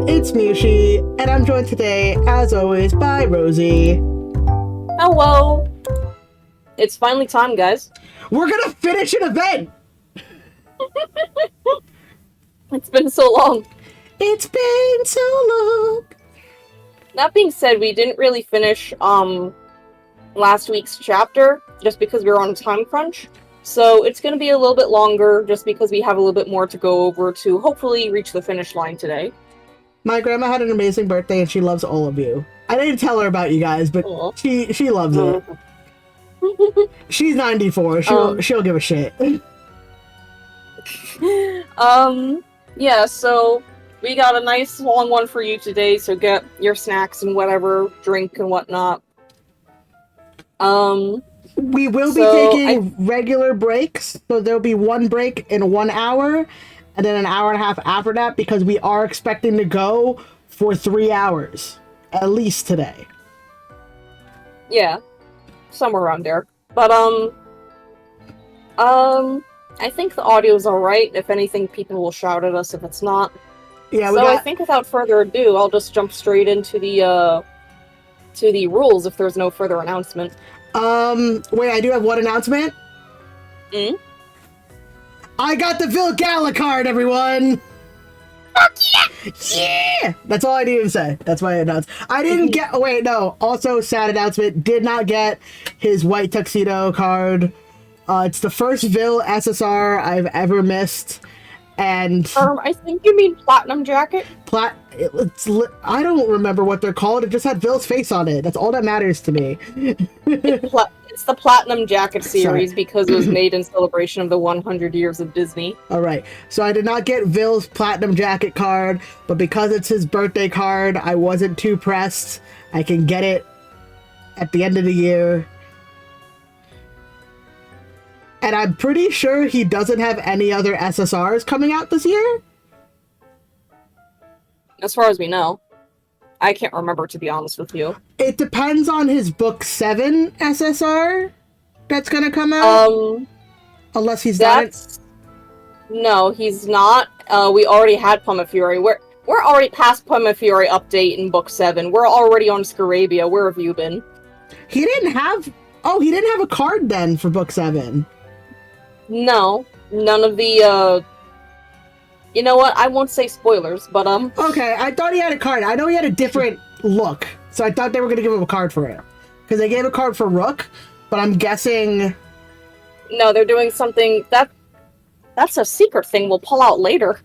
it's Mushi, and I'm joined today, as always, by Rosie. Hello! It's finally time, guys. We're gonna finish an event! It's been so long. It's been so long! That being said, we didn't really finish, last week's chapter, just because we were on a time crunch. So it's gonna be a little bit longer, just because we have a little bit more to go over to hopefully reach the finish line today. My grandma had an amazing birthday, and she loves all of you. I didn't tell her about you guys, but she loves it. She's 94. She'll give a shit. Yeah, so we got a nice long one for you today, so get your snacks and whatever, drink and whatnot. We will be taking regular breaks, so there'll be one break in 1 hour, and then an hour and a half after that, because we are expecting to go for 3 hours, at least today. Yeah, somewhere around there. But, I think the audio's alright. If anything, people will shout at us if it's not. Yeah, I think without further ado, I'll just jump straight into the rules if there's no further announcement. Wait, I do have one announcement. I got the Vil Gala card, everyone! Fuck yeah! Yeah! That's all I needed to say. That's why I announced. I didn't get... Oh, wait, no. Also, sad announcement. Did not get his white tuxedo card. It's the first Vil SSR I've ever missed. And... I think you mean Platinum Jacket? I don't remember what they're called. It just had Vil's face on it. That's all that matters to me. It's the Platinum Jacket series because it was made in celebration of the 100 years of Disney. Alright, so I did not get Vil's Platinum Jacket card, but because it's his birthday card, I wasn't too pressed. I can get it at the end of the year. And I'm pretty sure he doesn't have any other SSRs coming out this year. As far as we know. I can't remember, to be honest with you. It depends on his book 7 SSR that's gonna come out. Unless he's not. No, he's not. We already had Plum of Fury. We're already past Plum of Fury update in book 7. We're already on Scarabia. Where have you been? He didn't have a card then for book 7. No. None of the, you know what? I won't say spoilers, but, Okay, I thought he had a card. I know he had a different look, so I thought they were gonna give him a card for it. Because they gave a card for Rook, but I'm guessing... No, they're doing something... That's a secret thing we'll pull out later.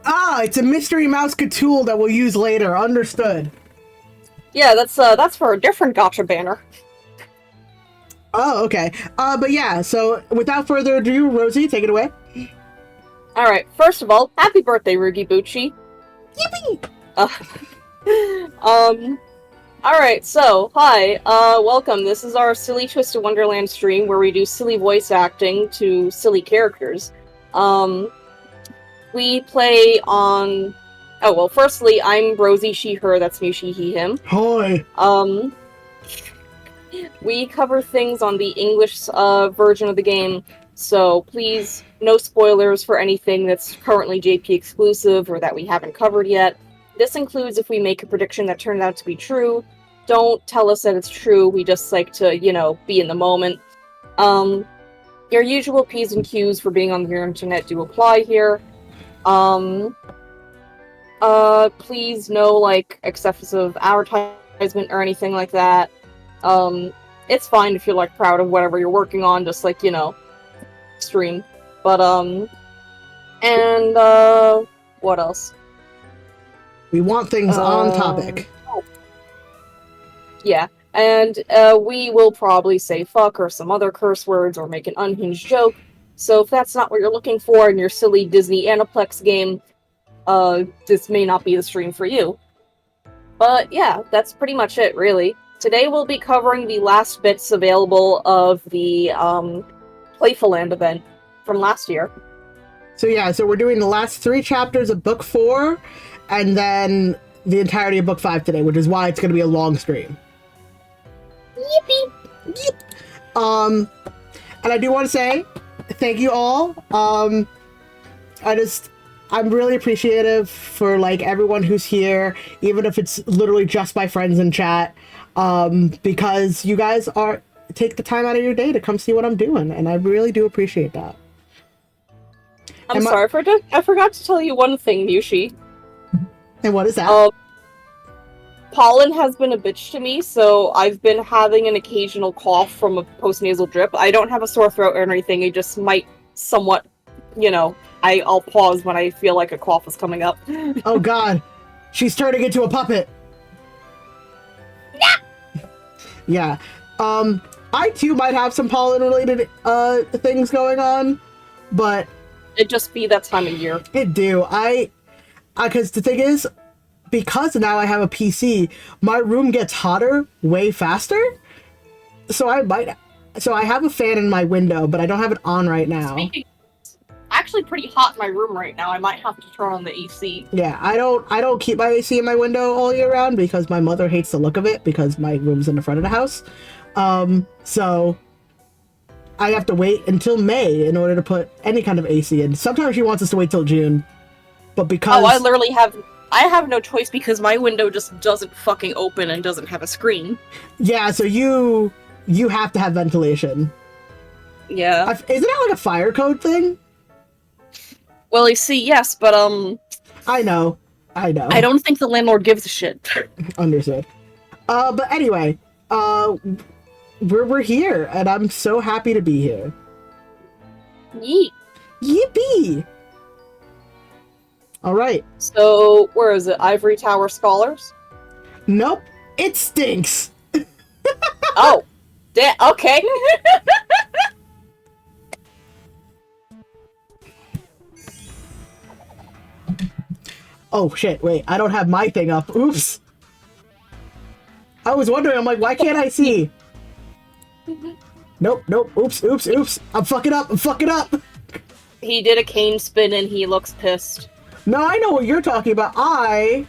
Ah, it's a Mystery Mouse Cthulhu that we'll use later. Understood. Yeah, that's for a different gacha banner. Oh, okay. But yeah, so without further ado, Rosie, take it away. Alright, first of all, happy birthday, Rugi Bucci. Yippee! Alright, so, hi, welcome. This is our Silly Twisted Wonderland stream where we do silly voice acting to silly characters. We play on... Oh, well, firstly, I'm Rosie, she, her, that's me, she, he, him. Hi! We cover things on the English, version of the game, so please, no spoilers for anything that's currently JP exclusive or that we haven't covered yet. This includes if we make a prediction that turned out to be true. Don't tell us that it's true, we just like to, you know, be in the moment. Your usual P's and Q's for being on the internet do apply here. Please no, like, excessive advertisement or anything like that. It's fine if you're, like, proud of whatever you're working on, just, like, you know, stream. But, what else? We want things on topic. Yeah, and, we will probably say fuck or some other curse words or make an unhinged joke, so if that's not what you're looking for in your silly Disney Aniplex game, this may not be the stream for you. But yeah, that's pretty much it, really. Today we'll be covering the last bits available of the, Playful Land event from last year. So yeah, so we're doing the last 3 chapters of book 4, and then the entirety of book 5 today, which is why it's going to be a long stream. Yippee! Yep. And I do want to say thank you all. I'm really appreciative for like everyone who's here, even if it's literally just my friends in chat, because you guys take the time out of your day to come see what I'm doing, and I really do appreciate that. I'm sorry, I forgot to tell you one thing, Yushi. And what is that? Pollen has been a bitch to me, so I've been having an occasional cough from a postnasal drip. I don't have a sore throat or anything, it just might somewhat, I'll pause when I feel like a cough is coming up. Oh god, she's turning into a puppet. Yeah. I too might have some pollen-related things going on, but it just be that time of year. It do. Because the thing is, because now I have a PC, my room gets hotter way faster. So I have a fan in my window, but I don't have it on right now. It's actually pretty hot in my room right now. I might have to turn on the AC. Yeah, I don't keep my AC in my window all year round because my mother hates the look of it because my room's in the front of the house. So I have to wait until May in order to put any kind of AC in. Sometimes she wants us to wait till June, but because... Oh, I have no choice because my window just doesn't fucking open and doesn't have a screen. Yeah, so you have to have ventilation. Yeah. Isn't that like a fire code thing? Well, you see, yes, but I know. I don't think the landlord gives a shit. Understood. But anyway, we're here, and I'm so happy to be here. Yeet. Yippee! All right. So, where is it? Ivory Tower Scholars? Nope. It stinks. Oh. Okay. Oh, shit. Wait, I don't have my thing up. Oops. I was wondering, I'm like, why can't I see? Nope. Oops. I'm fucking up. He did a cane spin and he looks pissed. No, I know what you're talking about. I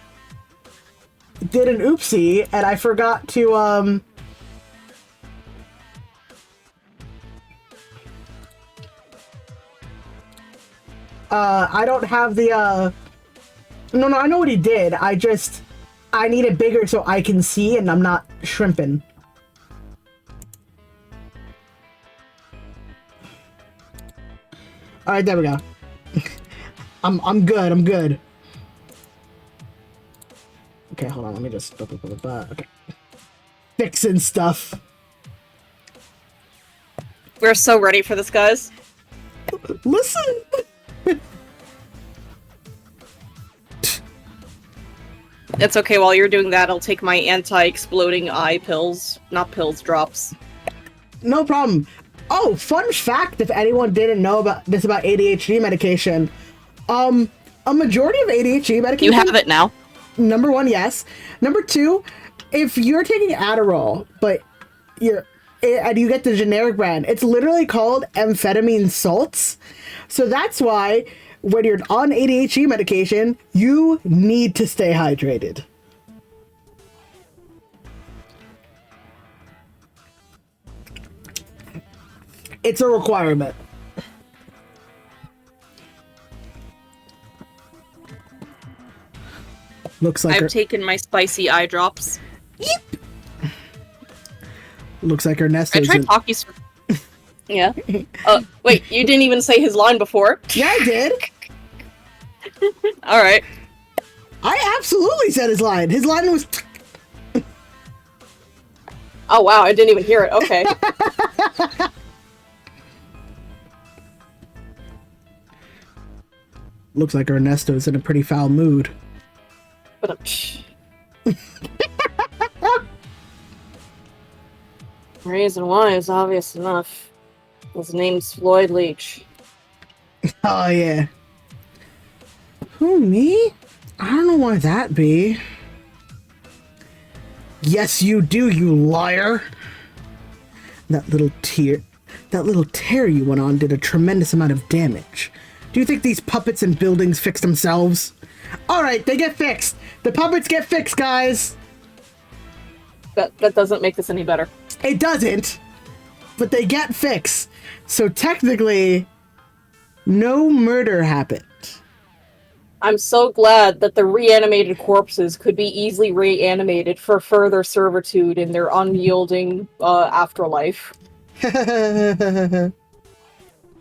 did an oopsie, and I forgot to, I don't have the, No, I know what he did. I need it bigger so I can see, and I'm not shrimping. Alright, there we go. I'm good. Okay, hold on, let me just... Okay. Fixing stuff. We're so ready for this, guys. Listen! It's okay, while you're doing that, I'll take my anti-exploding eye pills. Not pills, drops. No problem. Oh, fun fact, if anyone didn't know about ADHD medication. A majority of ADHD medication... You have it now. Number one, yes. Number two, if you're taking Adderall, but you get the generic brand, it's literally called amphetamine salts. So that's why when you're on ADHD medication, you need to stay hydrated. It's a requirement. Looks like I've taken my spicy eye drops. Yep. Looks like Ernesto. I tried Pocky's. Yeah. Wait, you didn't even say his line before. Yeah, I did. All right. I absolutely said his line. His line was. Oh wow, I didn't even hear it. Okay. Looks like Ernesto's in a pretty foul mood. But reason why is obvious enough. His name's Floyd Leach. Oh yeah. Who, me? I don't know why that be. Yes, you do, you liar. That little tear you went on did a tremendous amount of damage. Do you think these puppets and buildings fix themselves? Alright, they get fixed. The puppets get fixed, guys. That doesn't make this any better. It doesn't, but they get fixed. So technically, no murder happened. I'm so glad that the reanimated corpses could be easily reanimated for further servitude in their unyielding afterlife.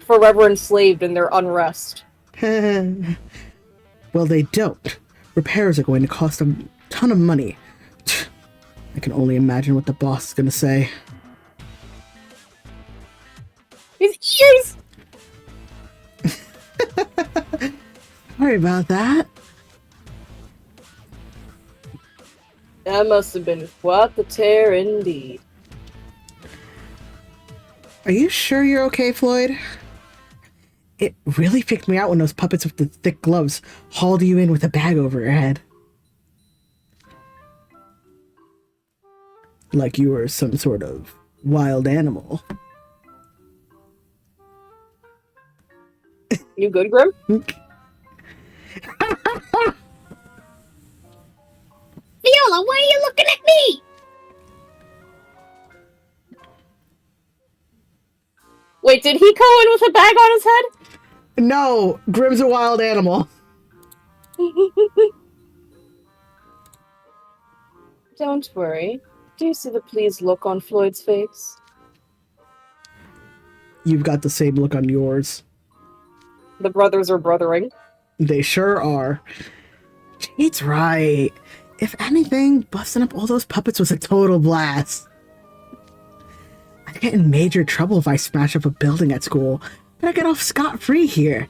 Forever enslaved in their unrest. Well, they don't. Repairs are going to cost a ton of money. I can only imagine what the boss is going to say. His ears! Sorry about that. That must have been quite the tear indeed. Are you sure you're okay, Floyd? It really freaked me out when those puppets with the thick gloves hauled you in with a bag over your head. Like you were some sort of wild animal. You good, Grim? Viola, why are you looking at me? Wait, did he go in with a bag on his head? No, Grim's a wild animal. Don't worry. Do you see the pleased look on Floyd's face? You've got the same look on yours. The brothers are brothering. They sure are. Jade's right. If anything, busting up all those puppets was a total blast. I'd get in major trouble if I smash up a building at school, but I get off scot-free here.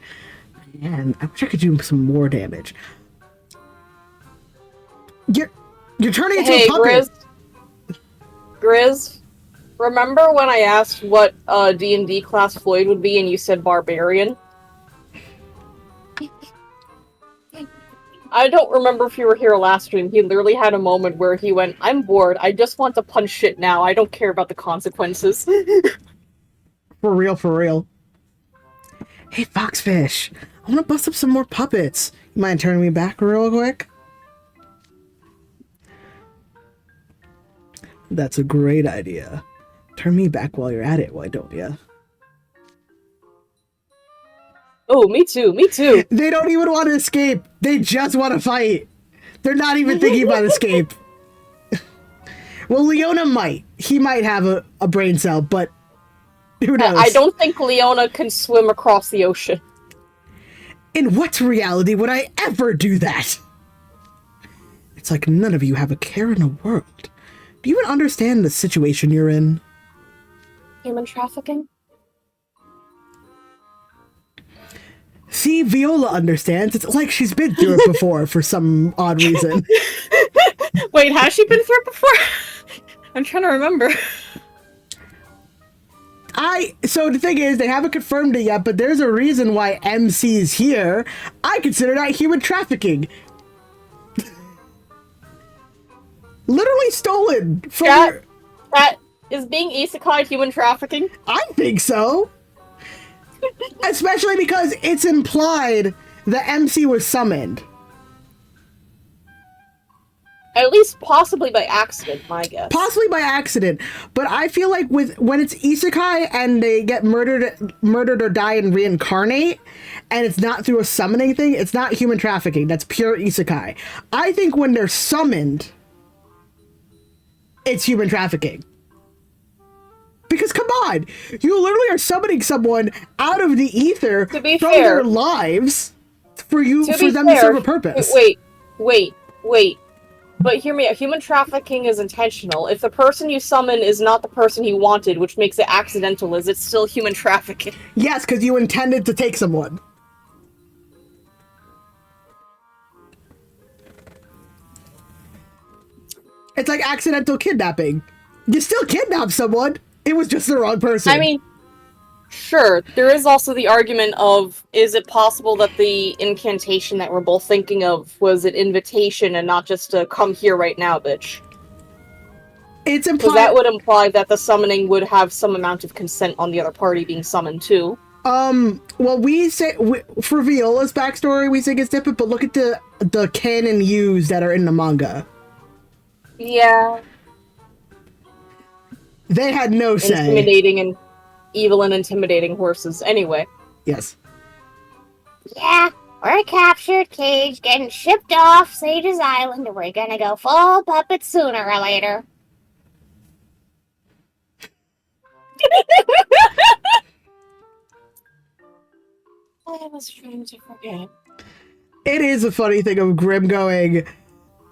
Man, I wish I could do some more damage. You're turning into a puppet! Grizz, remember when I asked what D&D class Floyd would be and you said barbarian? I don't remember if you were here last stream. He literally had a moment where he went, I'm bored. I just want to punch shit now. I don't care about the consequences. For real, for real. Hey, Foxfish. I want to bust up some more puppets. You mind turning me back real quick? That's a great idea. Turn me back while you're at it, why don't you? Oh, me too, me too. They don't even want to escape. They just want to fight. They're not even thinking about escape. Well, Leona might. He might have a brain cell, but who knows? I don't think Leona can swim across the ocean. In what reality would I ever do that? It's like none of you have a care in the world. Do you even understand the situation you're in? Human trafficking? See, Viola understands. It's like she's been through it before for some odd reason. Wait, has she been through it before? I'm trying to remember. So the thing is, they haven't confirmed it yet, but there's a reason why MC is here. I consider that human trafficking. Literally stolen from That is being isekai human trafficking? I think so. Especially because it's implied the MC was summoned. At least possibly by accident, my guess. Possibly by accident, but I feel like when it's isekai and they get murdered or die and reincarnate, and it's not through a summoning thing, it's not human trafficking. That's pure isekai. I think when they're summoned, it's human trafficking. Because come on, you literally are summoning someone out of the ether from their lives for them to serve a purpose. Wait. But hear me out. Human trafficking is intentional. If the person you summon is not the person you wanted, which makes it accidental, is it still human trafficking? Yes, because you intended to take someone. It's like accidental kidnapping. You still kidnap someone. It was just the wrong person. I mean, sure. There is also the argument of, is it possible that the incantation that we're both thinking of was an invitation and not just a come here right now, bitch? It's implied. Because that would imply that the summoning would have some amount of consent on the other party being summoned too. Well, we say, for Viola's backstory, we think it's different, but look at the canon used that are in the manga. Yeah. They had no say. Intimidating and evil and intimidating horses. Anyway. Yes. Yeah, We're captured, caged, getting shipped off Sage's Island, and we're gonna go full puppet sooner or later. I was trying to forget. It is a funny thing of Grim going,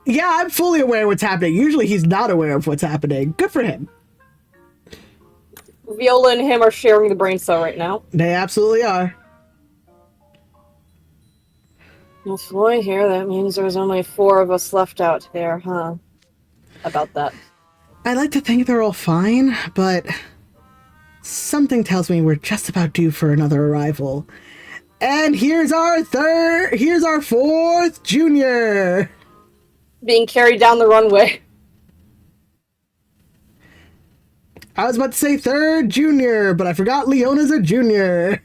yeah, I'm fully aware of what's happening. Usually he's not aware of what's happening. Good for him. Viola and him are sharing the brain cell right now. They absolutely are. Well, Floyd here, that means there's only 4 of us left out there, huh? About that. I like to think they're all fine, but something tells me we're just about due for another arrival. And here's our 4th junior. Being carried down the runway. I was about to say 3rd junior, but I forgot Leona's a junior.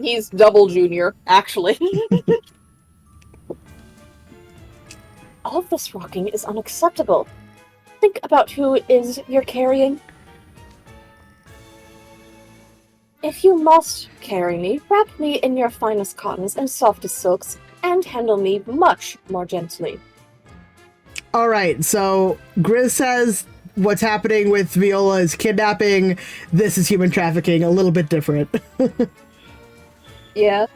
He's double junior, actually. All of this rocking is unacceptable. Think about who it is you're carrying. If you must carry me, wrap me in your finest cottons and softest silks, and handle me much more gently. Alright, so Grizz says what's happening with Viola is kidnapping. This is human trafficking, a little bit different. Yeah.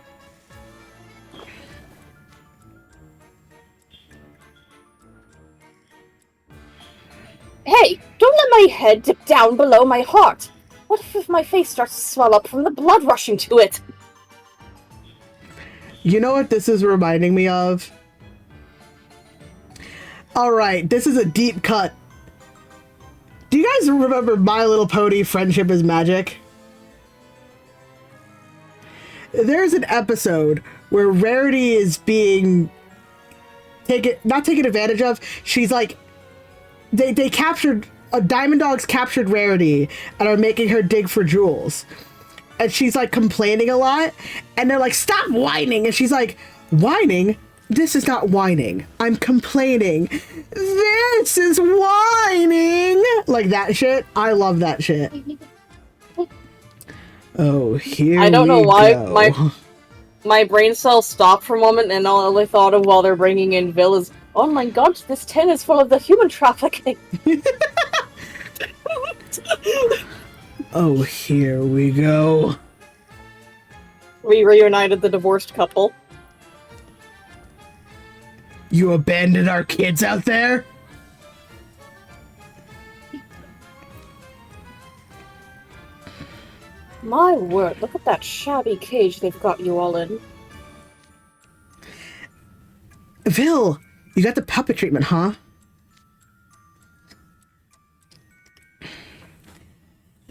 Hey, don't let my head dip down below my heart. What if my face starts to swell up from the blood rushing to it? You know what this is reminding me of? Alright, this is a deep cut. Do you guys remember My Little Pony Friendship is Magic? There's an episode where Rarity is being not taken advantage of. She's like, they captured, Diamond Dogs captured Rarity and are making her dig for jewels. And she's like complaining a lot. And they're like, stop whining. And she's like, whining? This is not whining. I'm complaining. This is whining. Like that shit. I love that shit. Oh, here I don't know why go. my brain cells stopped for a moment, and all I thought of while they're bringing in Vil is, oh my god, this tin is full of the human trafficking. Oh, here we go. We reunited the divorced couple. You abandoned our kids out there? My word, look at that shabby cage they've got you all in. Vil, you got the puppet treatment, huh?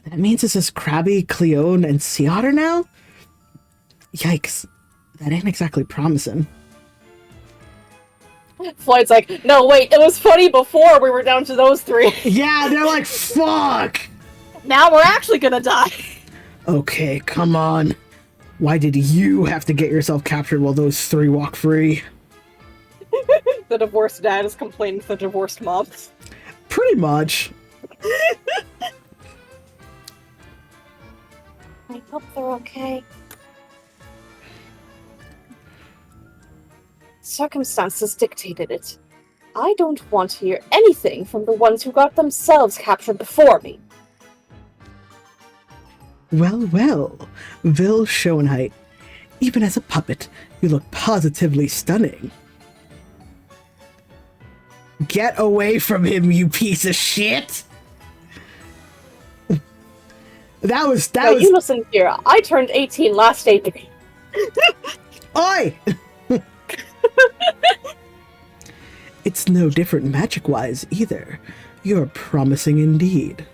That means this is Krabby, Cleone, and Sea Otter now? Yikes. That ain't exactly promising. Floyd's like, no, wait, it was funny before we were down to those 3. Yeah, they're like, fuck! Now we're actually gonna die. Okay, come on. Why did you have to get yourself captured while those 3 walk free? The divorced dad is complaining to the divorced mom. Pretty much. I hope they're okay. Circumstances dictated it. I don't want to hear anything from the ones who got themselves captured before me. Well, well, Vil Schoenheit. Even as a puppet, you look positively stunning. Get away from him, you piece of shit! That was... You listen here. I turned 18 last April. Oi! It's no different magic-wise, either. You're promising indeed.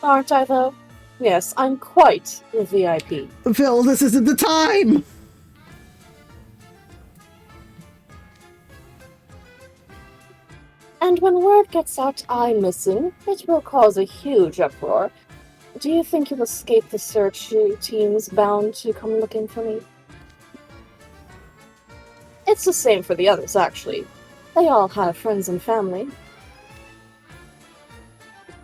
Aren't I, though? Yes, I'm quite the VIP. Vil, this isn't the time! And when word gets out I'm missing, it will cause a huge uproar. Do you think you'll escape the search teams bound to come looking for me? It's the same for the others, actually. They all have friends and family.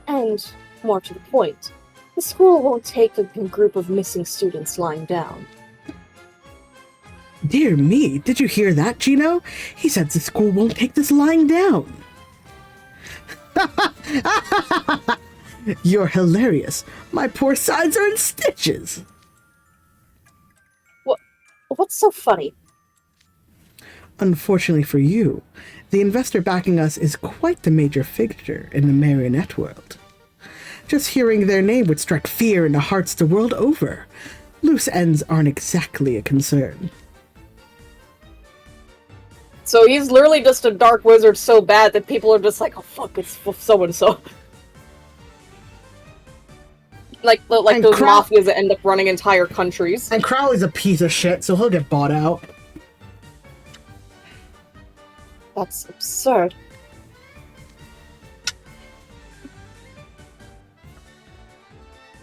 And, more to the point, The school won't take a group of missing students lying down. Dear me, did you hear that, Gino? He said the school won't take this lying down. You're hilarious. My poor sides are in stitches. What's so funny? Unfortunately for you, the investor backing us is quite the major figure in the marionette world. Just hearing their name would strike fear into hearts the world over. Loose ends aren't exactly a concern. So he's literally just a dark wizard so bad that people are just like, oh fuck, it's so-and-so. Like those mafias that end up running entire countries. And Crowley's a piece of shit, so he'll get bought out. That's absurd.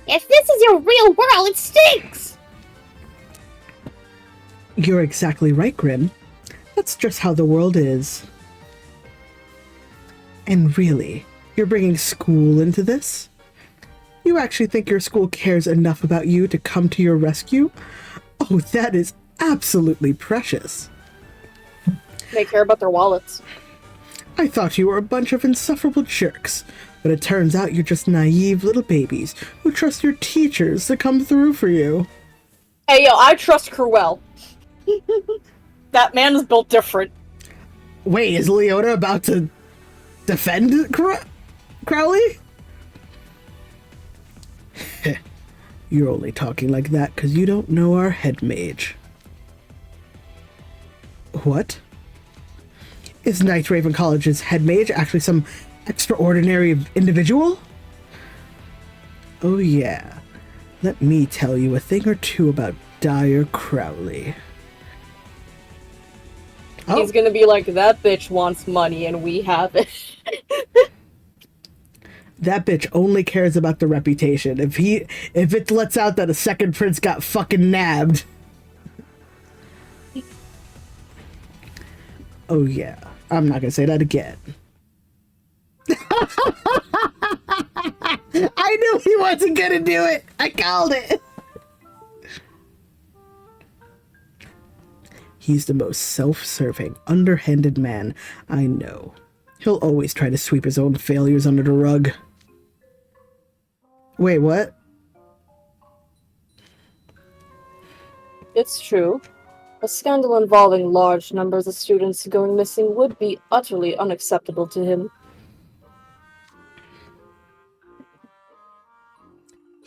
If this is your real world, it stinks! You're exactly right, Grim. That's just how the world is. And really, you're bringing school into this? You actually think your school cares enough about you to come to your rescue? Oh, that is absolutely precious. They care about their wallets. I thought you were a bunch of insufferable jerks, but it turns out you're just naive little babies who trust your teachers to come through for you. Hey, yo, I trust Cruel. That man is built different. Wait, is Leona about to defend Crowley? You're only talking like that because you don't know our head mage. What? Is Night Raven College's head mage actually some extraordinary individual? Oh yeah. Let me tell you a thing or two about Dyer Crowley. Oh. He's gonna be like, that bitch wants money and we have it. That bitch only cares about the reputation. If it lets out that a second prince got fucking nabbed. Oh yeah. I'm not gonna say that again. I knew he wasn't gonna do it. I called it. He's the most self-serving, underhanded man I know. He'll always try to sweep his own failures under the rug. Wait, what? It's true. A scandal involving large numbers of students going missing would be utterly unacceptable to him.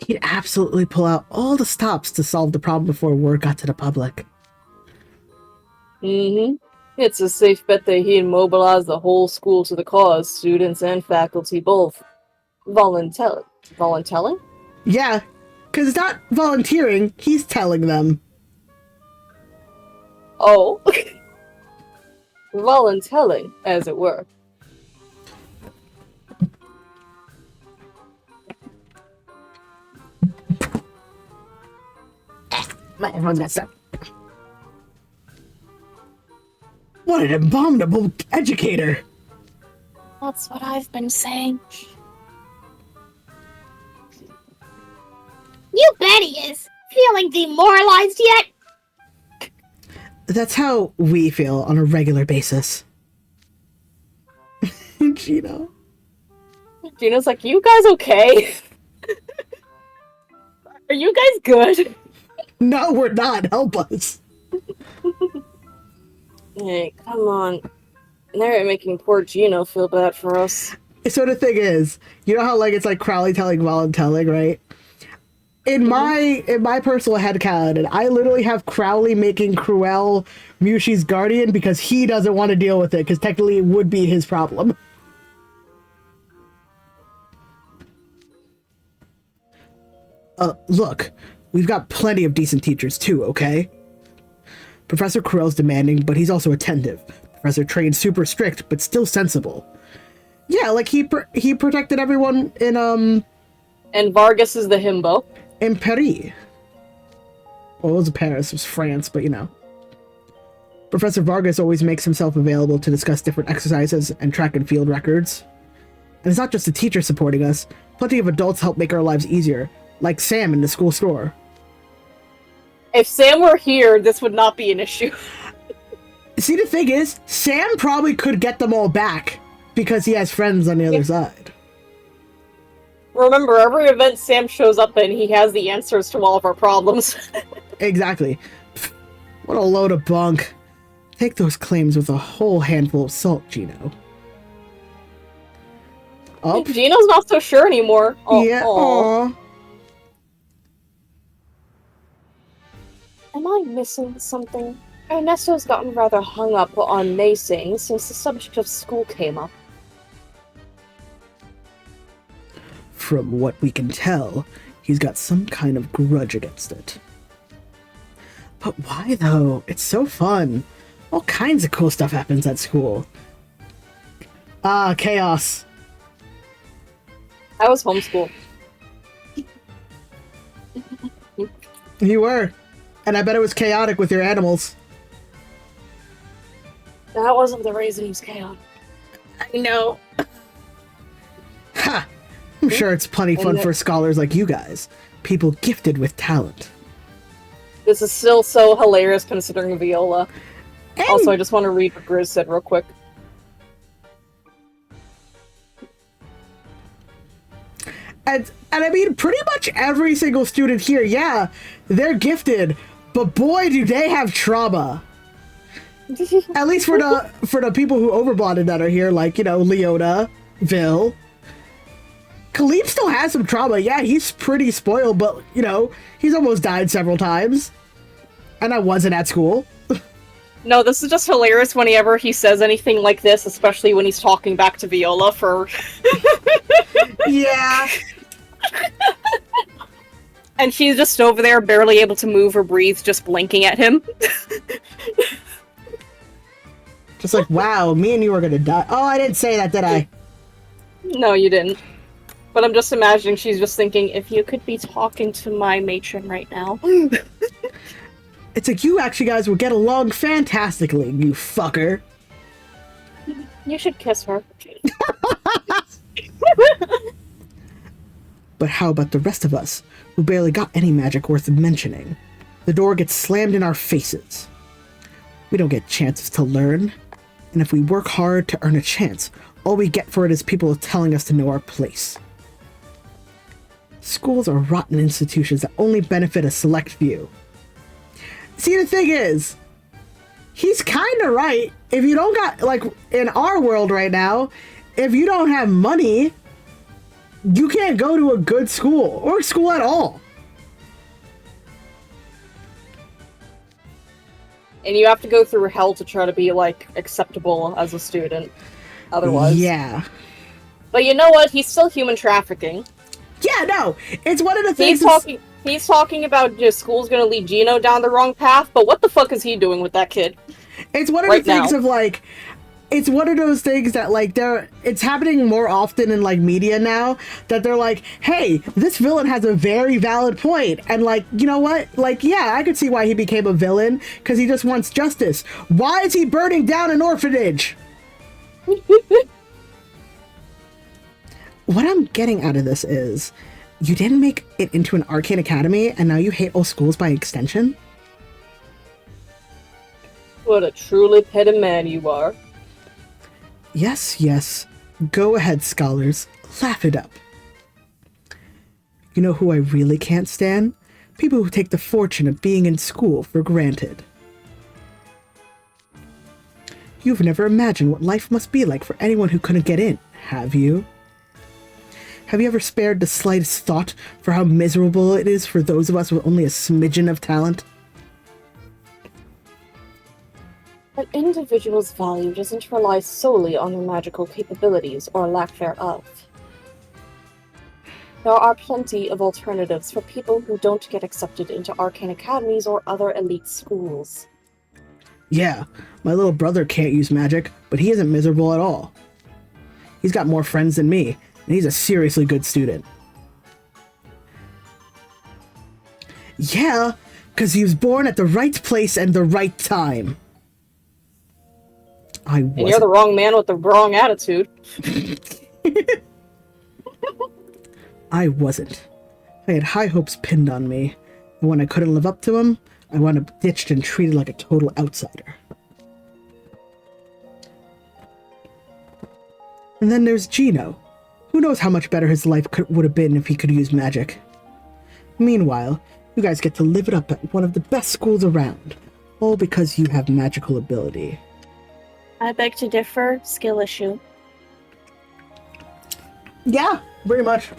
He'd absolutely pull out all the stops to solve the problem before word got to the public. It's a safe bet that he'd mobilize the whole school to the cause, students and faculty both. Voluntelling? Yeah, because it's not volunteering, he's telling them. Oh. Voluntelling, as it were. My headphones got stuck. What an abominable educator! That's what I've been saying. You bet he is! Feeling demoralized yet? That's how we feel on a regular basis. Gino. Gino's like, you guys okay? Are you guys good? No, we're not. Help us. Hey, come on. They're making poor Gino feel bad for us. So the thing is, you know how it's like Crowley telling voluntelling, right? In my personal headcanon, I literally have Crowley making Cruel Mushi's guardian because he doesn't want to deal with it, because technically it would be his problem. Look, we've got plenty of decent teachers too, okay? Professor Cruel's demanding, but he's also attentive. Professor Train's super strict, but still sensible. Yeah, like he protected everyone in And Vargas is the himbo. In Paris. Well, it was Paris, it was France, but you know. Professor Vargas always makes himself available to discuss different exercises and track and field records. And it's not just the teacher supporting us. Plenty of adults help make our lives easier. like Sam in the school store. If Sam were here, this would not be an issue. See, the thing is, Sam probably could get them all back because he has friends on the other side. Remember, every event Sam shows up in, he has the answers to all of our problems. Exactly. Pfft, what a load of bunk. Take those claims with a whole handful of salt, Gino. Oh, Gino's not so sure anymore. Oh, yeah. aw. Aw. Am I missing something? Ernesto's gotten rather hung up on naysaying since the subject of school came up. From what we can tell, he's got some kind of grudge against it. But why, though? It's so fun. All kinds of cool stuff happens at school. Ah, chaos. I was homeschooled. You were. And I bet it was chaotic with your animals. That wasn't the reason he was chaotic. I know. Ha! I'm sure it's plenty fun for scholars like you guys. People gifted with talent. This is still so hilarious considering Viola. And Also, I just want to read what Grizz said real quick. And I mean, pretty much every single student here, yeah, they're gifted, but boy, do they have trauma. At least for the people who overblotted that are here, like, you know, Leona, Vil. Khalib still has some trauma. Yeah, he's pretty spoiled, but, you know, he's almost died several times. And I wasn't at school. No, this is just hilarious whenever he says anything like this, especially when he's talking back to Viola for... Yeah. And she's just over there, barely able to move or breathe, just blinking at him. Just like, wow, me and you are gonna die. Oh, I didn't say that, did I? No, you didn't. But I'm just imagining she's just thinking, if you could be talking to my matron right now. It's like, you actually guys will get along fantastically, you fucker. You should kiss her. But how about the rest of us, who barely got any magic worth mentioning? The door gets slammed in our faces. We don't get chances to learn, and if we work hard to earn a chance, all we get for it is people telling us to know our place. Schools are rotten institutions that only benefit a select few. See, the thing is, he's kind of right. If you don't got, like, in our world right now, if you don't have money, you can't go to a good school, or school at all. And you have to go through hell to try to be, like, acceptable as a student. Otherwise. Yeah. But you know what? He's still human trafficking. Yeah, no. It's one of the things... He's talking about just school's gonna lead Gino down the wrong path, but what the fuck is he doing with that kid? It's one of the things of, like... It's one of those things that, like, it's happening more often in, like, media now, that they're like, hey, this villain has a very valid point, and, like, you know what? Like, yeah, I could see why he became a villain, because he just wants justice. Why is he burning down an orphanage? What I'm getting out of this is, you didn't make it into an arcane academy, and now you hate all schools by extension? What a truly petty man you are. Yes, yes. Go ahead, scholars. Laugh it up. You know who I really can't stand? People who take the fortune of being in school for granted. You've never imagined what life must be like for anyone who couldn't get in, have you? Have you ever spared the slightest thought for how miserable it is for those of us with only a smidgen of talent? An individual's value doesn't rely solely on their magical capabilities or lack thereof. There are plenty of alternatives for people who don't get accepted into arcane academies or other elite schools. Yeah, my little brother can't use magic, but he isn't miserable at all. He's got more friends than me, and he's a seriously good student. Yeah, because he was born at the right place and the right time. And you're the wrong man with the wrong attitude. I wasn't. I had high hopes pinned on me, and when I couldn't live up to them, I wound up ditched and treated like a total outsider. And then there's Gino. Who knows how much better his life would have been if he could use magic. Meanwhile, you guys get to live it up at one of the best schools around, all because you have magical ability. I beg to differ. Skill issue. Yeah, very much.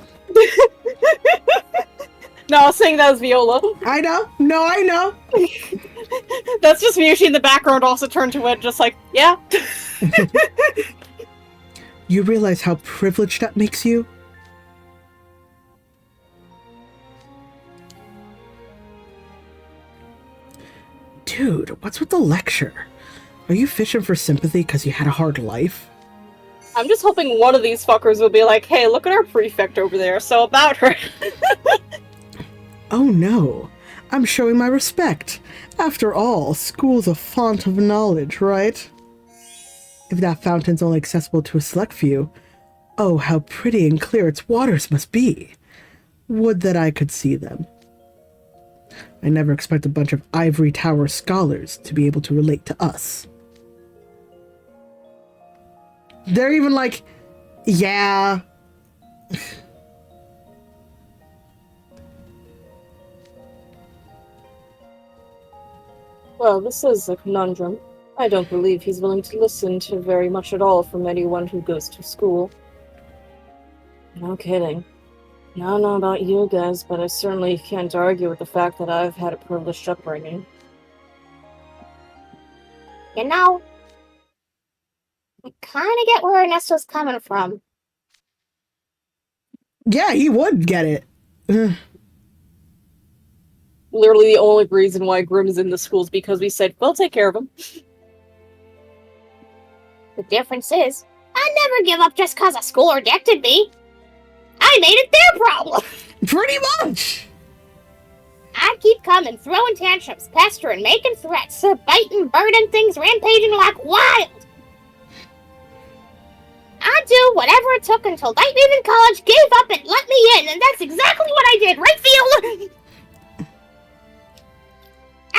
No, I was saying that was Viola. I know. No, I know. That's just Miyoshi in the background also turned to it, just like, yeah. You realize how privileged that makes you? Dude, what's with the lecture? Are you fishing for sympathy because you had a hard life? I'm just hoping one of these fuckers will be like, hey, look at our prefect over there, so about her. Oh no, I'm showing my respect. After all, school's a font of knowledge, right? If that fountain's only accessible to a select few, oh, how pretty and clear its waters must be. Would that I could see them. I never expect a bunch of ivory tower scholars to be able to relate to us. They're even like, yeah. Well, this is a conundrum. I don't believe he's willing to listen to very much at all from anyone who goes to school. No kidding. I don't know about you guys, but I certainly can't argue with the fact that I've had a privileged upbringing. You know, I kind of get where Ernesto's coming from. Yeah, he would get it. Literally the only reason why Grimm's in the school is because we said, we'll take care of him. The difference is, I never give up just because a school rejected me. I made it their problem. Pretty much. I'd keep coming, throwing tantrums, pestering, making threats, biting, burning things, rampaging like wild. I'd do whatever it took until Night Raven College gave up and let me in, and that's exactly what I did, right, Viola?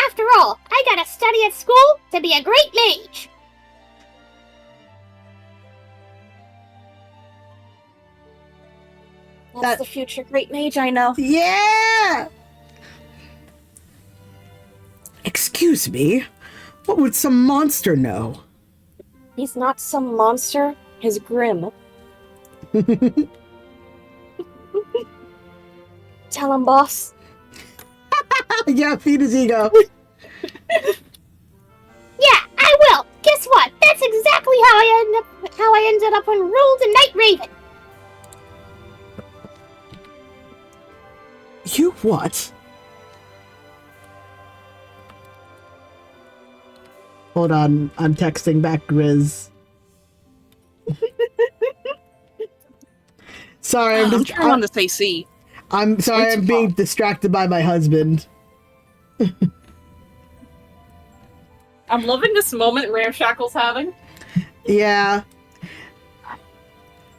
After all, I gotta study at school to be a great mage. That's the future great mage, I know. Yeah! Excuse me? What would some monster know? He's not some monster. He's Grimm. Tell him, boss. Yeah, feed his ego. Yeah, I will. Guess what? That's exactly how I ended up enrolled in Night Raven. You what? Hold on, I'm texting back Grizz. Sorry, I'm trying on to say C. I'm sorry, I'm being distracted by my husband. I'm loving this moment Ramshackle's having. Yeah.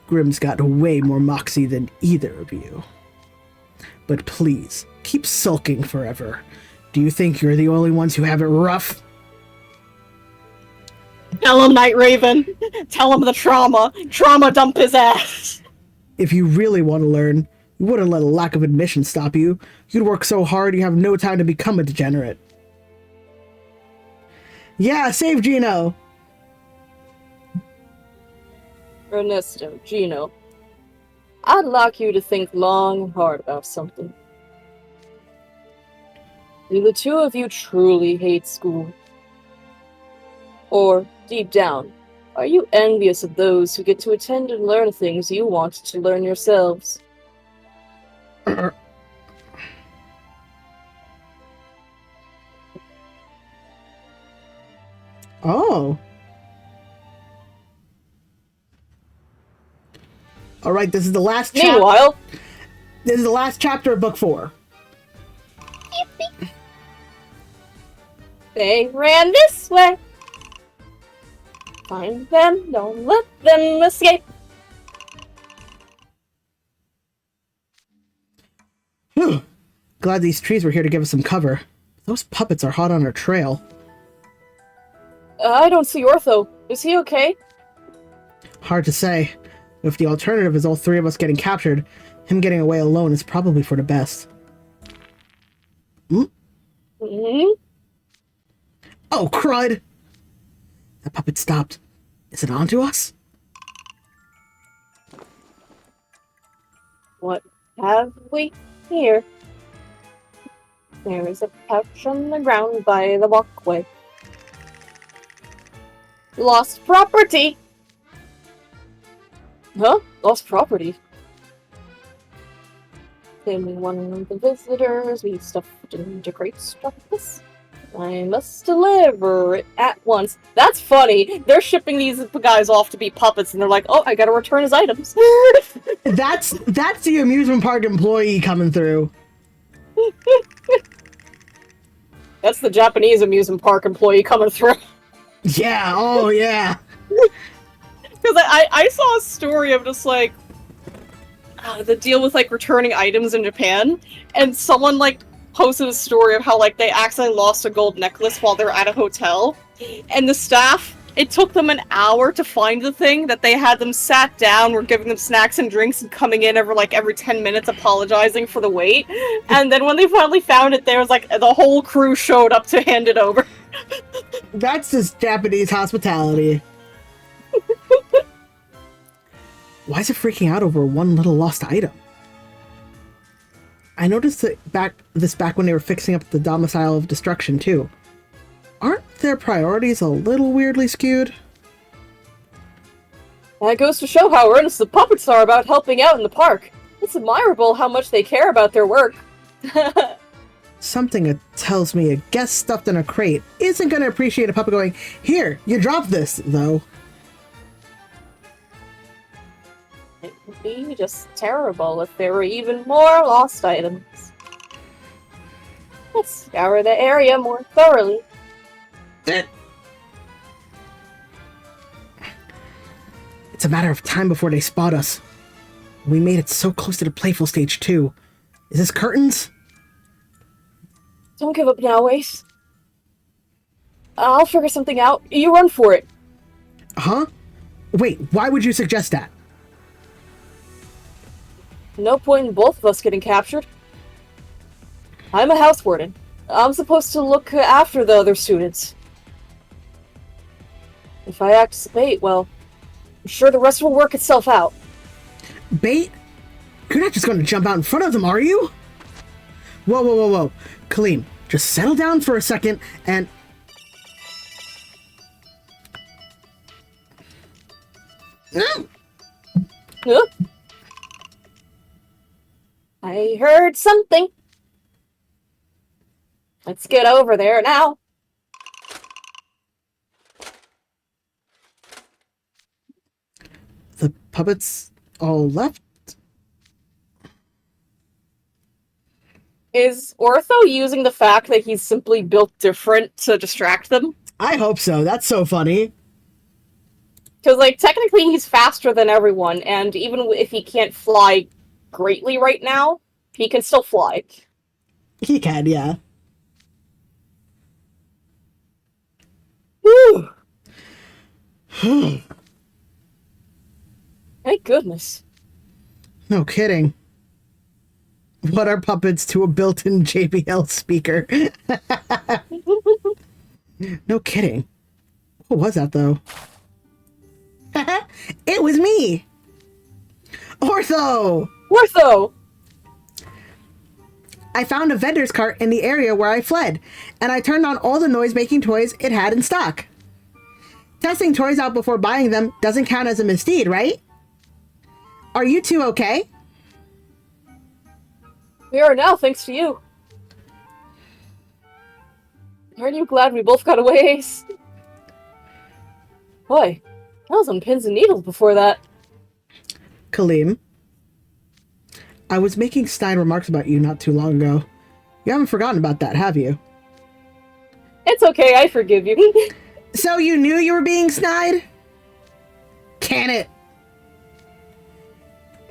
Grimm's got way more moxie than either of you. But please, keep sulking forever. Do you think you're the only ones who have it rough? Tell him, Night Raven. Tell him the trauma. Trauma dump his ass. If you really want to learn, you wouldn't let a lack of admission stop you. You'd work so hard you have no time to become a degenerate. Yeah, save Gino! Ernesto, Gino, I'd like you to think long and hard about something. Do the two of you truly hate school? Or, deep down, are you envious of those who get to attend and learn things you want to learn yourselves? Oh. Alright, this is the last chapter. Meanwhile, This is the last chapter of book 4. they ran this way. Find them, don't let them escape. Whew. Glad these trees were here to give us some cover. Those puppets are hot on our trail. I don't see Ortho. Is he okay? Hard to say. If the alternative is all three of us getting captured, him getting away alone is probably for the best. Hmm? Mm-hmm. Oh, crud! That puppet stopped. Is it onto us? What have we here? There is a pouch on the ground by the walkway. Lost property! Huh? Lost property? Claiming one of the visitors, we stuffed into crates, dropped this. I must deliver it at once. That's funny. They're shipping these guys off to be puppets, and they're like, "Oh, I gotta return his items." That's the amusement park employee coming through. That's the Japanese amusement park employee coming through. Yeah. Oh, yeah. Because I saw a story of just like the deal with like returning items in Japan, and someone like posted a story of how like they accidentally lost a gold necklace while they're at a hotel, and the staff, it took them an hour to find the thing, that they had them sat down, were giving them snacks and drinks and coming in every 10 minutes apologizing for the wait, and then when they finally found it, there was like the whole crew showed up to hand it over. That's just Japanese hospitality. Why is it freaking out over one little lost item? I noticed it back when they were fixing up the domicile of destruction too. Aren't their priorities a little weirdly skewed? That goes to show how earnest the puppets are about helping out in the park. It's admirable how much they care about their work. Something tells me a guest stuffed in a crate isn't going to appreciate a puppet going, "Here, you dropped this," though. It would be just terrible if there were even more lost items. Let's scour the area more thoroughly. It's a matter of time before they spot us. We made it so close to the Playful stage too. Is this curtains? Don't give up now, Ace. I'll figure something out. You run for it. Huh? Wait, why would you suggest that? No point in both of us getting captured. I'm a house warden. I'm supposed to look after the other students. If I act as bait, well, I'm sure the rest will work itself out. Bait? You're not just going to jump out in front of them, are you? Whoa, whoa, whoa, whoa. Kaleem, just settle down for a second and... Huh? I heard something. Let's get over there now. The puppets all left? Is Ortho using the fact that he's simply built different to distract them? I hope so. That's so funny. Because, like, technically he's faster than everyone, and even if he can't fly greatly right now, he can still fly. He can, yeah. Whew. Thank goodness. No kidding. What are puppets to a built-in JBL speaker? No kidding. What was that, though? It was me! Ortho! Ortho! I found a vendor's cart in the area where I fled, and I turned on all the noise-making toys it had in stock. Testing toys out before buying them doesn't count as a misdeed, right? Are you two okay? We are now, thanks to you. Aren't you glad we both got away, Ace? Boy, I was on pins and needles before that. Kaleem, I was making snide remarks about you not too long ago. You haven't forgotten about that, have you? It's okay, I forgive you. So you knew you were being snide? Can it?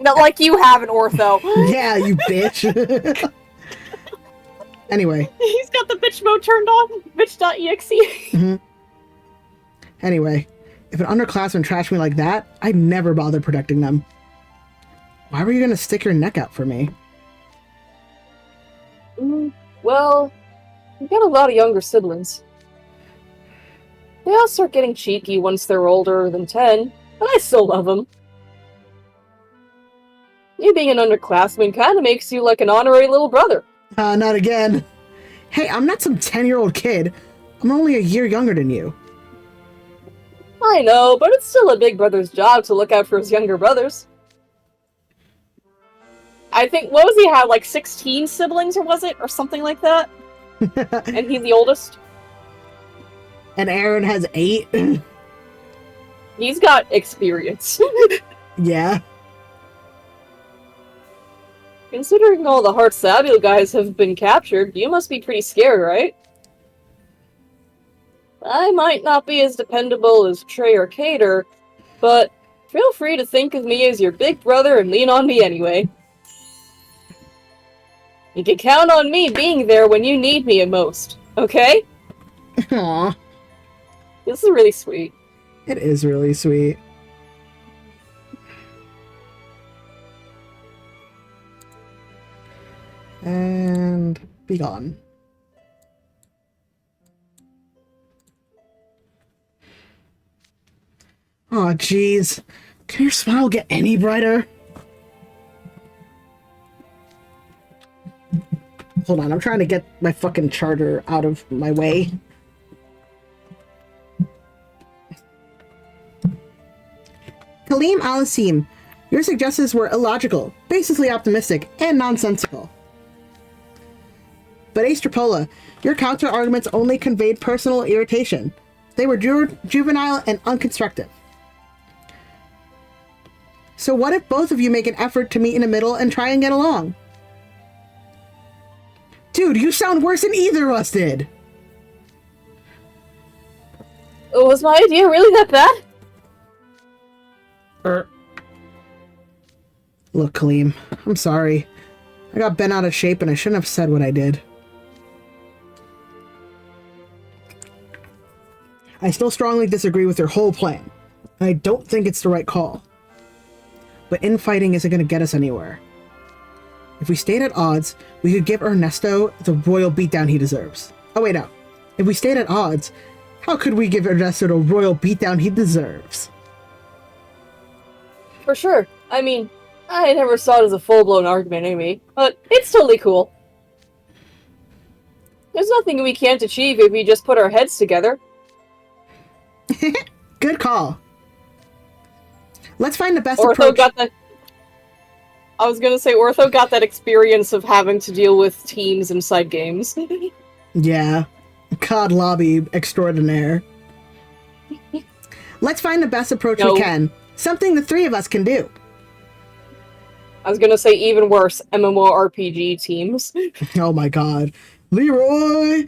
Not like you have an Ortho. Yeah, you bitch. Anyway. He's got the bitch mode turned on. Bitch.exe. Mm-hmm. Anyway, if an underclassman trashed me like that, I'd never bother protecting them. Why were you gonna stick your neck out for me? Well, you've got a lot of younger siblings. They all start getting cheeky once they're older than 10, but I still love them. You being an underclassman kind of makes you like an honorary little brother. Not again. Hey, I'm not some 10-year-old kid. I'm only a year younger than you. I know, but it's still a big brother's job to look out for his younger brothers. I think, what was he had, like 16 siblings, or was it? Or something like that? And he's the oldest? And Aaron has 8. He's got experience. Yeah. Considering all the Heart Samuel guys have been captured, you must be pretty scared, right? I might not be as dependable as Trey or Cater, but feel free to think of me as your big brother and lean on me anyway. You can count on me being there when you need me at most, okay? Aww. This is really sweet. It is really sweet. And be gone. Oh, jeez. Can your smile get any brighter? Hold on, I'm trying to get my fucking charger out of my way. Kaleem Al-Asim, your suggestions were illogical, basically optimistic, and nonsensical. But Astrapola, your counter-arguments only conveyed personal irritation. They were juvenile and unconstructive. So what if both of you make an effort to meet in the middle and try and get along? Dude, you sound worse than either of us did! Was my idea really that bad? Look, Kaleem, I'm sorry. I got bent out of shape and I shouldn't have said what I did. I still strongly disagree with your whole plan. I don't think it's the right call. But infighting isn't going to get us anywhere. If we stayed at odds, we could give Ernesto the royal beatdown he deserves. Oh wait, no. If we stayed at odds, how could we give Ernesto the royal beatdown he deserves? For sure. I mean, I never saw it as a full-blown argument anyway, but it's totally cool. There's nothing we can't achieve if we just put our heads together. Good call. Let's find the best Ortho approach. got that. I was gonna say Ortho got that experience of having to deal with teams inside games. Yeah. COD lobby extraordinaire. Let's find the best approach we can. Something the three of us can do. I was gonna say even worse, MMORPG teams. Oh my god. Leroy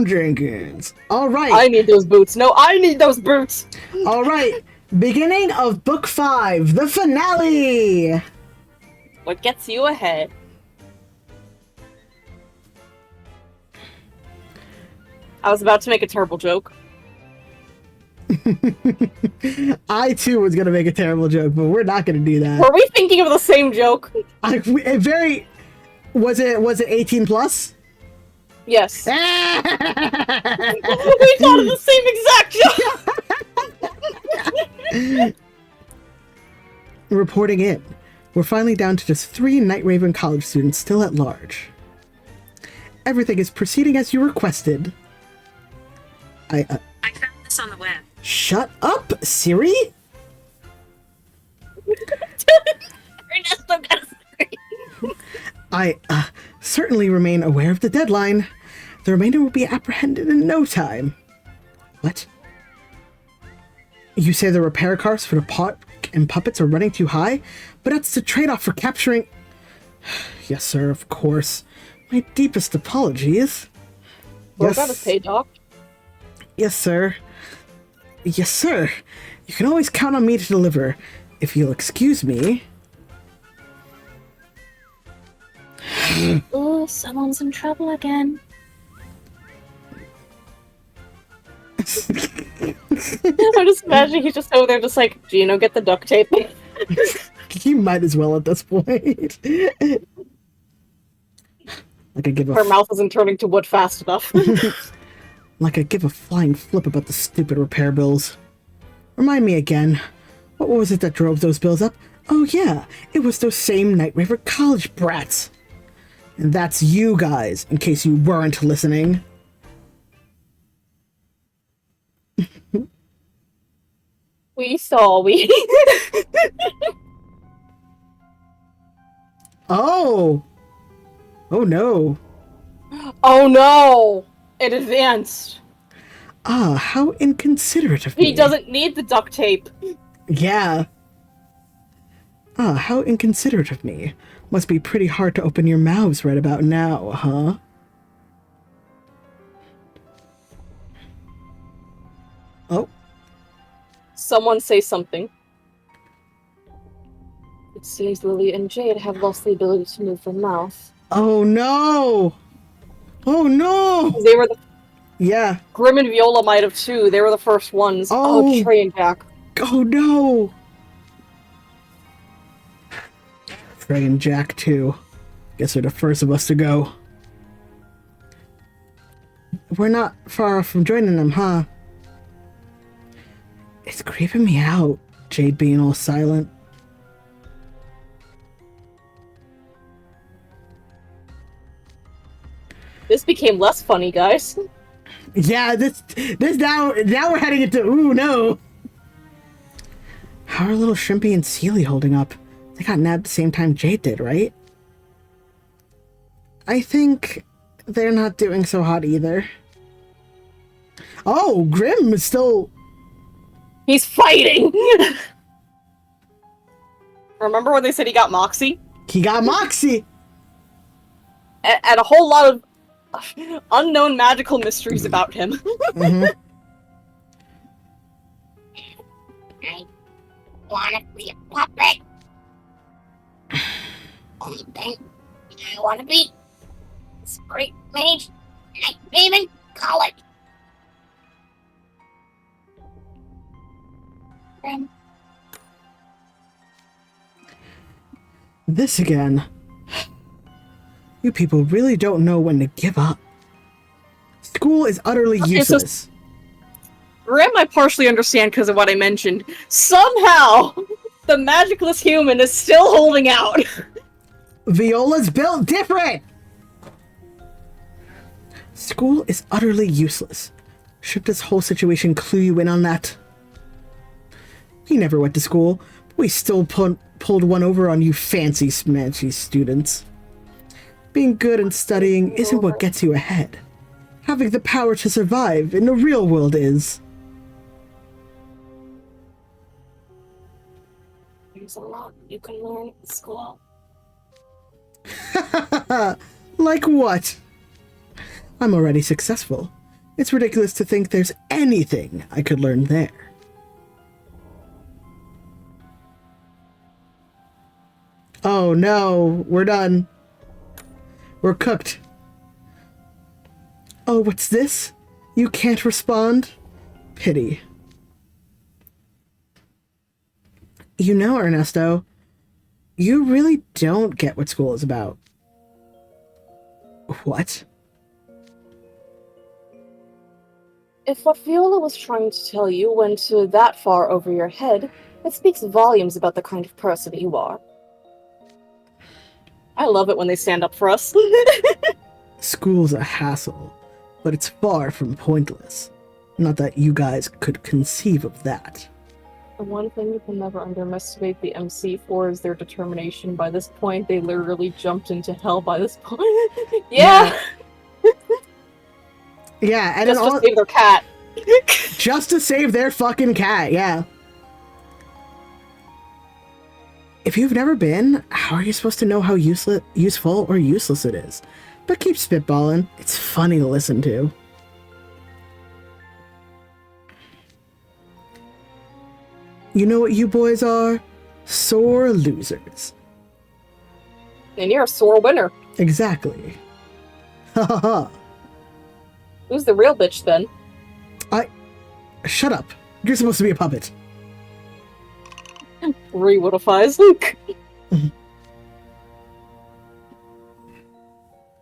Jenkins. Alright. I need those boots. No, I need those boots! Alright. Beginning of Book 5, the finale! What gets you ahead? I was about to make a terrible joke. I too was gonna make a terrible joke, but we're not gonna do that. Were we thinking of the same joke? Was it 18 plus? Yes. We thought of the same exact joke! Reporting in. We're finally down to just 3 Night Raven college students still at large. Everything is proceeding as you requested. I found this on the web. Shut up, Siri? Ernesto got a screen. I certainly remain aware of the deadline. The remainder will be apprehended in no time. What? You say the repair costs for the pot and puppets are running too high? But that's the trade-off for capturing... Yes, sir, of course. My deepest apologies. Well, that was paid off. Yes, sir. Yes, sir. You can always count on me to deliver. If you'll excuse me... Oh, someone's in trouble again. I'm just imagining he's just over there just like, Gino, get the duct tape. You might as well at this point. Like I give Her mouth isn't turning to wood fast enough. like I give a flying flip about the stupid repair bills. Remind me again. What was it that drove those bills up? Oh yeah, it was those same Night Raver college brats. And that's you guys, in case you weren't listening. We saw, Oh! Oh no. Oh no! It advanced. Ah, how inconsiderate of me. He doesn't need the duct tape. Yeah. Ah, how inconsiderate of me. Must be pretty hard to open your mouths right about now, huh? Oh. Someone say something. It seems Lily and Jade have lost the ability to move their mouth. Oh no! Oh no! They were the Yeah. Grim and Viola might have too. They were the first ones. Oh. Trey and Jack. Oh no! Trey and Jack too. Guess they're the first of us to go. We're not far off from joining them, huh? It's creeping me out, Jade being all silent. This became less funny, guys. Yeah, this now we're heading into ooh no. How are little Shrimpy and Sealy holding up? They got nabbed the same time Jade did, right? I think they're not doing so hot either. Oh, Grim is still... He's fighting! Remember when they said he got Moxie? He got Moxie! And a whole lot of unknown magical mysteries about him. Mm-hmm. I wanna be a puppet. Only thing I wanna be is great mage, night raven, college. This again. You people really don't know when to give up. School is utterly useless. Grim, I partially understand because of what I mentioned. Somehow, the magicless human is still holding out. Viola's built different! School is utterly useless. Should this whole situation clue you in on that? He never went to school, but we still pulled one over on you fancy smancy students. Being good and studying isn't what gets you ahead. Having the power to survive in the real world is. There's a lot you can learn at school. Like what? I'm already successful. It's ridiculous to think there's anything I could learn there. Oh no, we're done. We're cooked. Oh, what's this? You can't respond? Pity. You know, Ernesto, you really don't get what school is about. What? If what Viola was trying to tell you went that far over your head, it speaks volumes about the kind of person you are. I love it when they stand up for us. School's a hassle, but it's far from pointless. Not that you guys could conceive of that. The one thing you can never underestimate the MC for is their determination. By this point, they literally jumped into hell by this point. Yeah! Yeah, and Just to save their cat. just to save their fucking cat, yeah. If you've never been, how are you supposed to know how useful or useless it is? But keep spitballing. It's funny to listen to. You know what you boys are? Sore losers. And you're a sore winner. Exactly. Ha ha ha. Who's the real bitch then? Shut up. You're supposed to be a puppet. Re-woodifies.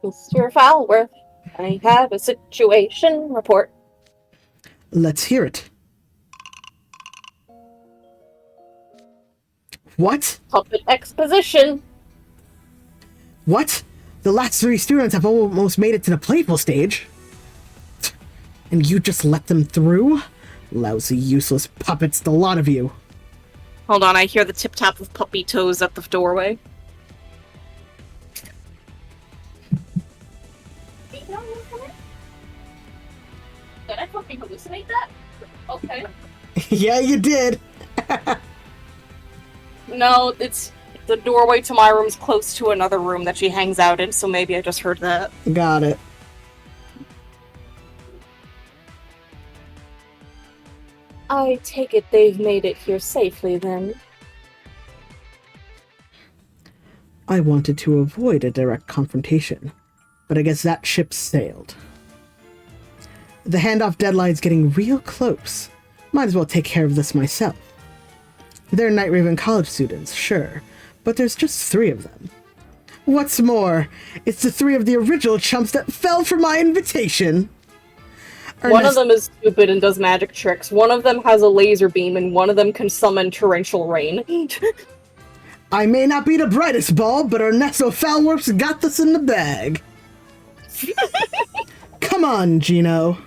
Mr. Falworth, I have a situation report. Let's hear it. What? Puppet exposition. What? The last 3 students have almost made it to the Playful stage. And you just let them through? Lousy, useless puppets, the lot of you. Hold on, I hear the tip-tap of puppy toes at the doorway. Did I fucking hallucinate that? Okay. Yeah, you did. No, it's the doorway to my room's close to another room that she hangs out in, so maybe I just heard that. Got it. I take it they've made it here safely, then. I wanted to avoid a direct confrontation, but I guess that ship sailed. The handoff deadline's getting real close. Might as well take care of this myself. They're Night Raven college students, sure, but there's just 3 of them. What's more, it's the 3 of the original chumps that fell for my invitation. One of them is stupid and does magic tricks. One of them has a laser beam, and one of them can summon torrential rain. I may not be the brightest bulb, but Ernesto Falworth's got this in the bag. Come on, Gino.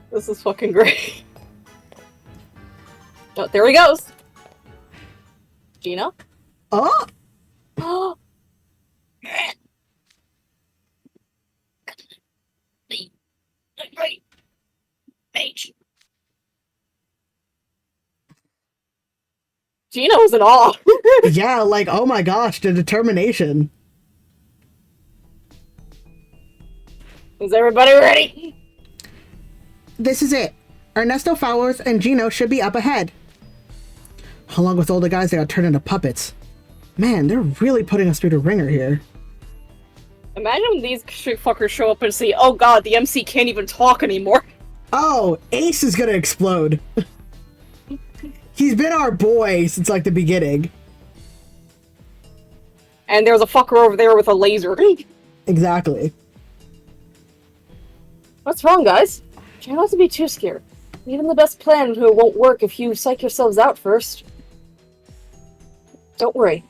This is fucking great. Oh, there he goes. Gino? Oh! Oh! Great. Mage. Gino's in awe. Yeah, like, oh my gosh, the determination. Is everybody ready? This is it. Ernesto Falworth and Gino should be up ahead. Along with all the guys that got turned into puppets. Man, they're really putting us through the ringer here. Imagine when these fuckers show up and see, oh god, the MC can't even talk anymore. Oh, Ace is gonna explode. He's been our boy since, like, the beginning. And there's a fucker over there with a laser. Exactly. What's wrong, guys? Try not to be too scared. Even the best plan won't work if you psych yourselves out first. Don't worry.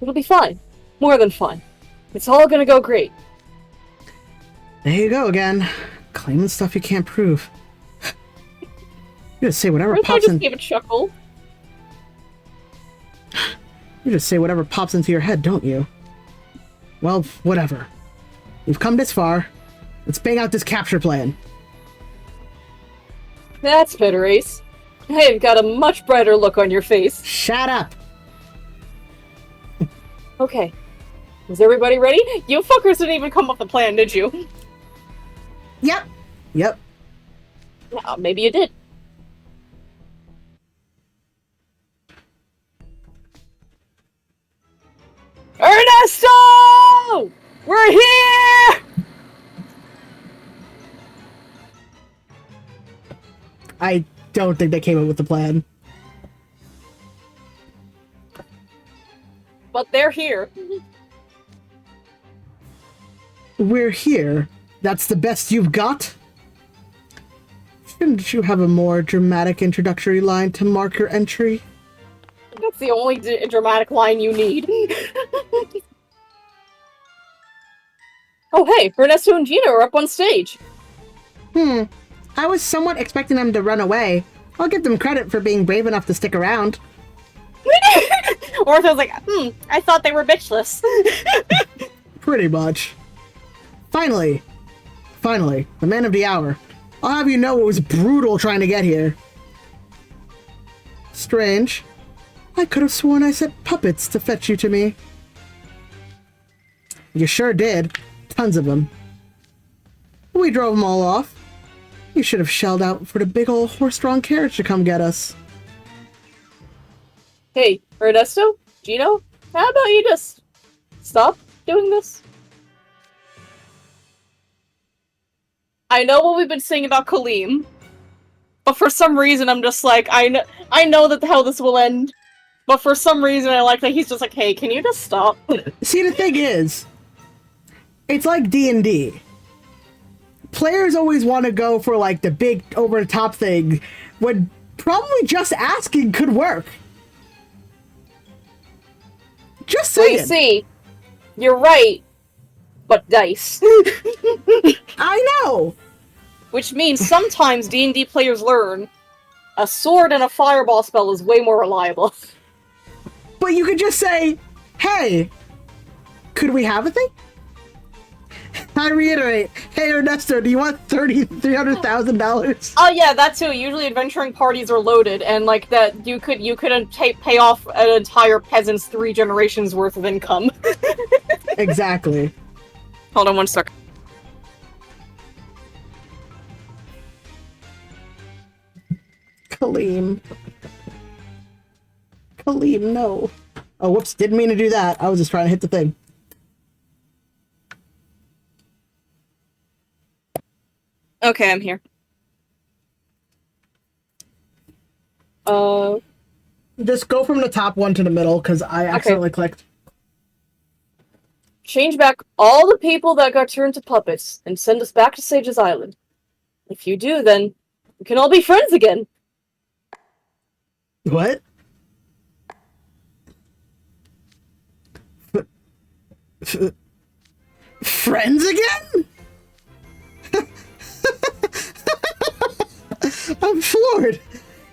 It'll be fine. More than fine. It's all gonna go great. There you go again. Claiming stuff you can't prove. You just say whatever I pops just in. gave a chuckle. You just say whatever pops into your head, don't you? Well, whatever. We've come this far. Let's bang out this capture plan. That's better, Ace. Hey, you've got a much brighter look on your face. Shut up! Okay. Is everybody ready? You fuckers didn't even come up with a plan, did you? Yep. Yep. No, maybe you did. Ernesto! We're here! I don't think they came up with the plan. But they're here. We're here. That's the best you've got? Shouldn't you have a more dramatic introductory line to mark your entry? That's the only dramatic line you need. Oh hey, Ernesto and Gino are up on stage. I was somewhat expecting them to run away. I'll give them credit for being brave enough to stick around. Ortho's like, I thought they were bitchless. Pretty much. Finally, the man of the hour. I'll have you know it was brutal trying to get here. Strange. I could have sworn I sent puppets to fetch you to me. You sure did. Tons of them. We drove them all off. You should have shelled out for the big old horse-drawn carriage to come get us. Hey, Ernesto? Gino? How about you just stop doing this? I know what we've been saying about Kaleem, but for some reason I'm just like, I know that how this will end, but for some reason I like that he's just like, hey, can you just stop? See, the thing is, it's like D&D. Players always want to go for like the big over-the-top thing, when probably just asking could work. Just So saying. you see, you're right, but dice. I know. Which means sometimes D&D players learn a sword and a fireball spell is way more reliable. But you could just say, hey, could we have a thing? I reiterate, hey Ernesto, do you want $300,000? Oh yeah, that too. Usually adventuring parties are loaded, and like that, you could pay off an entire peasant's 3 generations worth of income. Exactly. Hold on one sec. Kaleem, no. Oh, whoops, didn't mean to do that. I was just trying to hit the thing. Okay, I'm here. Just go from the top one to the middle, because I accidentally clicked. Change back all the people that got turned to puppets, and send us back to Sage's Island. If you do, then we can all be friends again. What? Friends again? I'm floored.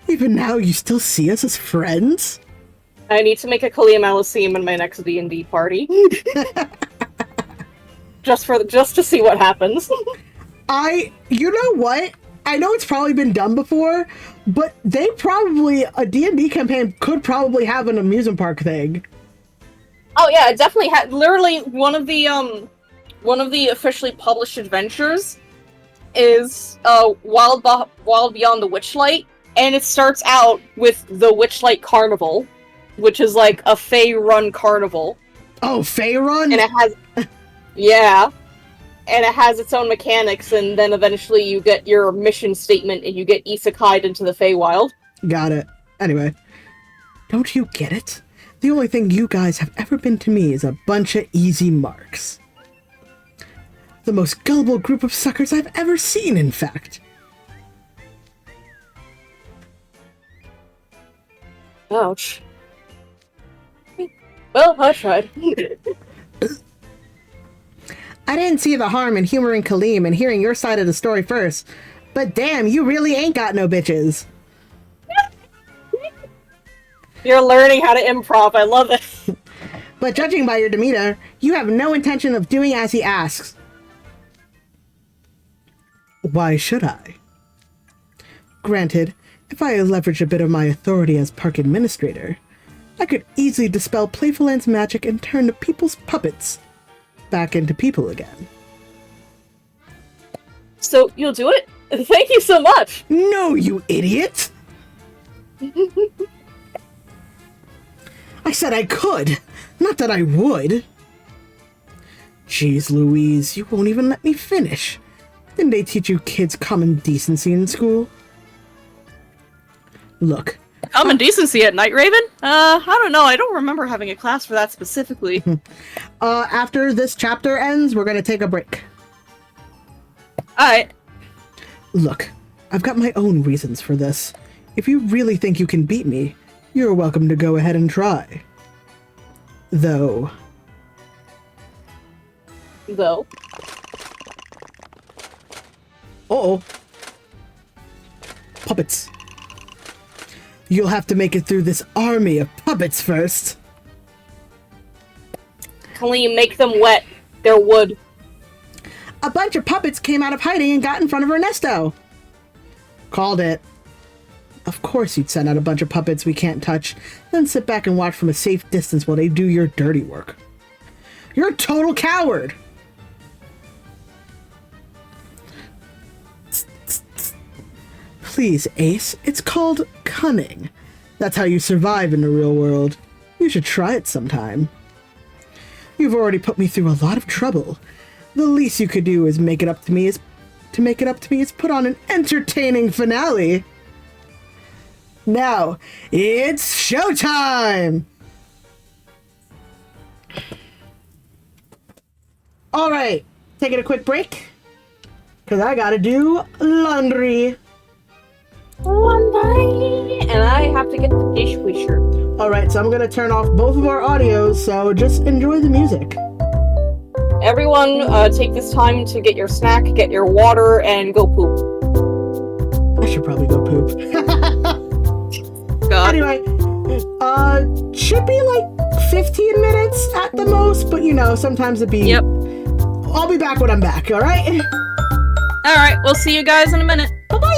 Even now, you still see us as friends? I need to make a Kaleem Aliceem in my next D&D party. just to see what happens. You know what? I know it's probably been done before, but a D&D campaign could probably have an amusement park thing. Oh yeah, it definitely had. Literally, one of the officially published adventures is Wild Beyond the Witchlight, and it starts out with the Witchlight Carnival, which is like a Fey-run carnival. Oh, Fey-run? And it has, yeah, and it has its own mechanics, and then eventually you get your mission statement, and you get isekai'd into the Feywild. Got it. Anyway, don't you get it? The only thing you guys have ever been to me is a bunch of easy marks. The most gullible group of suckers I've ever seen, in fact. Ouch. Well, I tried. I didn't see the harm in humoring Kaleem and hearing your side of the story first, but damn, you really ain't got no bitches. You're learning how to improv, I love it. But judging by your demeanor, you have no intention of doing as he asks. Why should I? Granted, if I leverage a bit of my authority as park administrator, I could easily dispel Playful's magic and turn the people's puppets back into people again. So, you'll do it? Thank you so much! No, you idiot! I said I could, not that I would. Jeez Louise, you won't even let me finish. Didn't they teach you kids common decency in school? Look. Common decency at Night Raven? I don't know, I don't remember having a class for that specifically. After this chapter ends, we're gonna take a break. Alright. Look, I've got my own reasons for this. If you really think you can beat me, you're welcome to go ahead and try. Though. Uh-oh. Puppets. You'll have to make it through this army of puppets first. Kaleem, make them wet. They're wood. A bunch of puppets came out of hiding and got in front of Ernesto. Called it. Of course you'd send out a bunch of puppets we can't touch, then sit back and watch from a safe distance while they do your dirty work. You're a total coward! Please, Ace, it's called cunning. That's how you survive in the real world. You should try it sometime. You've already put me through a lot of trouble. The least you could do is make it up to me to make it up to me is put on an entertaining finale. Now, it's showtime! Alright, taking a quick break, because I gotta do laundry. And I have to get the dishwasher. Alright, so I'm gonna turn off both of our audios, so just enjoy the music. Everyone, take this time to get your snack, get your water, and go poop. I should probably go poop. God. Anyway, should be like 15 minutes at the most, but you know, sometimes it'd be... Yep. I'll be back when I'm back, alright? Alright, we'll see you guys in a minute. Bye-bye!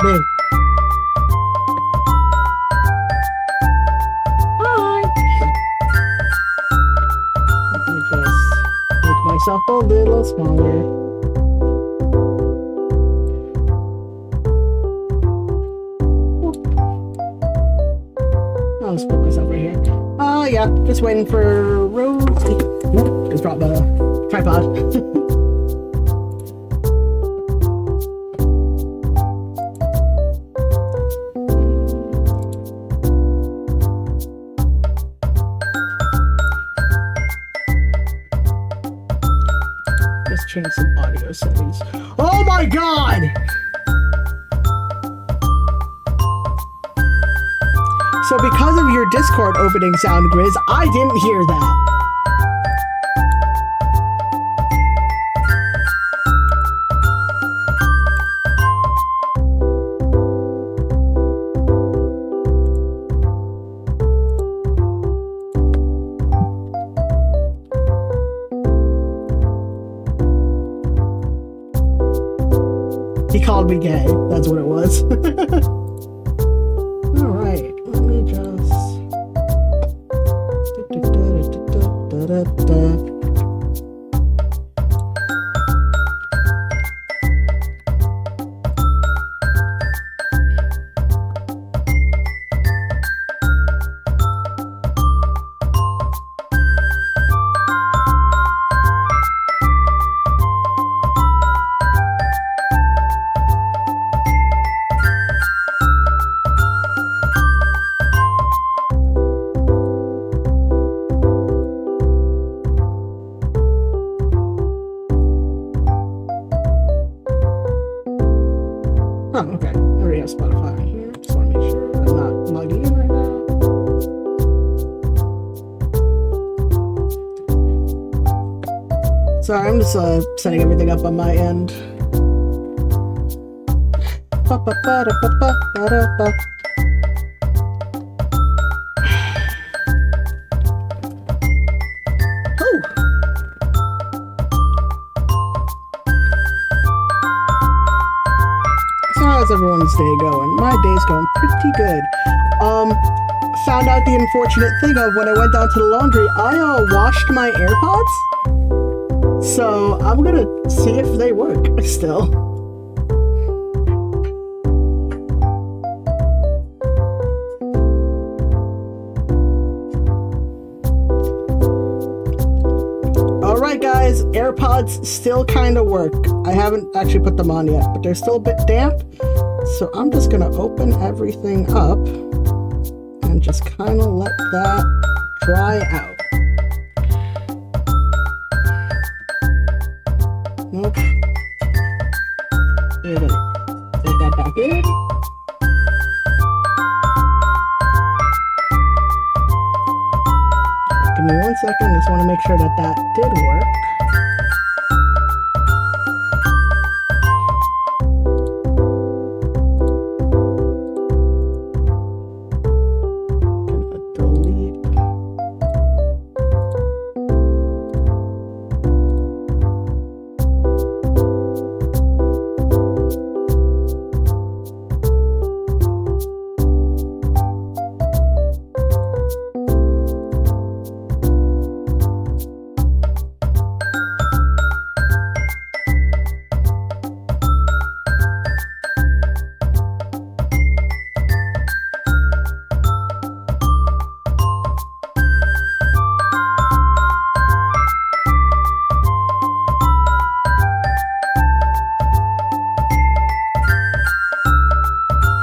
Me. Hi. Let me just make myself a little smaller. I'll just put myself right here. Yeah, just waiting for Rose. Just drop the tripod. Just change some audio settings. Oh my god! So because of your Discord opening sound, Grizz, I didn't hear that. He called me gay. That's what it was. Alright, let me just... Oh, okay. I already have Spotify on here. Just want to make sure I'm not logging in right now. Sorry, I'm just setting everything up on my end. Oh. So how's everyone's day going? My day's going pretty good. Found out the unfortunate thing of when I went down to the laundry, I washed my AirPods. So I'm gonna see if they work still. Alright guys, AirPods still kind of work. I haven't actually put them on yet, but they're still a bit damp. So I'm just gonna open everything up and just kind of let that dry out. Nope. We're gonna put that back in. Give me 1 second, just want to make sure that that did work. Gonna delete.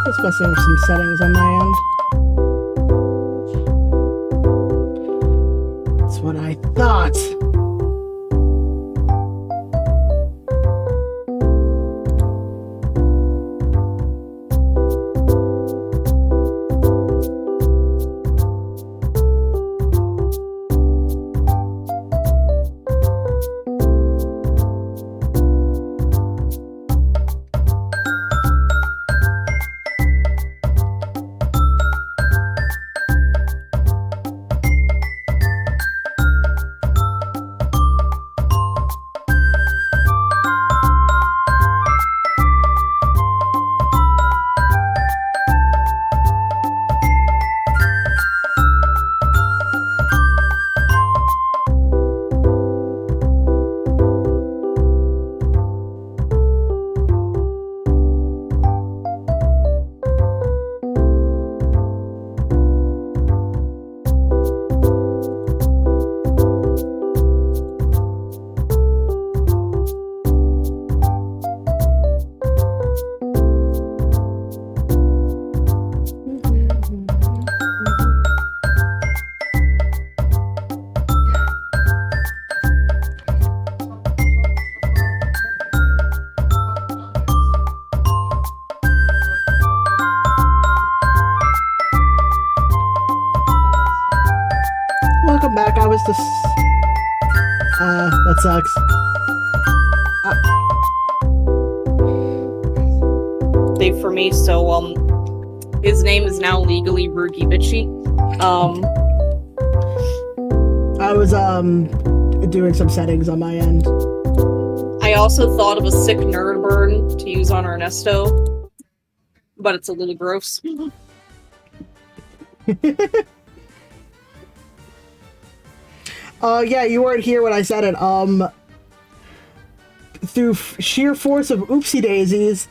Just messing with some settings on my end. That's what I thought. supposed to... that sucks. Save for me, so, his name is now legally Rugi Bitchy. I was, doing some settings on my end. I also thought of a sick nerd burn to use on Ernesto, but it's a little gross. Yeah, you weren't here when I said it. Through sheer force of oopsie daisies.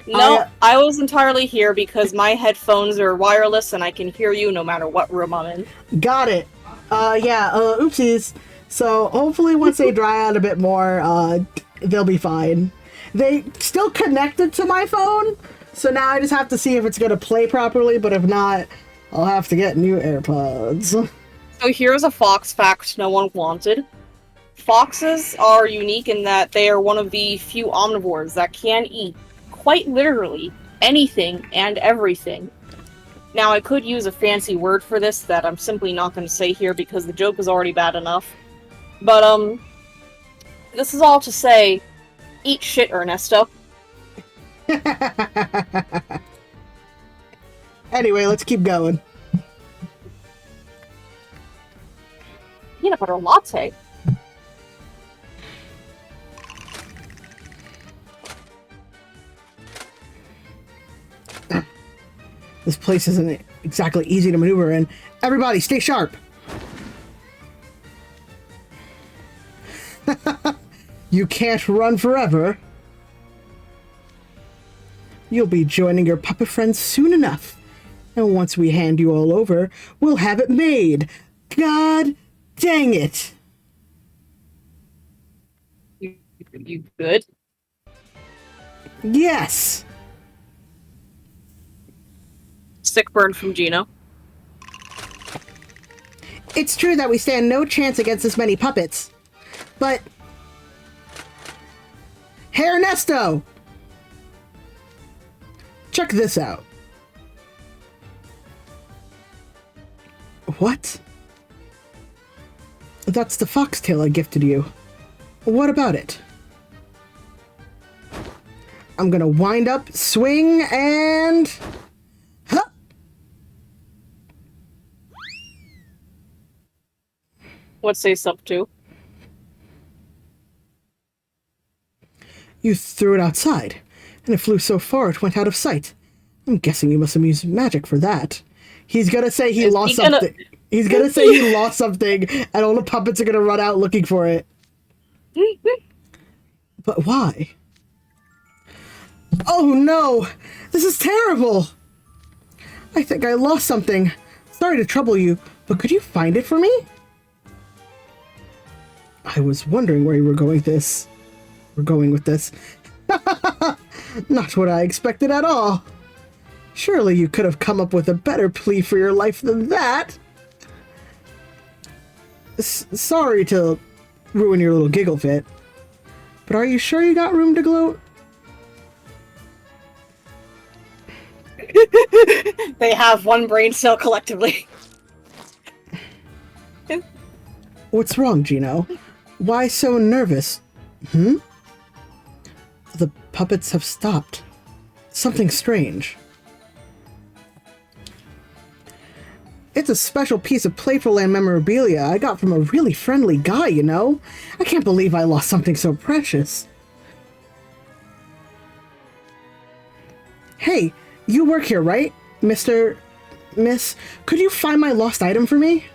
No, I was entirely here because my headphones are wireless and I can hear you no matter what room I'm in. Got it. Oopsies. So hopefully once they dry out a bit more, they'll be fine. They still connected to my phone, so now I just have to see if it's gonna play properly, but if not, I'll have to get new AirPods. So here's a fox fact no one wanted. Foxes are unique in that they are one of the few omnivores that can eat, quite literally, anything and everything. Now, I could use a fancy word for this that I'm simply not going to say here because the joke is already bad enough. But, this is all to say, eat shit, Ernesto. Anyway, let's keep going. Peanut butter latte. This place isn't exactly easy to maneuver in. Everybody, stay sharp! You can't run forever. You'll be joining your puppet friends soon enough. And once we hand you all over, we'll have it made. God dang it! You good? Yes! Sick burn from Gino. It's true that we stand no chance against this many puppets. But... Hey, Ernesto! Check this out. What? That's the foxtail I gifted you. What about it? I'm gonna wind up, swing, and... Huh! What's Ace up to? You threw it outside, and it flew so far it went out of sight. I'm guessing you must have used magic for that. He's gonna say he lost something. He's gonna say he lost something, and all the puppets are gonna run out looking for it. But why? Oh no! This is terrible! I think I lost something. Sorry to trouble you, but could you find it for me? I was wondering where you were going with this. Not what I expected at all. Surely you could have come up with a better plea for your life than that. Sorry to ruin your little giggle fit, but are you sure you got room to gloat? They have one brain cell collectively. What's wrong, Gino? Why so nervous? The puppets have stopped. Something strange. It's a special piece of Playful Land memorabilia I got from a really friendly guy, you know? I can't believe I lost something so precious. Hey, you work here, right? Miss, could you find my lost item for me?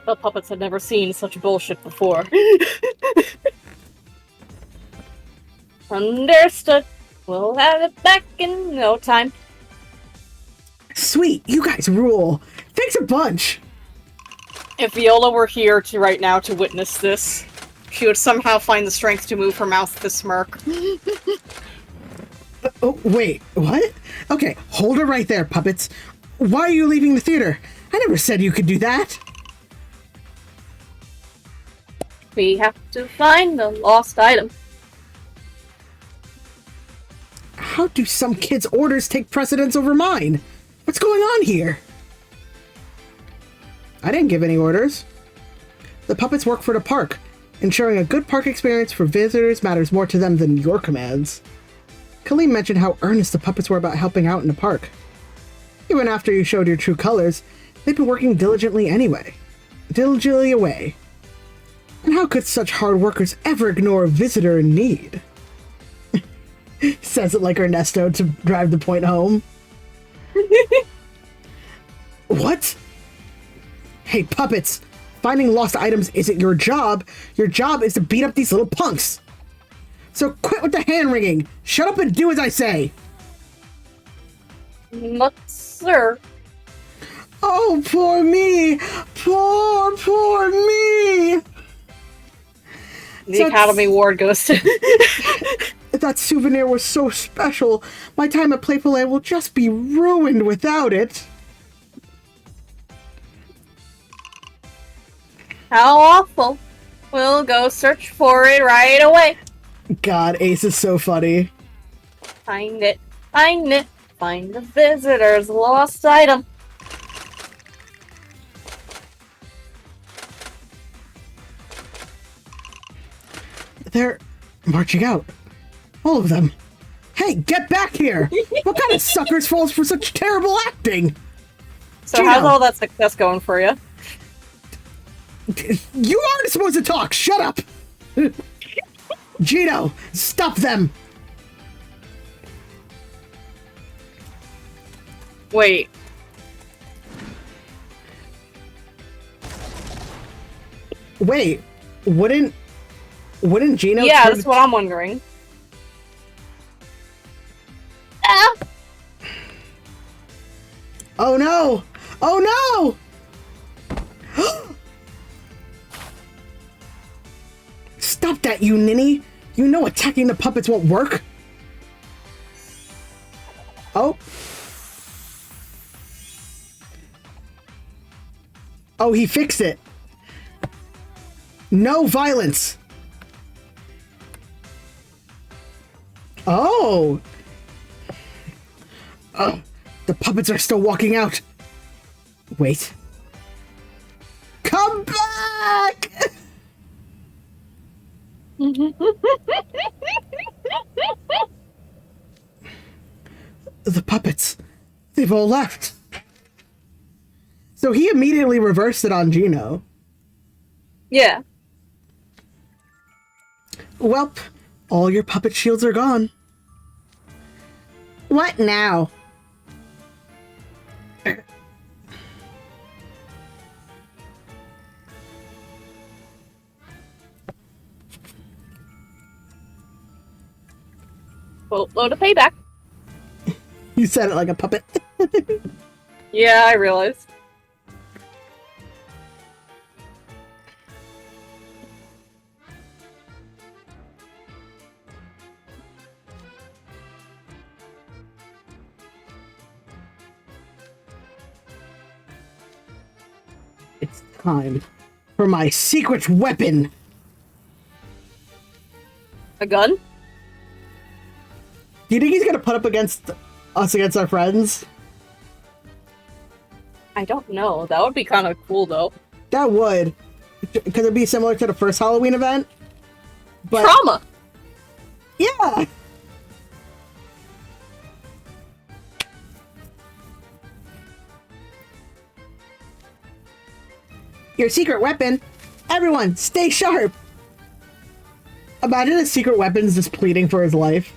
The puppets had never seen such bullshit before. Understood. We'll have it back in no time. Sweet, you guys rule. Thanks a bunch. If Viola were here right now to witness this, she would somehow find the strength to move her mouth to smirk. Oh, wait, what? Okay, hold it right there, puppets. Why are you leaving the theater? I never said you could do that. We have to find the lost item. How do some kids' orders take precedence over mine? What's going on here? I didn't give any orders. The puppets work for the park. Ensuring a good park experience for visitors matters more to them than your commands. Kaleem mentioned how earnest the puppets were about helping out in the park. Even after you showed your true colors, they've been working diligently away. And how could such hard workers ever ignore a visitor in need? Says it like Ernesto to drive the point home. What? Hey, puppets! Finding lost items isn't your job. Your job is to beat up these little punks. So quit with the hand-wringing. Shut up and do as I say. But, sir. Oh, poor me. Poor me. The Academy Award goes to... That souvenir was so special. My time at Playful Land will just be ruined without it. How awful. We'll go search for it right away. God, Ace is so funny. Find it. Find it. Find the visitor's lost item. They're marching out. All of them. Hey, get back here! What kind of suckers falls for such terrible acting? So Gino. how's all that success going for you? You aren't supposed to talk! Shut up! Gino, stop them! Wait. Wait, wouldn't Gino Yeah, turn- that's what I'm wondering. Oh no! Oh no! Stop that, you ninny! You know attacking the puppets won't work! Oh. Oh, he fixed it. No violence! Oh! The puppets are still walking out. Wait. Come back! The puppets. They've all left. So he immediately reversed it on Gino. Yeah. Welp, all your puppet shields are gone. What now? Boatload of payback. You said it like a puppet. Yeah, I realized. It's time for my secret weapon. A gun? Do you think he's gonna put up against us against our friends? I don't know. That would be kind of cool, though. That would. Because it'd be similar to the first Halloween event. But Trauma! yeah! Your secret weapon? Everyone, stay sharp! Imagine a secret weapon's just pleading for his life.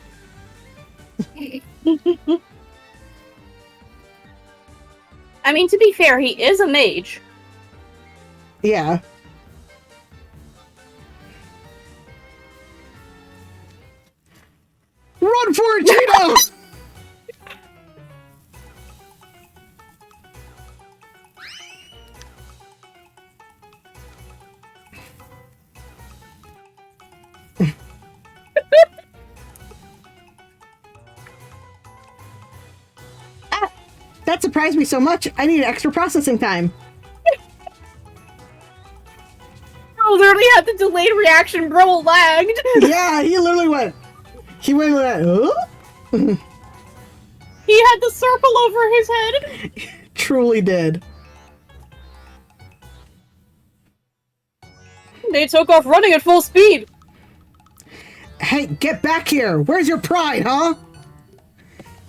I mean, to be fair, he is a mage. Yeah. Run for it, Gino! That surprised me so much, I need extra processing time. Bro literally had the delayed reaction, bro lagged. Yeah, he literally went. He went like, huh? He had the circle over his head. Truly did. They took off running at full speed. Hey, get back here! Where's your pride, huh?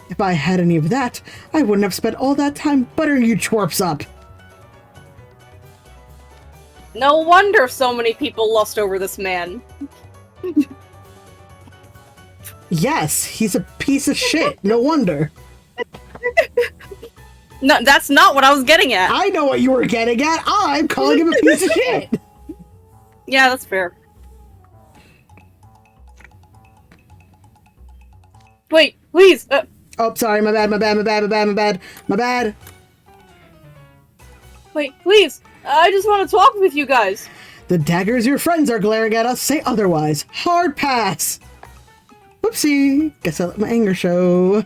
If I had any of that, I wouldn't have spent all that time buttering you twerps up. No wonder so many people lust over this man. Yes, he's a piece of shit. No wonder. No, that's not what I was getting at. I know what you were getting at. I'm calling him a piece of shit. Yeah, that's fair. Wait, please. Oh, sorry. My bad. Wait, please. I just want to talk with you guys. The daggers your friends are glaring at us say otherwise. Hard pass. Whoopsie. Guess I let my anger show.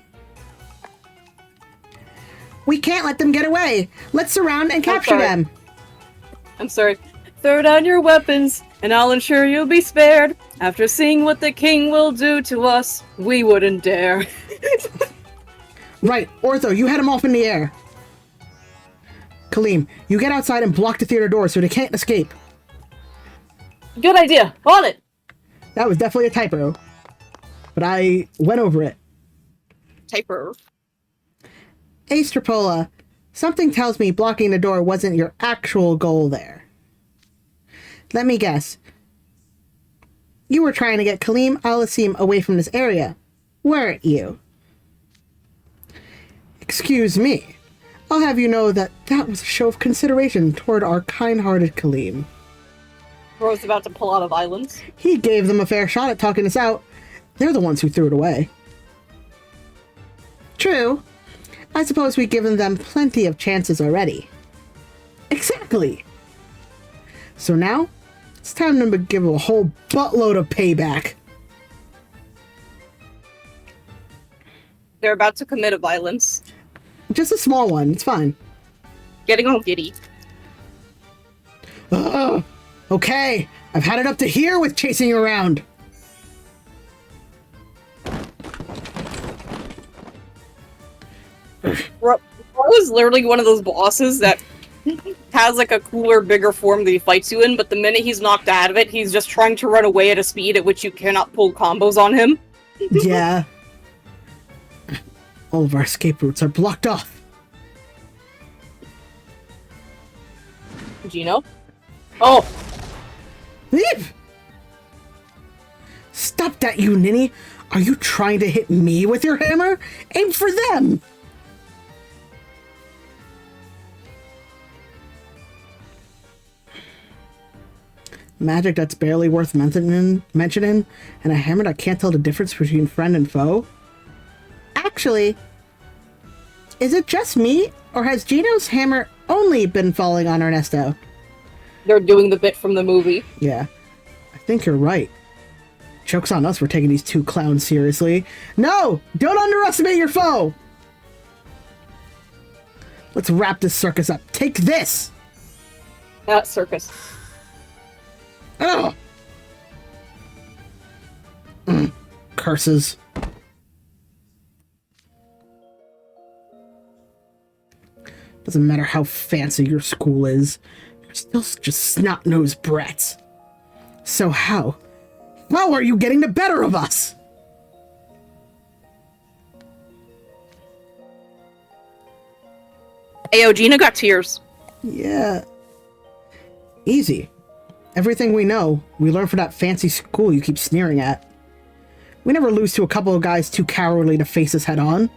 We can't let them get away. Let's surround and capture them. I'm sorry. Throw down your weapons, and I'll ensure you'll be spared. After seeing what the king will do to us, we wouldn't dare. Right. Ortho, you head him off in the air. Kaleem, you get outside and block the theater door so they can't escape. Good idea. On it. That was definitely a typo. But I went over it. Typer. Ace Tripola, something tells me blocking the door wasn't your actual goal there. Let me guess. You were trying to get Kaleem Al-Asim away from this area, weren't you? Excuse me. I'll have you know that was a show of consideration toward our kind-hearted Kaleem. Bro's about to pull out of violence. He gave them a fair shot at talking us out. They're the ones who threw it away. True. I suppose we've given them plenty of chances already. Exactly. So now, it's time to give them a whole buttload of payback. They're about to commit a violence. Just a small one, it's fine. Getting all giddy. Okay, I've had it up to here with chasing you around. Bro is literally one of those bosses that has like a cooler, bigger form that he fights you in, but the minute he's knocked out of it, he's just trying to run away at a speed at which you cannot pull combos on him. Yeah. All of our escape routes are blocked off. Gino? Oh! Leave! Stop that, you ninny! Are you trying to hit me with your hammer? Aim for them! Magic that's barely worth mentioning, and a hammer that can't tell the difference between friend and foe? Actually, is it just me, or has Gino's hammer only been falling on Ernesto? They're doing the bit from the movie. Yeah, I think you're right. Joke's on us for taking these two clowns seriously. No! Don't underestimate your foe! Let's wrap this circus up. Take this! Circus. Ugh! Curses. Doesn't matter how fancy your school is. You're still just snot-nosed brats. So how are you getting the better of us? Ayo, Gina got tears. Yeah. Easy. Everything we know, we learn from that fancy school you keep sneering at. We never lose to a couple of guys too cowardly to face us head-on.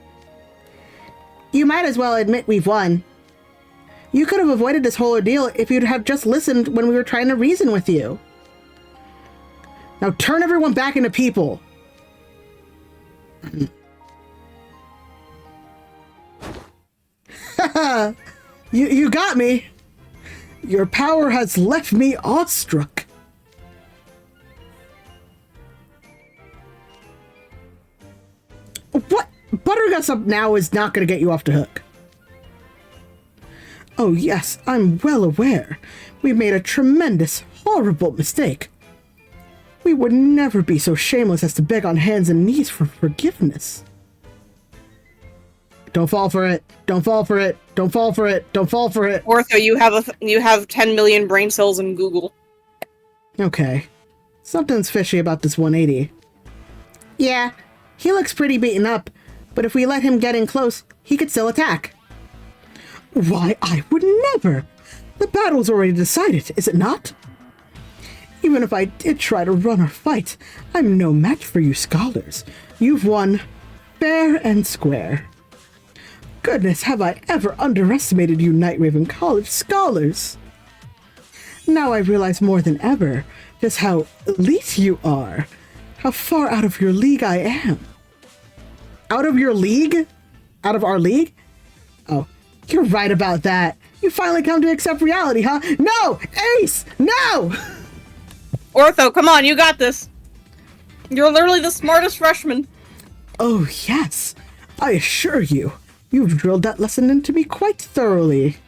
You might as well admit we've won. You could have avoided this whole ordeal if you'd have just listened when we were trying to reason with you. Now turn everyone back into people. You got me. Your power has left me awestruck. What? Buttering us up now is not going to get you off the hook. Oh yes, I'm well aware. We made a tremendous, horrible mistake. We would never be so shameless as to beg on hands and knees for forgiveness. Don't fall for it. Don't fall for it. Don't fall for it. Don't fall for it. Ortho, you have 10 million brain cells in Google. Okay. Something's fishy about this 180. Yeah, he looks pretty beaten up, but if we let him get in close, he could still attack. Why, I would never! The battle's already decided, is it not? Even if I did try to run or fight, I'm no match for you scholars. You've won fair and square. Goodness, have I ever underestimated you Night Raven College scholars? Now I realize more than ever just how elite you are. How far out of your league I am. Out of your league? Out of our league? Oh, you're right about that. You finally come to accept reality, huh? No! Ace! No! Ortho, come on, you got this. You're literally the smartest freshman. Oh, yes. I assure you, you've drilled that lesson into me quite thoroughly.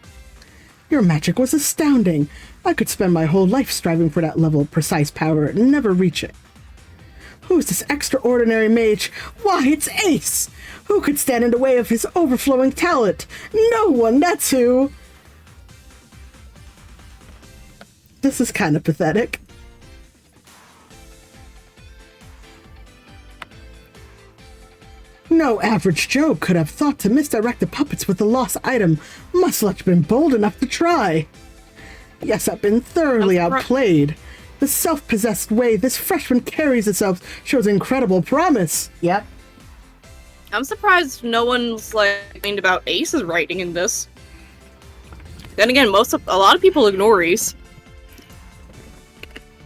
Your magic was astounding. I could spend my whole life striving for that level of precise power and never reach it. Who's this extraordinary mage? Why, it's Ace! Who could stand in the way of his overflowing talent? No one, that's who! This is kind of pathetic. No average Joe could have thought to misdirect the puppets with the lost item. Must have been bold enough to try. Yes, I've been thoroughly outplayed. The self-possessed way this freshman carries itself shows incredible promise. Yep. I'm surprised no one's complained about Ace's writing in this. Then again, a lot of people ignore Ace.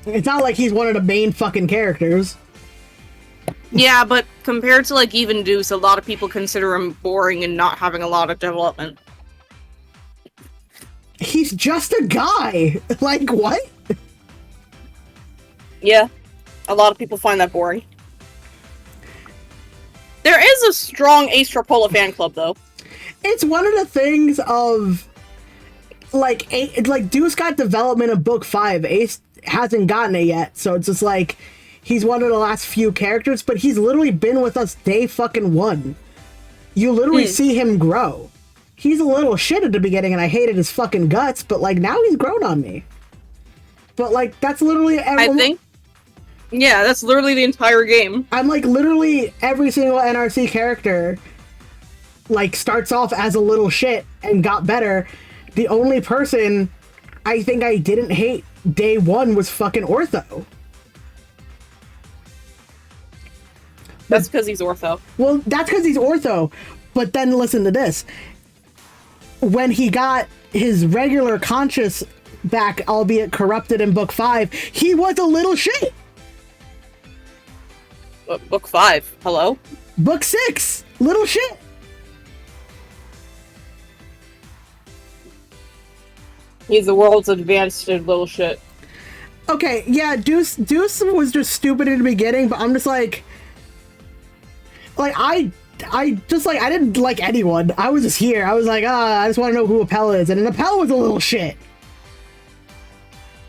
It's not like he's one of the main fucking characters. Yeah, but compared to even Deuce, a lot of people consider him boring and not having a lot of development. He's just a guy. Like, what? Yeah, a lot of people find that boring. There is a strong Ace Trapola fan club, though. It's one of the things of, like Deuce got development in Book 5. Ace hasn't gotten it yet, so it's just like, he's one of the last few characters, but he's literally been with us day fucking one. You literally see him grow. He's a little shit at the beginning, and I hated his fucking guts, but, now he's grown on me. But, that's literally... Yeah, that's literally the entire game. I'm, literally every single NRC character, starts off as a little shit and got better. The only person I think I didn't hate day one was fucking Ortho. That's because he's Ortho. Well, that's because he's Ortho. But then listen to this. When he got his regular conscious back, albeit corrupted in Book 5, he was a little shit. Book 5? Hello? Book 6! Little shit. He's the world's advanced little shit. Okay, yeah, Deuce was just stupid in the beginning, but I'm just I didn't like anyone. I was just here. I was I just want to know who Appella is. And then Appella was a little shit.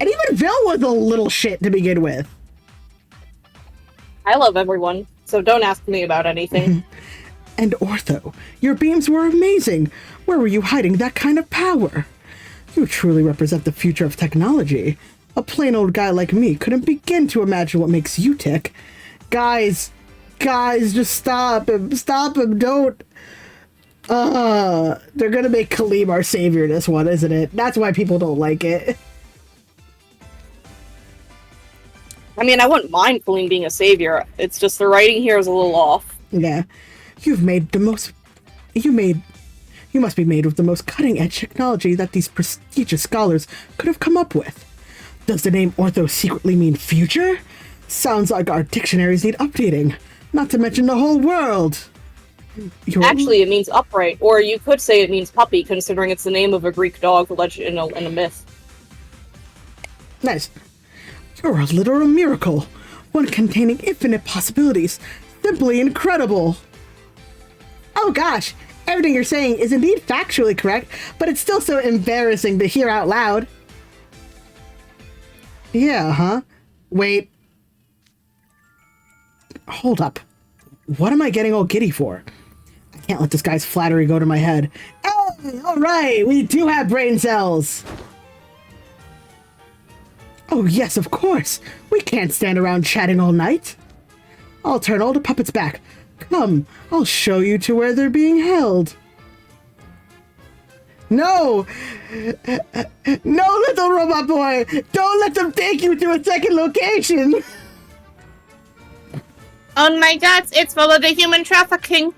And even Vil was a little shit to begin with. I love everyone, so don't ask me about anything. And Ortho, your beams were amazing. Where were you hiding that kind of power? You truly represent the future of technology. A plain old guy like me couldn't begin to imagine what makes you tick. Guys, just stop him, don't. They're gonna make Kaleem our savior this one, isn't it? That's why people don't like it. I mean, I wouldn't mind Kaleem being a savior. It's just the writing here is a little off. Yeah. You must be made with the most cutting-edge technology that these prestigious scholars could have come up with. Does the name Ortho secretly mean future? Sounds like our dictionaries need updating. Not to mention the whole world. Actually, it means upright, or you could say it means puppy, considering it's the name of a Greek dog legend in a myth. Nice. You're a literal miracle. One containing infinite possibilities. Simply incredible. Oh gosh, everything you're saying is indeed factually correct, but it's still so embarrassing to hear out loud. Yeah, huh? Wait. Hold up. What am I getting all giddy for? I can't let this guy's flattery go to my head. Hey, alright, we do have brain cells! Oh, yes, of course. We can't stand around chatting all night. I'll turn all the puppets back. Come, I'll show you to where they're being held. No! No, little robot boy! Don't let them take you to a second location! Oh my god, it's full of the human trafficking.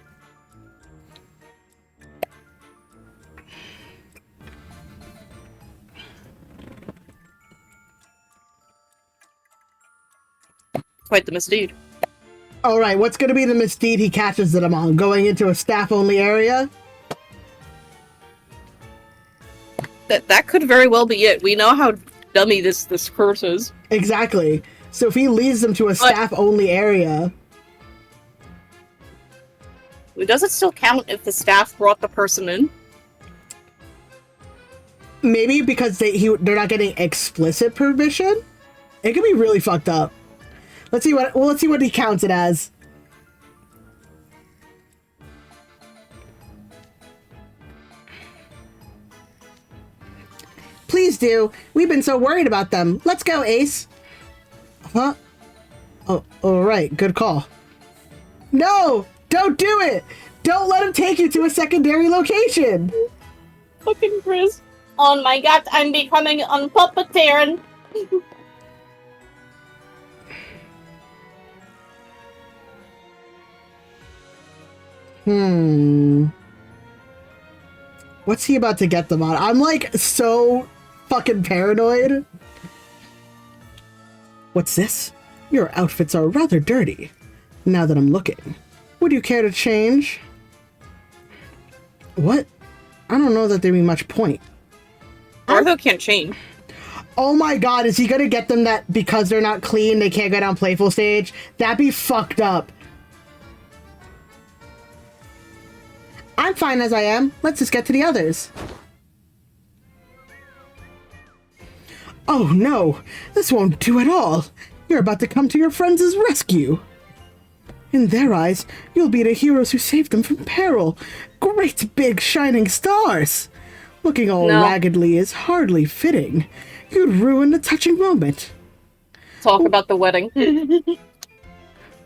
Quite the misdeed. Alright, what's gonna be the misdeed he catches that I'm on? Going into a staff-only area? That could very well be it. We know how dummy this curse is. Exactly. So if he leads them to a staff-only area... Does it still count if the staff brought the person in? Maybe because they're not getting explicit permission? It could be really fucked up. Let's see what he counts it as. Please do. We've been so worried about them. Let's go, Ace. Huh? Oh, all right. Good call. No! Don't do it! Don't let him take you to a secondary location! Fucking Chris. Oh my god, I'm becoming unpuppeteering. What's he about to get them on? I'm like so fucking paranoid. What's this? Your outfits are rather dirty. Now that I'm looking. Would you care to change? What? I don't know that there'd be much point. Ortho can't change. Oh my god, is he gonna get them that because they're not clean, they can't go down Playful stage? That'd be fucked up. I'm fine as I am. Let's just get to the others. Oh no, this won't do at all. You're about to come to your friends' rescue. In their eyes, you'll be the heroes who saved them from peril. Great big shining stars. Looking all raggedly is hardly fitting. You'd ruin the touching moment. Talk about the wedding.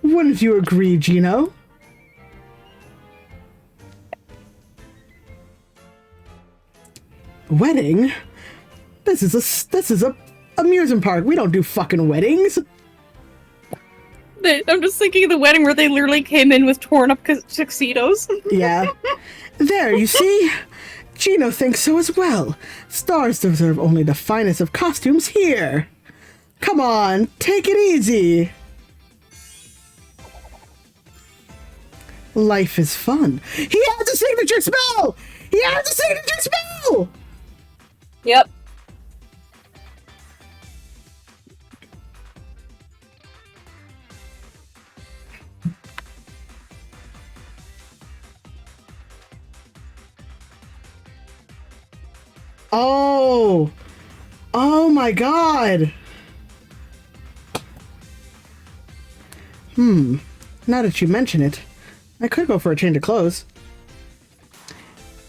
Wouldn't you agree, Gino? Wedding? This is a amusement park. We don't do fucking weddings. I'm just thinking of the wedding where they literally came in with torn up tuxedos. Yeah. There, you see? Gino thinks so as well. Stars deserve only the finest of costumes here. Come on, take it easy. Life is fun. He has a signature spell! He has a signature spell! Yep. Oh! Oh my god! Now that you mention it, I could go for a change of clothes.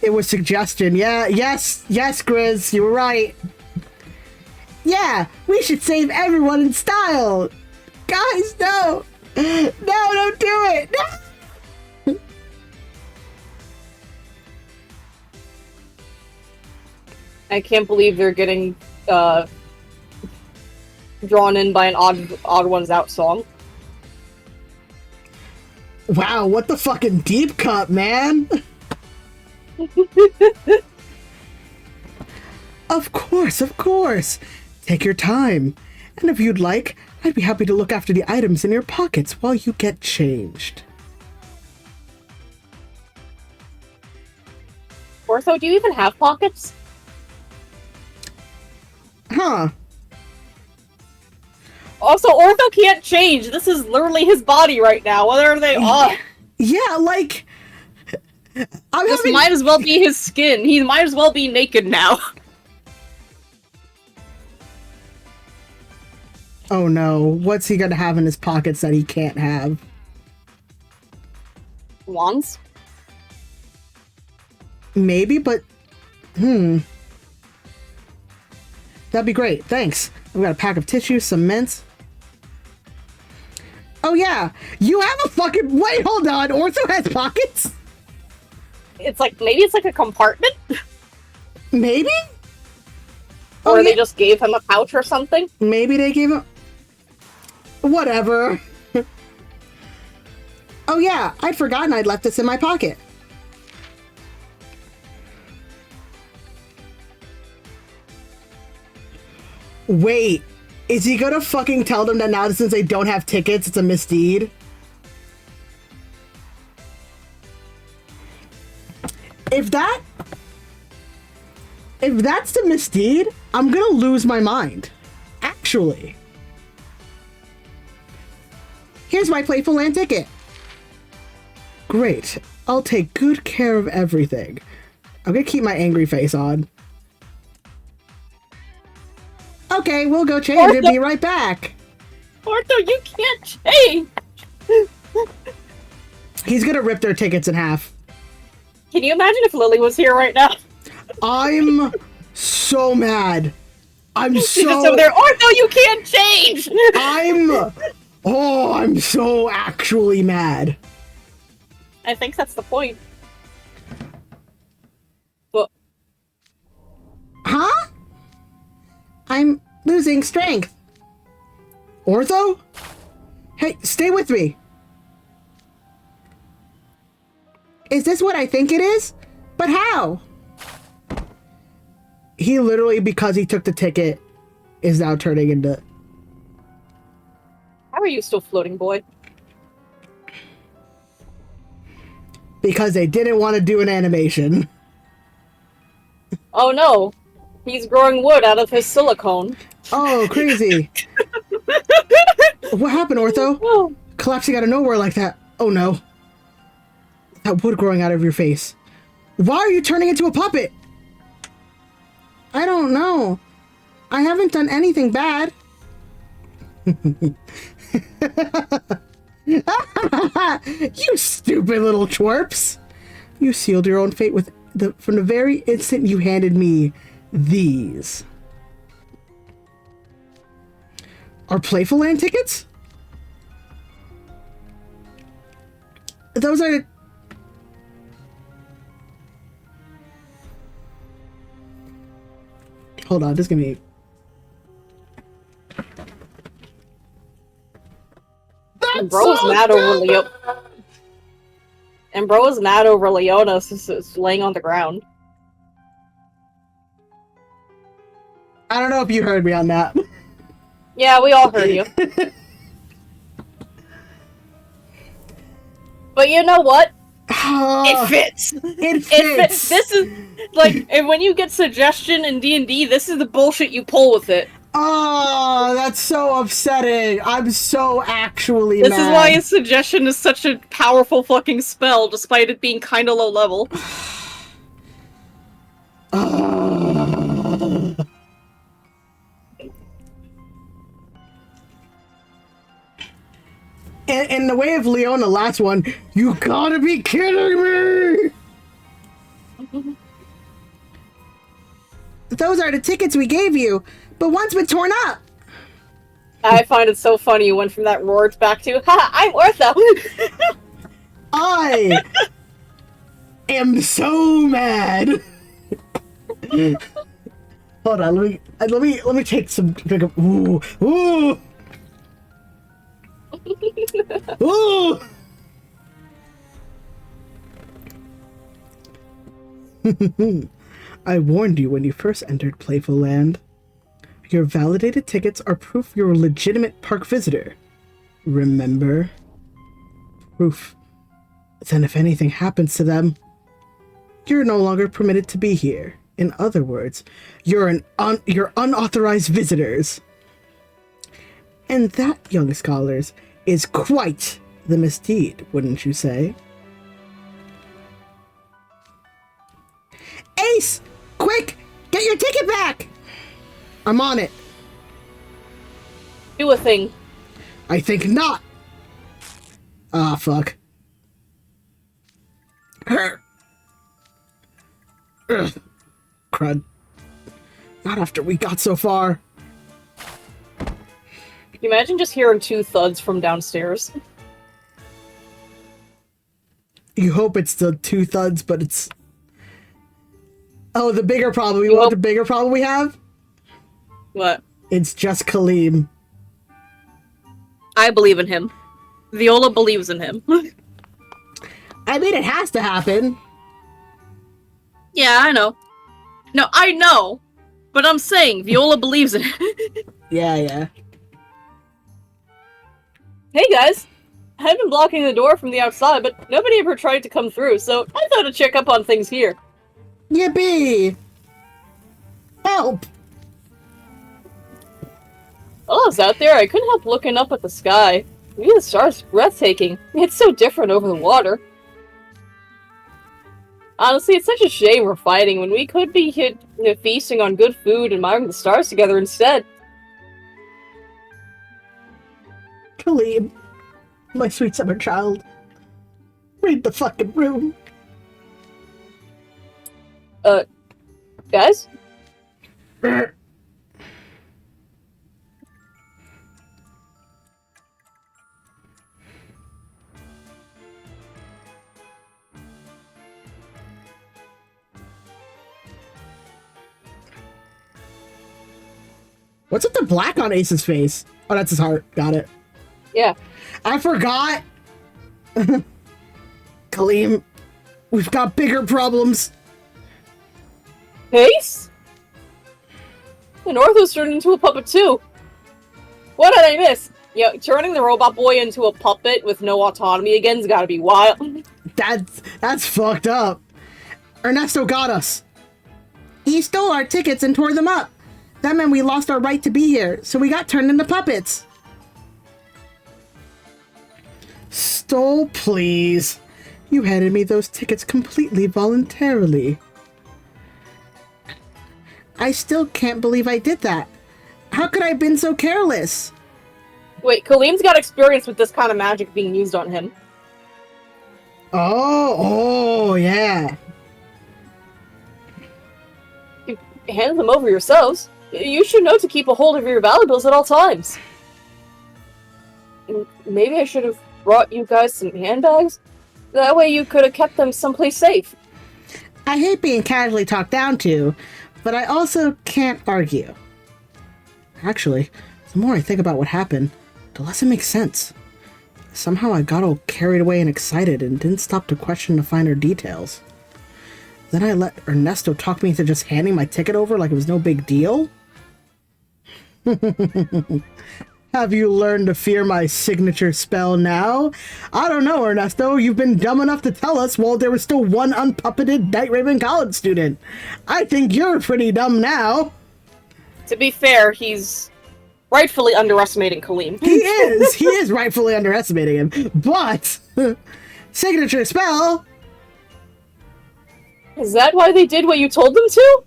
It was suggestion. Yeah, yes, Grizz, you were right. Yeah, we should save everyone in style. Guys, no. No, don't do it. No. I can't believe they're getting drawn in by an odd ones out song. Wow, what the fucking deep cut, man. Of course. Take your time. And if you'd like, I'd be happy to look after the items in your pockets while you get changed. Ortho, do you even have pockets? Huh. Also, Ortho can't change. This is literally his body right now. What are they on? Yeah, like... This might as well be his skin. He might as well be naked now. Oh no, what's he gonna have in his pockets that he can't have? Wands? Maybe, but... That'd be great, thanks. I've got a pack of tissues, some mints. Oh yeah, you have a fucking... Wait, hold on. Ortho has pockets? It's like, maybe it's like a compartment? Maybe? Or Oh, they yeah. just gave him a pouch or something? Maybe they gave him... Whatever. Oh yeah, I'd forgotten I'd left this in my pocket. Wait, is he gonna fucking tell them that now since they don't have tickets, it's a misdeed? If that's the misdeed, I'm gonna lose my mind. Actually. Here's my Playful Land ticket. Great. I'll take good care of everything. I'm gonna keep my angry face on. Okay, we'll go change and be right back. Ortho, you can't change! He's gonna rip their tickets in half. Can you imagine if Lily was here right now? I'm so mad. I'm She's just over there, Ortho, you can't change! I'm so actually mad. I think that's the point. But Huh? I'm losing strength. Ortho? Hey, stay with me. Is this what I think it is? But how? He literally, because he took the ticket, is now turning into... how are you still floating, boy? Because they didn't want to do an animation. Oh no! He's growing wood out of his silicone. Oh, crazy. What happened, Ortho? Oh. Collapsing out of nowhere like that. Oh no. That wood growing out of your face. Why are you turning into a puppet? I don't know. I haven't done anything bad. You stupid little twerps. You sealed your own fate from the very instant you handed me these. Are Playful Land tickets? Those are... Hold on, just give me... And bro is mad over Leo. And bro is mad over Leona is laying on the ground. I don't know if you heard me on that. Yeah, we all heard you. But you know what? It fits. It fits. It fits. This is like, and when you get suggestion in D&D, this is the bullshit you pull with it. Oh, that's so upsetting. I'm so actually This mad. is why a suggestion is such a powerful fucking spell, despite it being kind of low level. In the way of Leona, last one, you gotta be kidding me! Those are the tickets we gave you, but one's been torn up. I find it so funny you went from that roar back to, ha, I'm Ortho! I am so mad. Hold on, let me take some drink of... Ooh, ooh. Ooh! I warned you when you first entered Playful Land. Your validated tickets are proof you're a legitimate park visitor. Remember? Proof. Then if anything happens to them, you're no longer permitted to be here. In other words, you're unauthorized visitors. And that, young scholars, is quite the misdeed, wouldn't you say? Ace! Quick! Get your ticket back! I'm on it. Do a thing. I think not. Ah, fuck. Ugh. Crud. Not after we got so far. Imagine just hearing 2 thuds from downstairs. You hope it's the 2 thuds, but it's... Oh, the bigger problem. You want the bigger problem we have? What? It's just Kaleem. I believe in him. Viola believes in him. I mean, it has to happen. Yeah, I know. No, I know. But I'm saying, Viola believes in it. Yeah. Hey guys! I've been blocking the door from the outside, but nobody ever tried to come through, so I thought I'd check up on things here. Yippee! Help! While I was out there, I couldn't help looking up at the sky. The stars are breathtaking. It's so different over the water. Honestly, it's such a shame we're fighting when we could be feasting on good food and admiring the stars together instead. Kaleem, my sweet summer child. Read the fucking room. Guys? What's with the black on Ace's face? Oh, that's his heart. Got it. Yeah. I forgot! Kaleem, we've got bigger problems. Ace? And Ortho's turned into a puppet too. What did I miss? Turning the robot boy into a puppet with no autonomy again's gotta be wild. That's fucked up. Ernesto got us. He stole our tickets and tore them up. That meant we lost our right to be here, so we got turned into puppets. Stole, please. You handed me those tickets completely voluntarily. I still can't believe I did that. How could I have been so careless? Wait, Kaleem's got experience with this kind of magic being used on him. Oh, yeah. You handed them over yourselves. You should know to keep a hold of your valuables at all times. Maybe I should have brought you guys some handbags? That way you could have kept them someplace safe. I hate being casually talked down to, but I also can't argue. Actually, the more I think about what happened, the less it makes sense. Somehow I got all carried away and excited and didn't stop to question the finer details. Then I let Ernesto talk me into just handing my ticket over like it was no big deal? Have you learned to fear my signature spell now? I don't know, Ernesto. You've been dumb enough to tell us while there was still one unpuppeted Night Raven college student. I think you're pretty dumb now. To be fair, he's rightfully underestimating Kaleem. He is. He is rightfully underestimating him. But signature spell. Is that why they did what you told them to?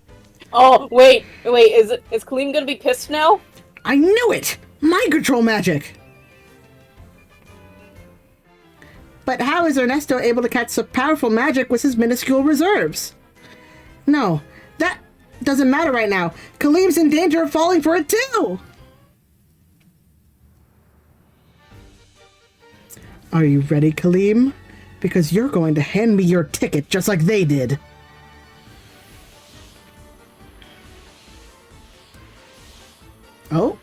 Oh, wait, is Kaleem gonna be pissed now? I knew it! Mind control magic! But how is Ernesto able to catch such powerful magic with his minuscule reserves? No, that doesn't matter right now. Kaleem's in danger of falling for it too! Are you ready, Kaleem? Because you're going to hand me your ticket just like they did. Oh?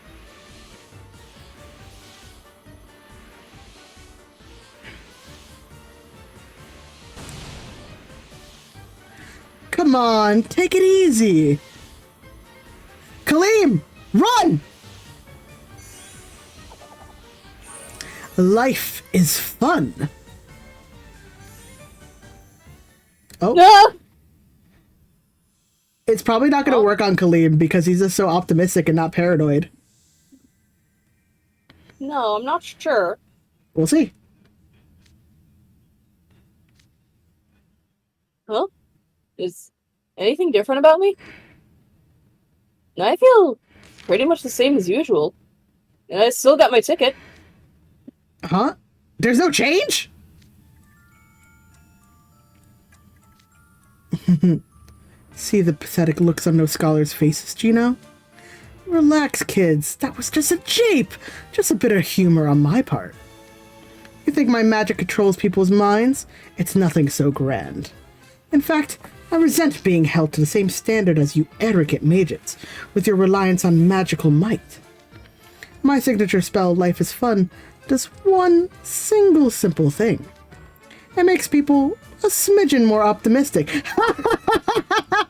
Come on, take it easy. Kaleem, run! Life is fun. Oh. No! It's probably not going to work on Kaleem because he's just so optimistic and not paranoid. No, I'm not sure. We'll see. Huh? Is anything different about me? I feel pretty much the same as usual. And I still got my ticket. Huh? There's no change? See the pathetic looks on those scholars' faces, Gino? Relax, kids. That was just a jape. Just a bit of humor on my part. You think my magic controls people's minds? It's nothing so grand. In fact, I resent being held to the same standard as you arrogant mages, with your reliance on magical might. My signature spell, Life is Fun, does one single simple thing. It makes people a smidgen more optimistic.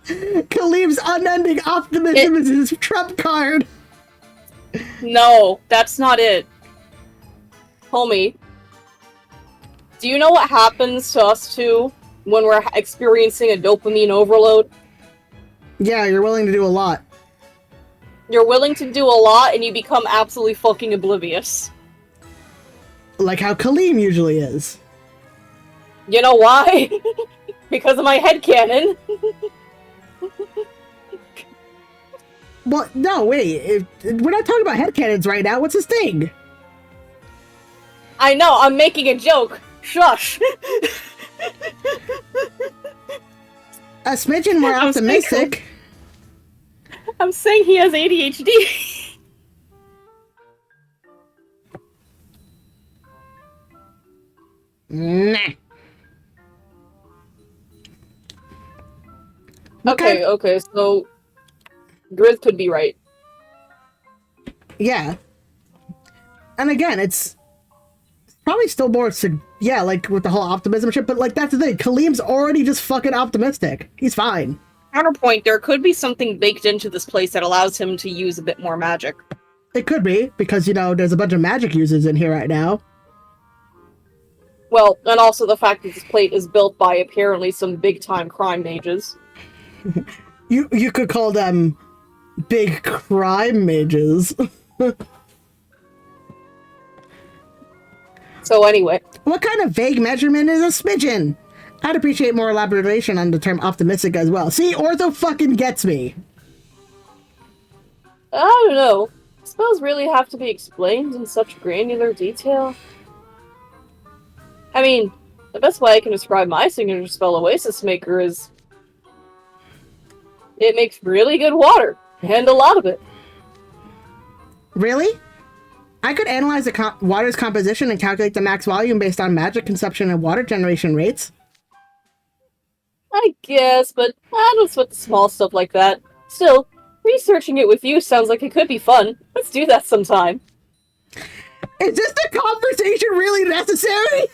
Khalib's unending optimism is his trump card. No, that's not it. Homie, do you know what happens to us two when we're experiencing a dopamine overload? Yeah, you're willing to do a lot. You're willing to do a lot and you become absolutely fucking oblivious. Like how Khalim usually is. You know why? Because of my headcanon. Well, no, wait. We're not talking about headcanons right now. What's his thing? I know, I'm making a joke. Shush. A smidgen more optimistic. I'm saying he has ADHD. Nah. Okay, so Grizz could be right. Yeah. And again, it's probably still more, yeah, like with the whole optimism shit, but like that's the thing. Khalim's already just fucking optimistic. He's fine. Counterpoint, there could be something baked into this place that allows him to use a bit more magic. It could be, because, you know, there's a bunch of magic users in here right now. Well, and also the fact that this plate is built by apparently some big-time crime mages. You could call them big crime mages. So anyway. What kind of vague measurement is a smidgen? I'd appreciate more elaboration on the term optimistic as well. See, Ortho fucking gets me. I don't know. Spells really have to be explained in such granular detail? I mean, the best way I can describe my signature spell, Oasis Maker, is it makes really good water, and a lot of it. Really? I could analyze the water's composition and calculate the max volume based on magic consumption and water generation rates. I guess, but I don't sweat the small stuff like that. Still, researching it with you sounds like it could be fun. Let's do that sometime. Is this the conversation really necessary?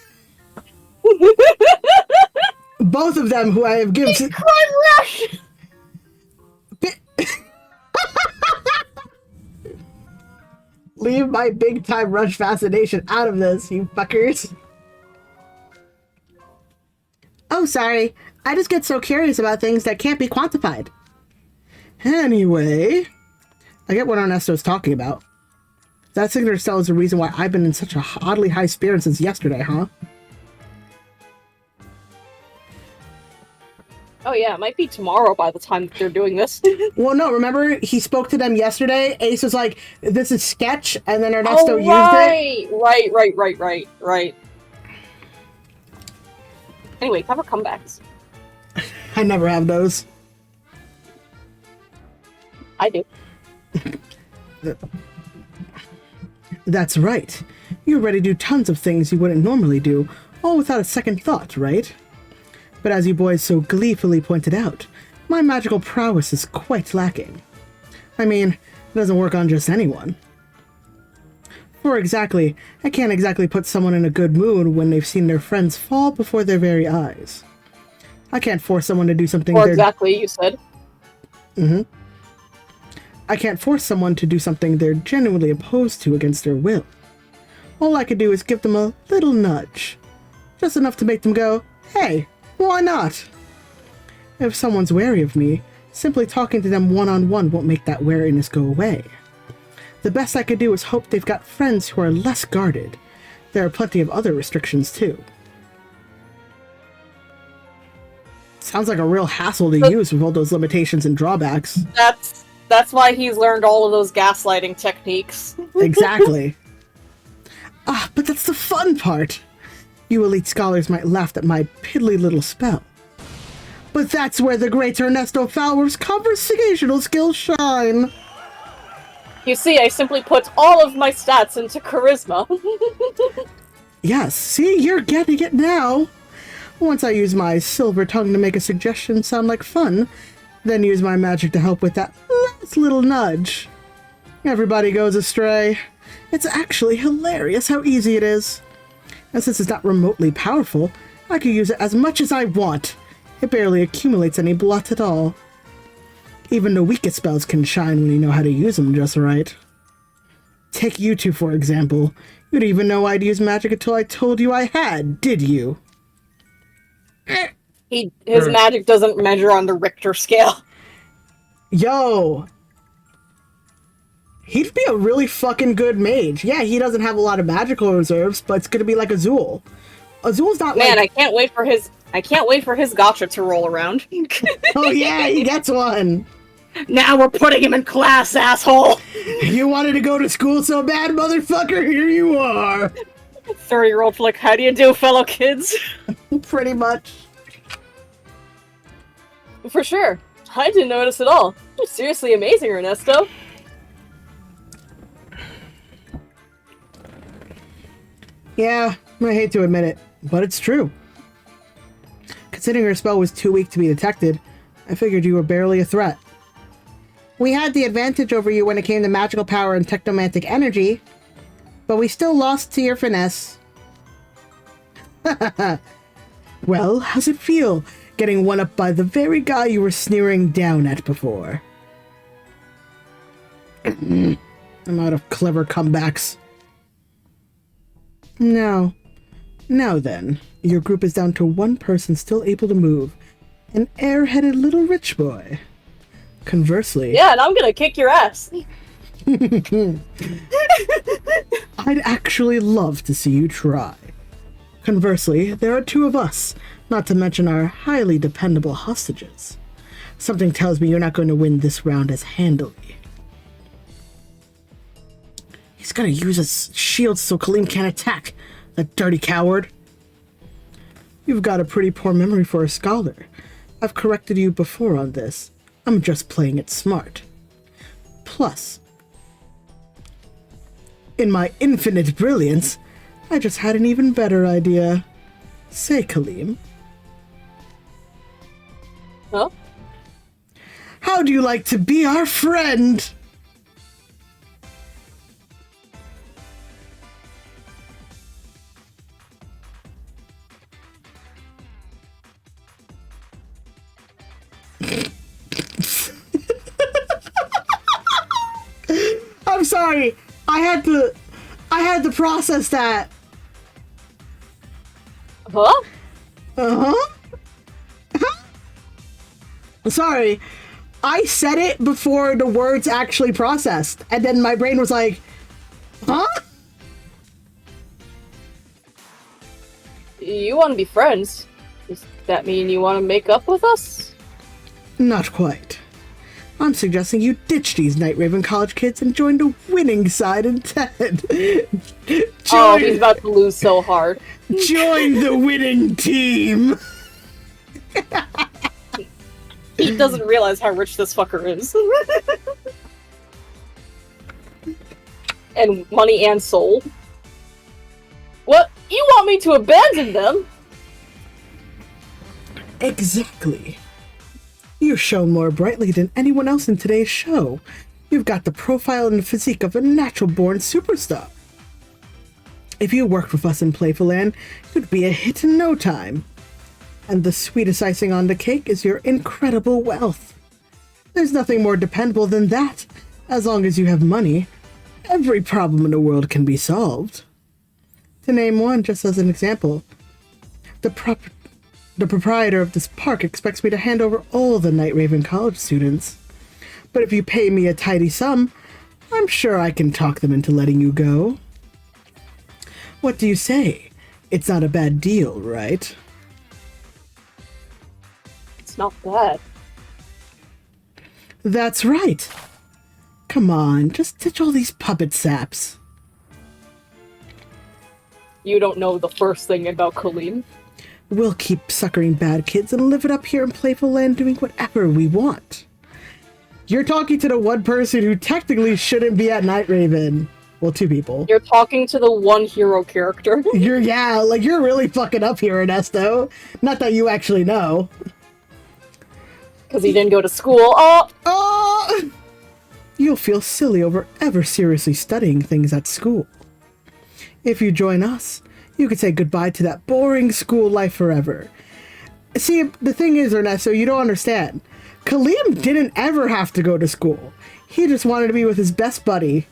Both of them who I have given... Crime rush! Leave my big time rush fascination out of this, you fuckers. Oh, sorry. I just get so curious about things that can't be quantified. Anyway, I get what Ernesto's talking about. That signature cell is the reason why I've been in such a oddly high spirit since yesterday, huh? Oh yeah, it might be tomorrow by the time that they're doing this. Well, no, remember he spoke to them yesterday? Ace was like, this is sketch, and then Ernesto used it. Right. Anyway, cover comebacks. I never have those. I do. That's right. You're ready to do tons of things you wouldn't normally do, all without a second thought, right? But as you boys so gleefully pointed out, my magical prowess is quite lacking. I mean, it doesn't work on just anyone. I can't exactly put someone in a good mood when they've seen their friends fall before their very eyes. I can't force someone to do something you said. I can't force someone to do something they're genuinely opposed to against their will. All I can do is give them a little nudge. Just enough to make them go, hey, why not? If someone's wary of me, simply talking to them one-on-one won't make that wariness go away. The best I could do is hope they've got friends who are less guarded. There are plenty of other restrictions, too. Sounds like a real hassle to use with all those limitations and drawbacks. That's why he's learned all of those gaslighting techniques. Exactly. But that's the fun part. You elite scholars might laugh at my piddly little spell. But that's where the great Ernesto Fowler's conversational skills shine. You see, I simply put all of my stats into charisma. Yes, see, you're getting it now. Once I use my silver tongue to make a suggestion sound like fun, then use my magic to help with that last little nudge. Everybody goes astray. It's actually hilarious how easy it is. And since it's not remotely powerful, I can use it as much as I want. It barely accumulates any blot at all. Even the weakest spells can shine when you know how to use them just right. Take you two, for example. You didn't even know I'd use magic until I told you I had, did you? His magic doesn't measure on the Richter scale. Yo! He'd be a really fucking good mage. Yeah, he doesn't have a lot of magical reserves, but it's gonna be like Azul. Azul's not Man, like... I can't wait for his gotcha to roll around. Oh yeah, he gets one! Now we're putting him in class, asshole! You wanted to go to school so bad, motherfucker? Here you are! 30-year-old like, how do you do, fellow kids? Pretty much. For sure. I didn't notice at all. You're seriously amazing, Ernesto. Yeah, I hate to admit it, but it's true. Considering her spell was too weak to be detected, I figured you were barely a threat. We had the advantage over you when it came to magical power and technomantic energy, but we still lost to your finesse. Well, how's it feel, getting one-up by the very guy you were sneering down at before? I'm out of clever comebacks. Now then, your group is down to one person still able to move, an airheaded little rich boy. Conversely... Yeah, and I'm gonna kick your ass. I'd actually love to see you try. Conversely, there are two of us, not to mention our highly dependable hostages. Something tells me you're not going to win this round as handily. He's gonna use his shield so Kaleem can't attack, that dirty coward. You've got a pretty poor memory for a scholar. I've corrected you before on this. I'm just playing it smart. Plus, in my infinite brilliance, I just had an even better idea. Say, Kaleem. Huh? How do you like to be our friend? I'm sorry. I had to process that. Huh? Sorry. I said it before the words actually processed, and then my brain was like, huh? You want to be friends? Does that mean you want to make up with us? Not quite. I'm suggesting you ditch these Night Raven College kids and join the winning side instead. Oh, he's about to lose so hard. Join the winning team! He doesn't realize how rich this fucker is. And money and soul. What? You want me to abandon them? Exactly. You shone more brightly than anyone else in today's show. You've got the profile and the physique of a natural-born superstar. If you worked with us in Playful Land, you'd be a hit in no time. And the sweetest icing on the cake is your incredible wealth. There's nothing more dependable than that. As long as you have money, every problem in the world can be solved. To name one, just as an example, the proprietor of this park expects me to hand over all the Night Raven College students. But if you pay me a tidy sum, I'm sure I can talk them into letting you go. What do you say? It's not a bad deal, right? It's not bad. That's right. Come on, just ditch all these puppet saps. You don't know the first thing about Kaleem. We'll keep suckering bad kids and live it up here in Playful Land doing whatever we want. You're talking to the one person who technically shouldn't be at Night Raven. Well, two people. You're talking to the one hero character. You're really fucking up here, Ernesto. Not that you actually know. Because he didn't go to school. Oh! Oh! You'll feel silly over ever seriously studying things at school. If you join us, you could say goodbye to that boring school life forever. See, the thing is, Ernesto, you don't understand. Kaleem didn't ever have to go to school. He just wanted to be with his best buddy.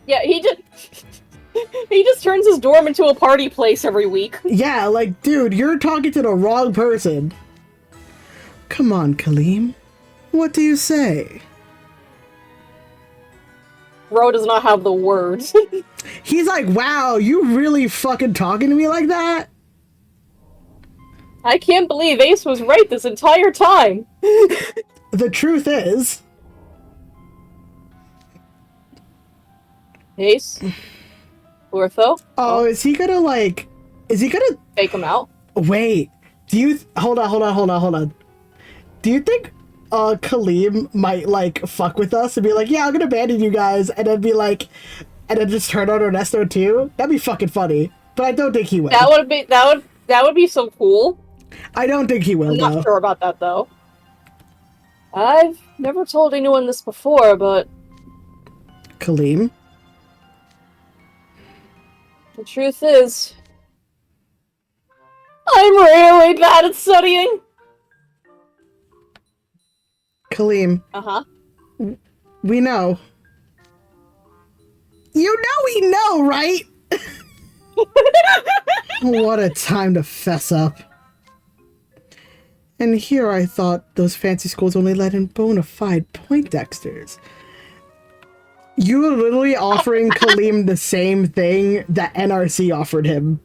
Yeah, he just turns his dorm into a party place every week. Yeah, like, dude, you're talking to the wrong person. Come on, Kaleem. What do you say? Ro does not have the words. He's like, wow, you really fucking talking to me like that? I can't believe Ace was right this entire time. The truth is... Ace? Ortho? Oh, is he gonna, like... Is he gonna... Fake him out? Wait. Do you... Hold on. Do you think, Kaleem might, like, fuck with us and be like, yeah, I'm gonna abandon you guys, and then be like... And then just turn on Ernesto too? That'd be fucking funny. But I don't think he will. That would be so cool. I don't think he will, I'm though. not sure about that, though. I've never told anyone this before, but... Kaleem? The truth is... I'm really bad at studying! Kaleem. Uh-huh. We know. You know we know, right? What a time to fess up. And here I thought those fancy schools only let in bona fide Poindexters. You were literally offering Kaleem the same thing that NRC offered him.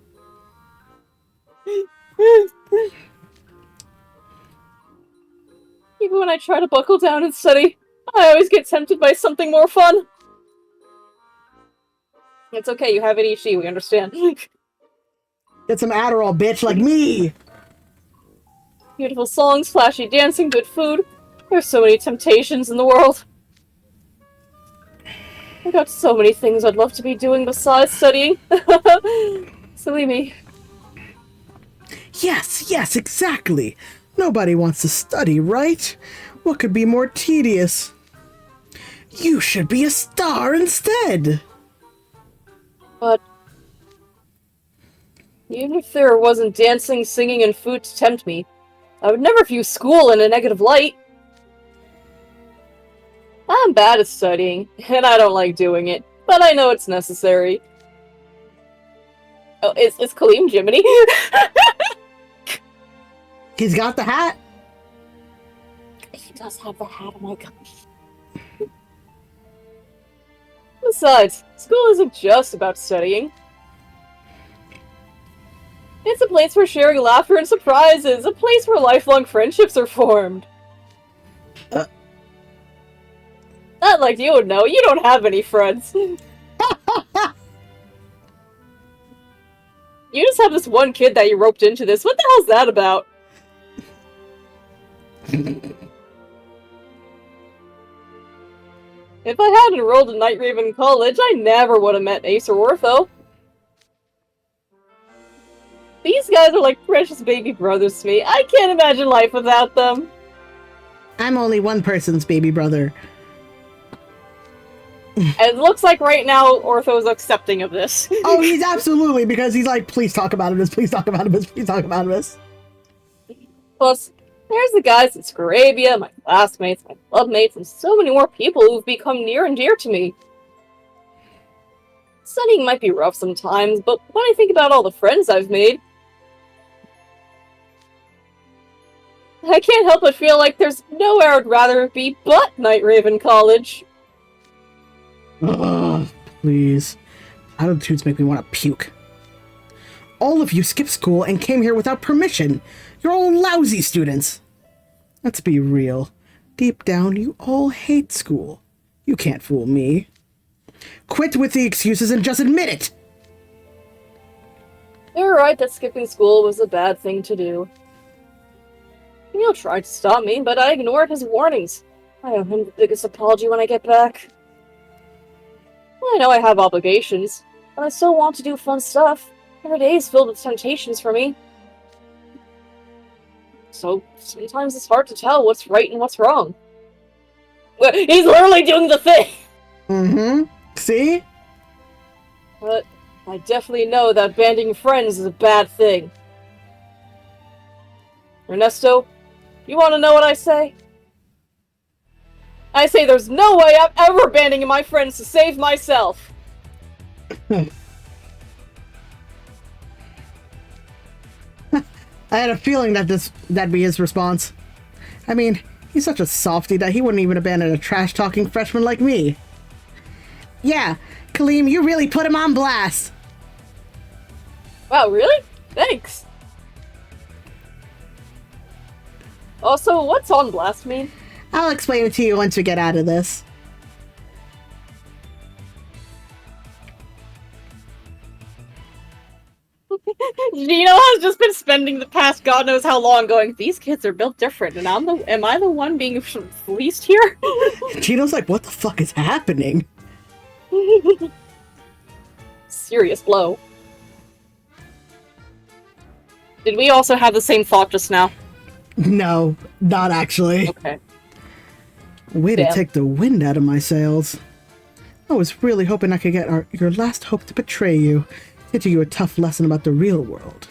Even when I try to buckle down and study, I always get tempted by something more fun. It's okay, you have ADHD, we understand. Get some Adderall, bitch, like me! Beautiful songs, flashy dancing, good food. There's so many temptations in the world. I got so many things I'd love to be doing besides studying. Silly me. Yes, exactly. Nobody wants to study, right? What could be more tedious? You should be a star instead! But even if there wasn't dancing, singing, and food to tempt me, I would never view school in a negative light. I'm bad at studying, and I don't like doing it, but I know it's necessary. Oh, is Kaleem Jiminy? He's got the hat! He does have the hat, oh my gosh. Besides, school isn't just about studying. It's a place for sharing laughter and surprises, a place where lifelong friendships are formed. Not like you would know, you don't have any friends. You just have this one kid that you roped into this, what the hell's that about? If I hadn't enrolled in Night Raven College, I never would have met Ace or Ortho. These guys are like precious baby brothers to me. I can't imagine life without them. I'm only one person's baby brother. And it looks like right now Ortho's accepting of this. Oh, he's absolutely, because he's like, please talk about this, please talk about this, please talk about this. Plus, there's the guys in Scarabia, my classmates, my clubmates, and so many more people who've become near and dear to me. Studying might be rough sometimes, but when I think about all the friends I've made, I can't help but feel like there's nowhere I'd rather be but Night Raven College. Ugh, please. Attitudes make me want to puke. All of you skipped school and came here without permission. You're all lousy students. Let's be real. Deep down, you all hate school. You can't fool me. Quit with the excuses and just admit it! You're right that skipping school was a bad thing to do. Neil tried to stop me, but I ignored his warnings. I owe him the biggest apology when I get back. I know I have obligations, but I still want to do fun stuff. Every day is filled with temptations for me. So sometimes it's hard to tell what's right and what's wrong. Well, he's literally doing the thing! Mm-hmm. See? But I definitely know that banding friends is a bad thing. Ernesto, you want to know what I say? I say there's no way I'm ever banding my friends to save myself. I had a feeling that that'd be his response. I mean, he's such a softie that he wouldn't even abandon a trash-talking freshman like me. Yeah, Kaleem, you really put him on blast. Wow, really? Thanks. Also, what's on blast mean? I'll explain it to you once we get out of this. Gino has just been spending the past God knows how long going, these kids are built different, and am I the one being fleeced here? Gino's like, what the fuck is happening? Serious blow. Did we also have the same thought just now? No, not actually. Okay. Way Damn. to take the wind out of my sails. I was really hoping I could get your last hope to betray you, teaching you a tough lesson about the real world.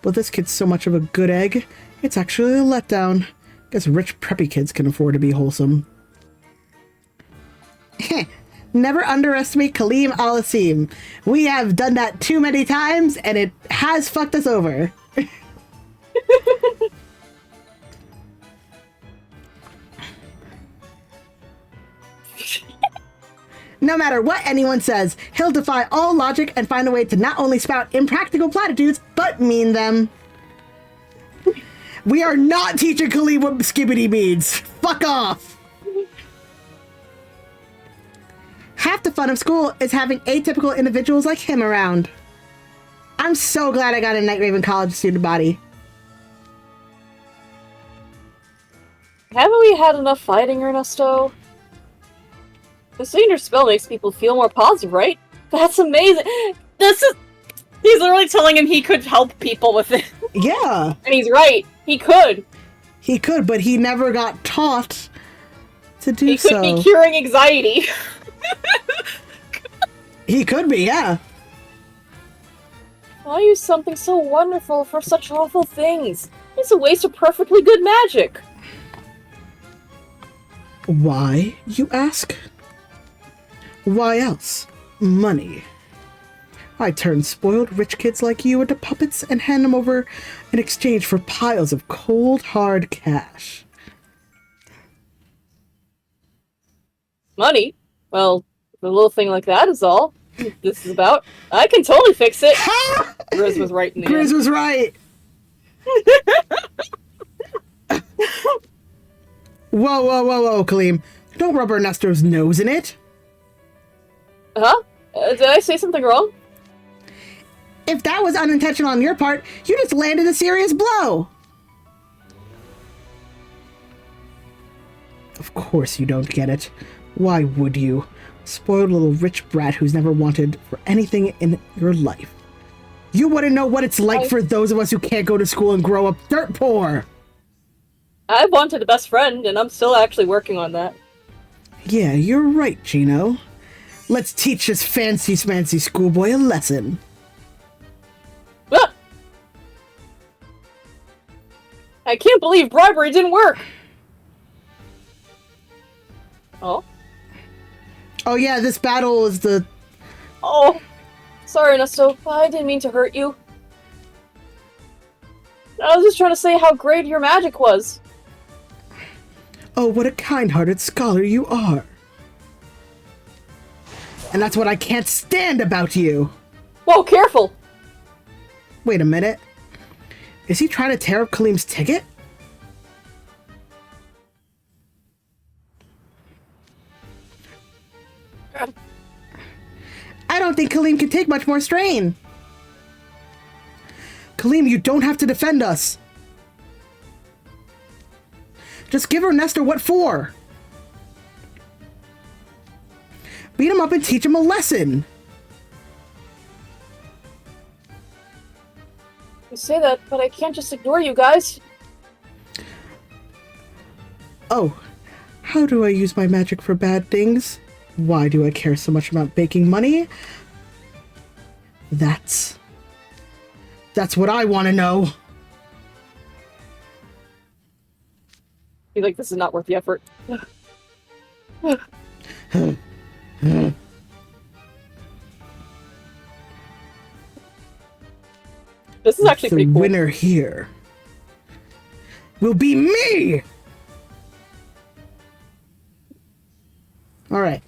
But this kid's so much of a good egg, it's actually a letdown. Guess rich preppy kids can afford to be wholesome. Never underestimate Kaleem Al-Asim. We have done that too many times, and it has fucked us over. No matter what anyone says, he'll defy all logic and find a way to not only spout impractical platitudes, but mean them. We are not teaching Khalid what skibbity means. Fuck off. Half the fun of school is having atypical individuals like him around. I'm so glad I got a Night Raven College student body. Haven't we had enough fighting, Ernesto? The seeing your spell makes people feel more positive, right? That's amazing! He's literally telling him he could help people with it. Yeah. And he's right. He could. He could, but he never got taught to do so. He could be curing anxiety. He could be, yeah. Why use something so wonderful for such awful things? It's a waste of perfectly good magic. Why, you ask? Why else? Money. I turn spoiled rich kids like you into puppets and hand them over in exchange for piles of cold, hard cash. Money? Well, a little thing like that is all this is about. I can totally fix it. Grizz was right in the Grizz end. was right. Whoa, Kaleem. Don't rub Ernesto's nose in it. Huh? Did I say something wrong? If that was unintentional on your part, you just landed a serious blow. Of course you don't get it. Why would you? Spoiled little rich brat who's never wanted for anything in your life. You wouldn't know what it's like for those of us who can't go to school and grow up dirt poor. I wanted a best friend, and I'm still actually working on that. Yeah, you're right, Gino. Let's teach this fancy-smancy schoolboy a lesson. Ah! I can't believe bribery didn't work! Oh? Oh yeah, this battle is the... Oh! Sorry, Ernesto. I didn't mean to hurt you. I was just trying to say how great your magic was. Oh, what a kind-hearted scholar you are. And that's what I can't stand about you. Whoa, careful! Wait a minute. Is he trying to tear up Kaleem's ticket? I don't think Kaleem can take much more strain. Kaleem, you don't have to defend us. Just give Ernesto what for. Beat him up and teach him a lesson. You say that, but I can't just ignore you guys. Oh, how do I use my magic for bad things? Why do I care so much about making money? That's what I want to know. You like this is not worth the effort. This is actually pretty The cool. winner here will be me! Alright.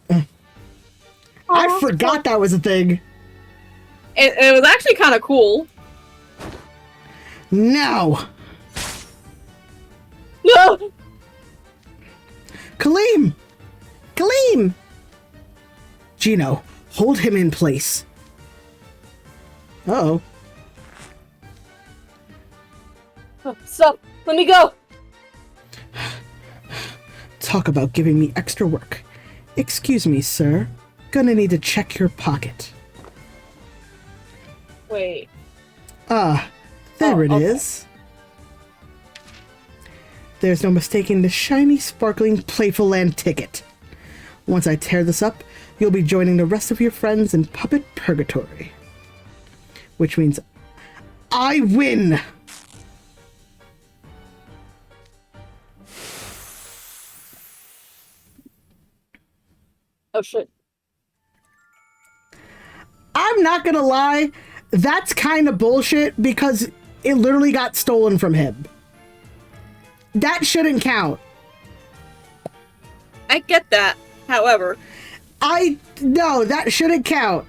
I forgot that was a thing. It was actually kind of cool. Now! No! Kaleem! Kaleem! Gino, hold him in place. Uh-oh. Stop! Let me go! Talk about giving me extra work. Excuse me, sir. Gonna need to check your pocket. Wait. Ah, there it is. There's no mistaking the shiny, sparkling Playful Land ticket. Once I tear this up, you'll be joining the rest of your friends in Puppet Purgatory. Which means I win! Oh shit. I'm not gonna lie, that's kind of bullshit because it literally got stolen from him. That shouldn't count. I get that. However, No, that shouldn't count.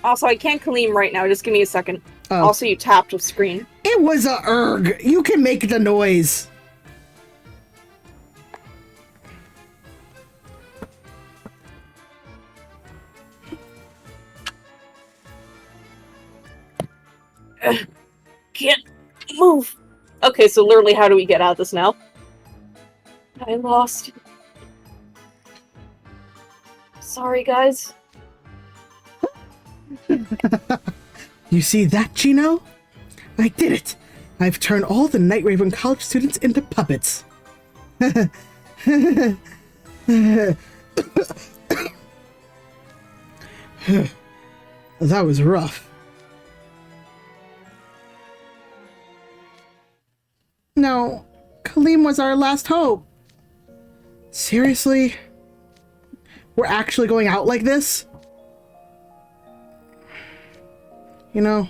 also I can't Kaleem right now. Just give me a second. Oh. Also, you tapped with screen. It was a erg. You can make the noise. Can't move. Okay, so literally, how do we get out of this now? I lost. Sorry, guys. You see that, Gino? I did it. I've turned all the Night Raven college students into puppets. That was rough. No, Kaleem was our last hope. Seriously? We're actually going out like this? You know,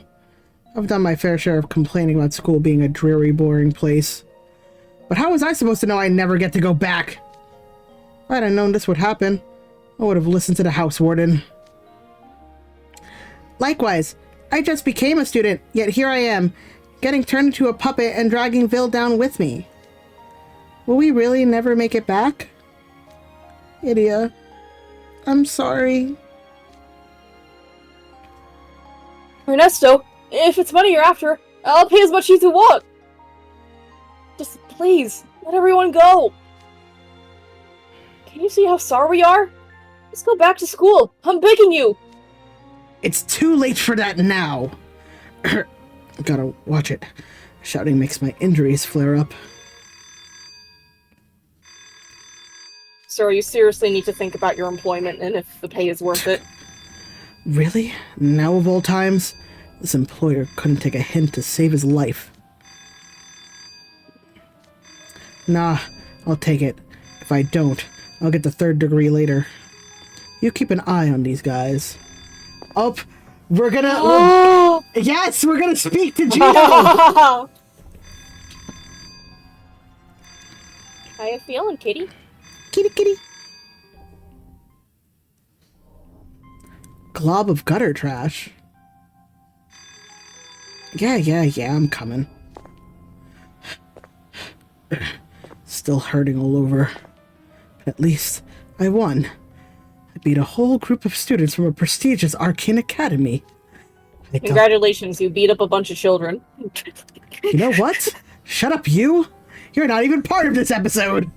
I've done my fair share of complaining about school being a dreary, boring place. But how was I supposed to know I never get to go back? If I'd have known this would happen, I would have listened to the house warden. Likewise, I just became a student, yet here I am, getting turned into a puppet and dragging Vil down with me. Will we really never make it back? Idia, I'm sorry. Ernesto, if it's money you're after, I'll pay as much as you want. Just please, let everyone go. Can you see how sorry we are? Let's go back to school. I'm begging you. It's too late for that now. Gotta watch it. Shouting makes my injuries flare up. Sir, you seriously need to think about your employment and if the pay is worth it. Really? Now of all times? This employer couldn't take a hint to save his life. Nah, I'll take it. If I don't, I'll get the 3rd degree later. You keep an eye on these guys. Oh, we're gonna... yes, we're gonna speak to Gino! How you feeling, kitty? Kitty, kitty. Glob of gutter trash. Yeah, I'm coming. Still hurting all over. But at least I won. I beat a whole group of students from a prestigious arcane academy. Congratulations, you beat up a bunch of children. You know what? Shut up, you! You're not even part of this episode!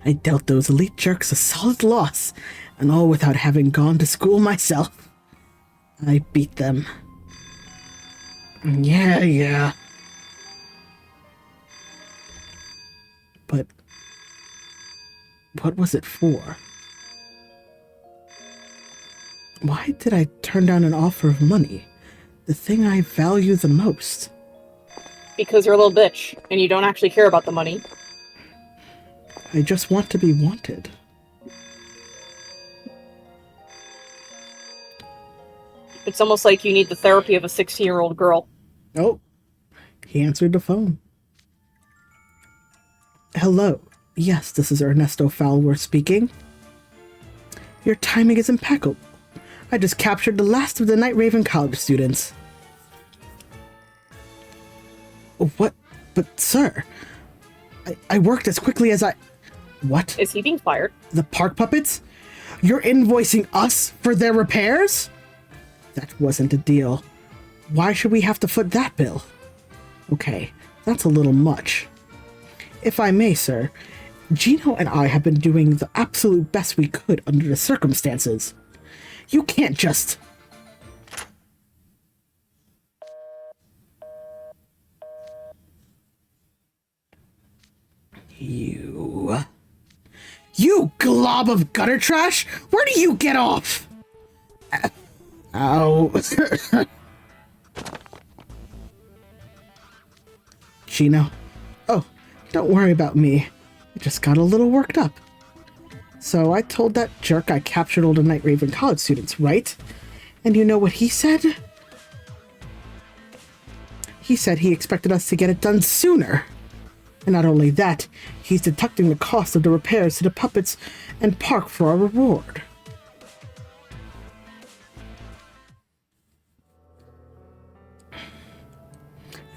I dealt those elite jerks a solid loss, and all without having gone to school myself. I beat them. Yeah. But what was it for? Why did I turn down an offer of money? The thing I value the most. Because you're a little bitch, and you don't actually care about the money. I just want to be wanted. It's almost like you need the therapy of a 16-year-old girl. Oh, he answered the phone. Hello. Yes, this is Ernesto Falworth speaking. Your timing is impeccable. I just captured the last of the Night Raven College students. What? But, sir, I worked as quickly as I... What? Is he being fired? The park puppets? You're invoicing us for their repairs? That wasn't a deal. Why should we have to foot that bill? Okay, that's a little much. If I may, sir, Gino and I have been doing the absolute best we could under the circumstances. You can't just... You glob of gutter trash! Where do you get off? Ow. Gino. Oh, don't worry about me. I just got a little worked up. So I told that jerk I captured all the Night Raven College students, right? And you know what he said? He said he expected us to get it done sooner. And not only that, he's deducting the cost of the repairs to the puppets and park for our reward.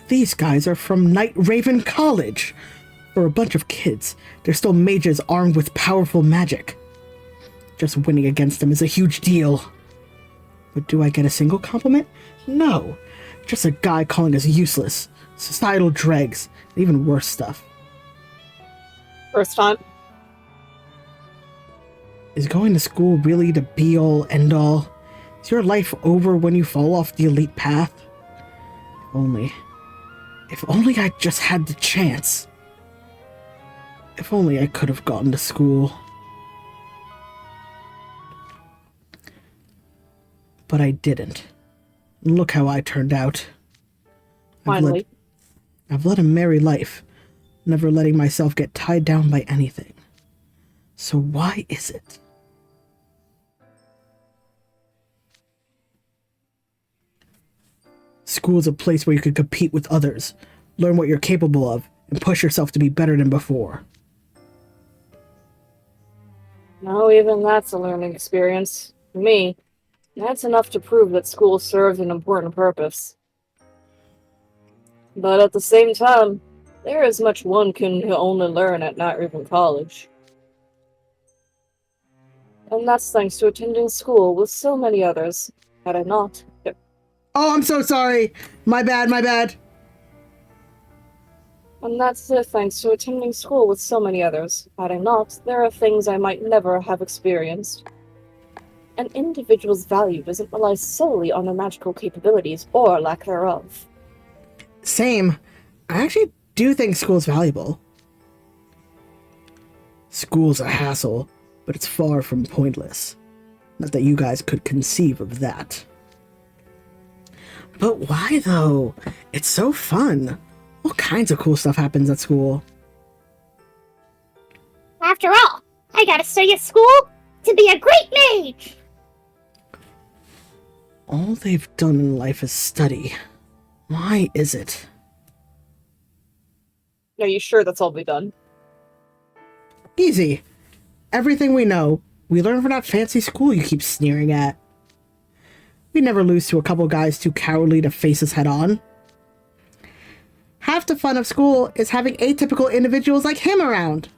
These guys are from Night Raven College. For a bunch of kids, they're still mages armed with powerful magic. Just winning against them is a huge deal. But do I get a single compliment? No. Just a guy calling us useless, societal dregs, and even worse stuff. First time? Is going to school really the be-all, end-all? Is your life over when you fall off the elite path? If only I just had the chance. If only I could have gone to school. But I didn't. Look how I turned out. Finally. I've led a merry life, never letting myself get tied down by anything. So why is it? School's a place where you can compete with others, learn what you're capable of, and push yourself to be better than before. No, even that's a learning experience. For me, that's enough to prove that school serves an important purpose. But at the same time, there is much one can only learn at Night Raven College. And that's thanks to attending school with so many others. Had I not... Oh, I'm so sorry! My bad. And that's thanks to attending school with so many others. Had I not, there are things I might never have experienced. An individual's value doesn't rely solely on their magical capabilities or lack thereof. Same. I actually do think school's valuable. School's a hassle, but it's far from pointless. Not that you guys could conceive of that. But why, though? It's so fun. All kinds of cool stuff happens at school. After all, I gotta study at school to be a great mage! All they've done in life is study. Why is it? Are you sure that's all we've done? Easy. Everything we know, we learn from that fancy school you keep sneering at. We never lose to a couple guys too cowardly to face us head on. Half the fun of school is having atypical individuals like him around.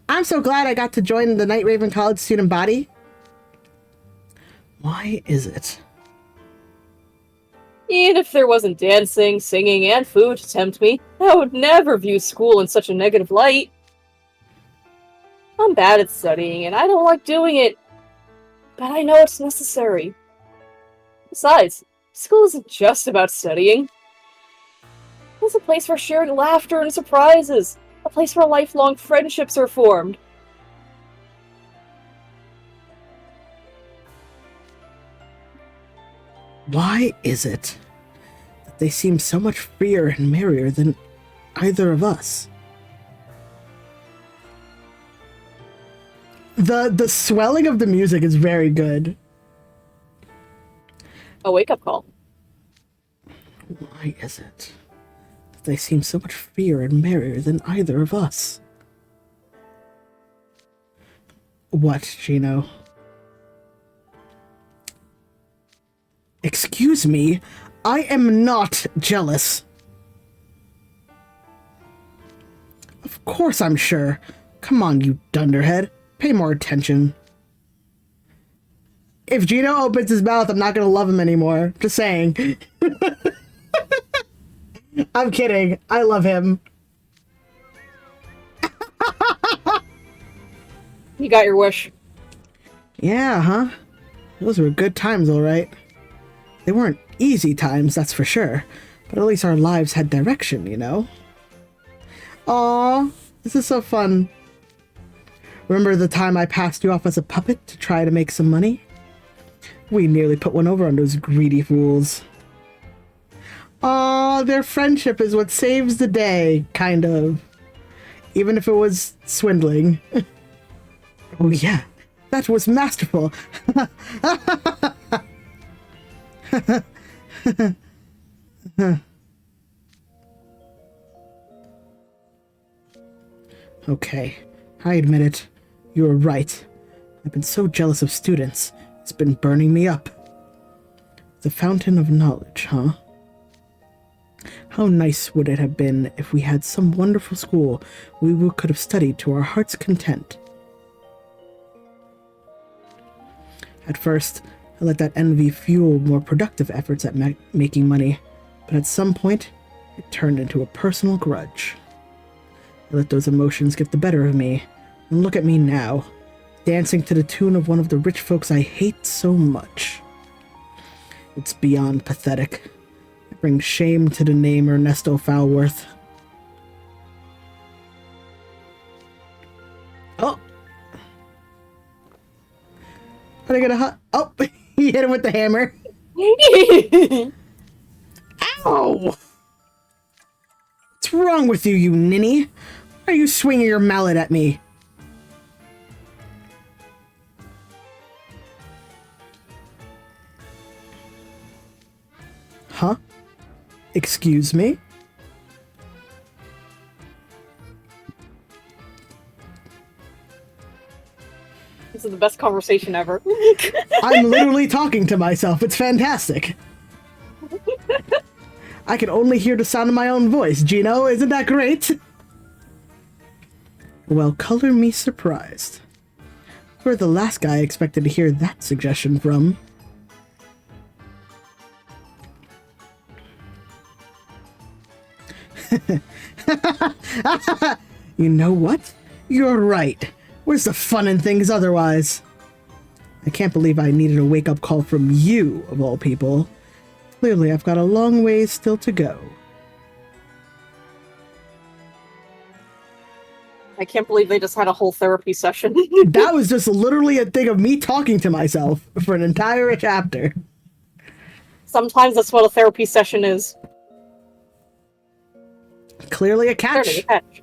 I'm so glad I got to join the Night Raven College student body. Why is it? Even if there wasn't dancing, singing, and food to tempt me, I would never view school in such a negative light. I'm bad at studying, and I don't like doing it, but I know it's necessary. Besides, school isn't just about studying. It's a place for shared laughter and surprises, a place where lifelong friendships are formed. Why is it that they seem so much freer and merrier than either of us? The swelling of the music is very good. A wake-up call. Why is it that they seem so much freer and merrier than either of us? What, Gino? Excuse me, I am not jealous. Of course I'm sure. Come on, you dunderhead. Pay more attention. If Gino opens his mouth, I'm not gonna love him anymore. Just saying. I'm kidding. I love him. You got your wish. Yeah, huh? Those were good times, all right. They weren't easy times, that's for sure. But at least our lives had direction, you know? Aww, this is so fun. Remember the time I passed you off as a puppet to try to make some money? We nearly put one over on those greedy fools. Aww, their friendship is what saves the day, kind of. Even if it was swindling. Oh yeah, that was masterful. Okay, I admit it. You were right. I've been so jealous of students. It's been burning me up. The fountain of knowledge, huh? How nice would it have been if we had some wonderful school we could have studied to our heart's content. At first, I let that envy fuel more productive efforts at making money, but at some point, it turned into a personal grudge. I let those emotions get the better of me, and look at me now, dancing to the tune of one of the rich folks I hate so much. It's beyond pathetic. It brings shame to the name Ernesto Falworth. Oh! Are they gonna Oh! He hit him with the hammer. Ow! What's wrong with you, you ninny? Why are you swinging your mallet at me? Huh? Excuse me? This is the best conversation ever. I'm literally talking to myself. It's fantastic. I can only hear the sound of my own voice. Gino, isn't that great? Well, color me surprised. You're the last guy I expected to hear that suggestion from. You know what? You're right. Where's the fun in things otherwise? I can't believe I needed a wake-up call from you, of all people. Clearly, I've got a long ways still to go. I can't believe they just had a whole therapy session. That was just literally a thing of me talking to myself for an entire chapter. Sometimes that's what a therapy session is. Clearly a catch. Clearly a catch.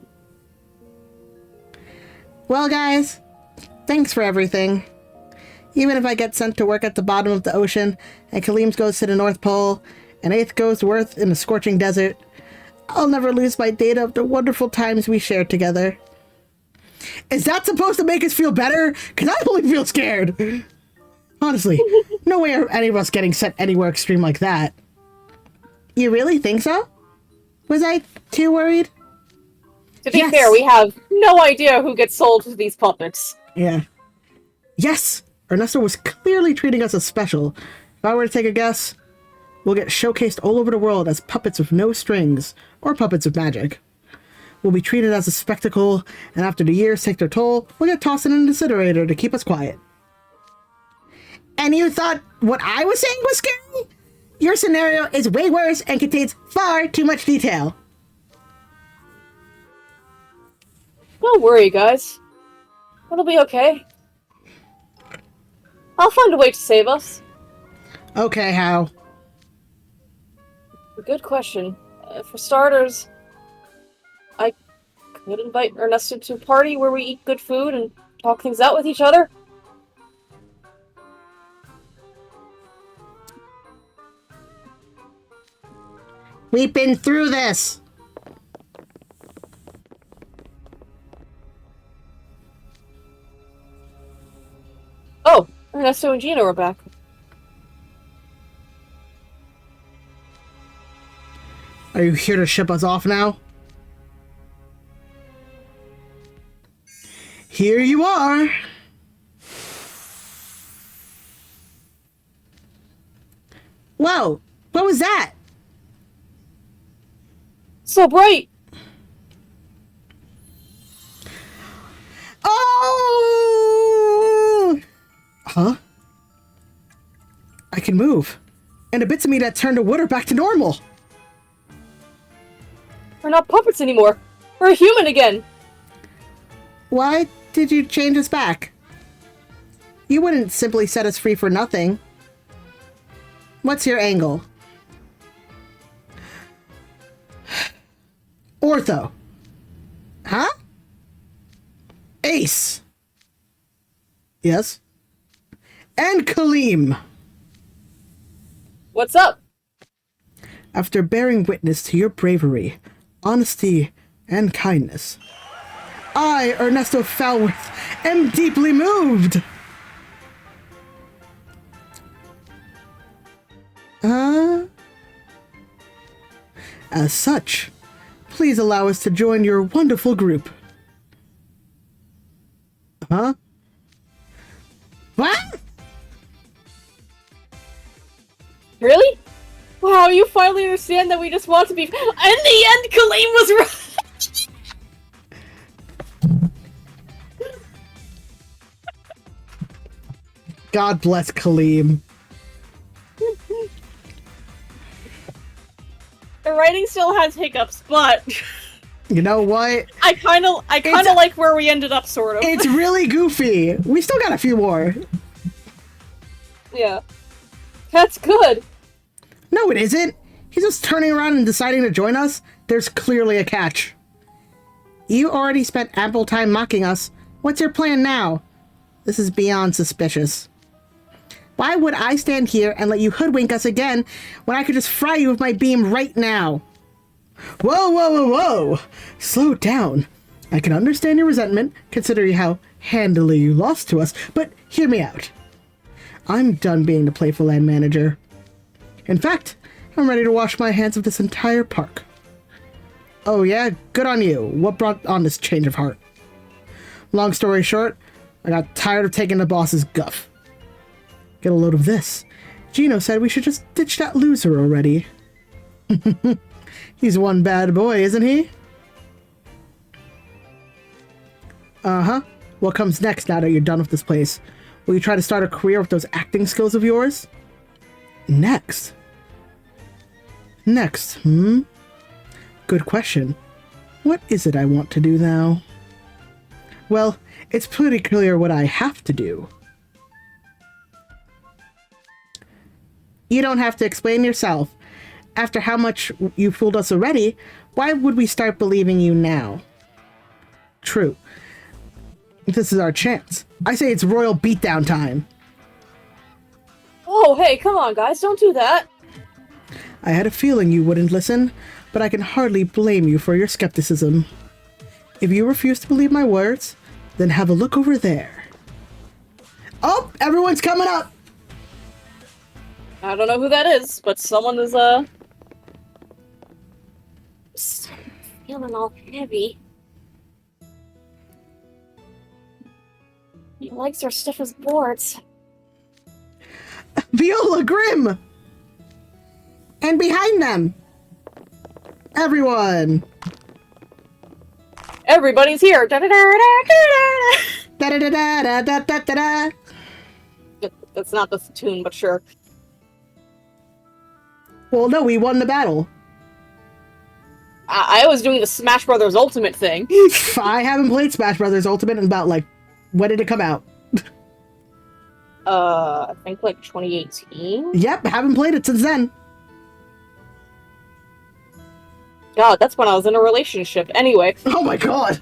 Well, guys, thanks for everything. Even if I get sent to work at the bottom of the ocean, and Kaleem's goes to the North Pole, and Eighth goes to Earth in the scorching desert, I'll never lose my data of the wonderful times we shared together. Is that supposed to make us feel better? Because I only feel scared. Honestly, no way are any of us getting sent anywhere extreme like that. You really think so? Was I too worried? To be fair, we have no idea who gets sold to these puppets. Yeah. Yes! Ernesto was clearly treating us as special. If I were to take a guess, we'll get showcased all over the world as puppets with no strings, or puppets with magic. will be treated as a spectacle, and after the years take their toll, we'll get tossed in an incinerator to keep us quiet. And you thought what I was saying was scary? Your scenario is way worse and contains far too much detail. Don't worry, guys. It'll be okay. I'll find a way to save us. Okay, how? Good question. For starters, I could invite Ernesto to a party where we eat good food and talk things out with each other. We've been through this. Oh, Ernesto and Gino are back. Are you here to ship us off now? Here you are. Whoa, what was that? So bright! Oh! Huh? I can move. And the bits of me that turned to wood are back to normal. We're not puppets anymore. We're a human again. Why did you change us back? You wouldn't simply set us free for nothing. What's your angle? Ortho. Huh? Ace. Yes? And Kaleem. What's up? After bearing witness to your bravery, honesty, and kindness, I, Ernesto Falworth, am deeply moved. As such, please allow us to join your wonderful group. Huh? What? Really? Wow, you finally understand that we just want to be. In the end, Kaleem was right! God bless Kaleem. The writing still has hiccups, but You know what? I kind of like where we ended up, sort of. It's really goofy. We still got a few more. Yeah. That's good. No, it isn't. He's just turning around and deciding to join us. There's clearly a catch. You already spent ample time mocking us. What's your plan now? This is beyond suspicious. Why would I stand here and let you hoodwink us again when I could just fry you with my beam right now? Whoa, whoa, whoa, whoa! Slow down. I can understand your resentment, considering how handily you lost to us, but hear me out. I'm done being the Playful Land manager. In fact, I'm ready to wash my hands of this entire park. Oh yeah? Good on you. What brought on this change of heart? Long story short, I got tired of taking the boss's guff. Get a load of this. Gino said we should just ditch that loser already. He's one bad boy, isn't he? Uh-huh. What comes next now that you're done with this place? Will you try to start a career with those acting skills of yours? Next? Next, Good question. What is it I want to do now? Well, it's pretty clear what I have to do. You don't have to explain yourself. After how much you fooled us already, why would we start believing you now? True. This is our chance. I say it's royal beatdown time. Oh, hey, come on, guys, don't do that. I had a feeling you wouldn't listen, but I can hardly blame you for your skepticism. If you refuse to believe my words, then have a look over there. Oh, everyone's coming up! I don't know who that is, but someone is, Feeling all heavy. Your legs are stiff as boards. Viola Grimm! And behind them! Everyone! Everybody's here! Da-da-da-da-da-da-da. Da-da-da-da-da-da-da-da. That's not the tune, but sure. Well, no, we won the battle. I was doing the Smash Brothers Ultimate thing. I haven't played Smash Brothers Ultimate in about, like, when did it come out? I think like 2018? Yep, haven't played it since then. God, that's when I was in a relationship. Anyway. Oh my god.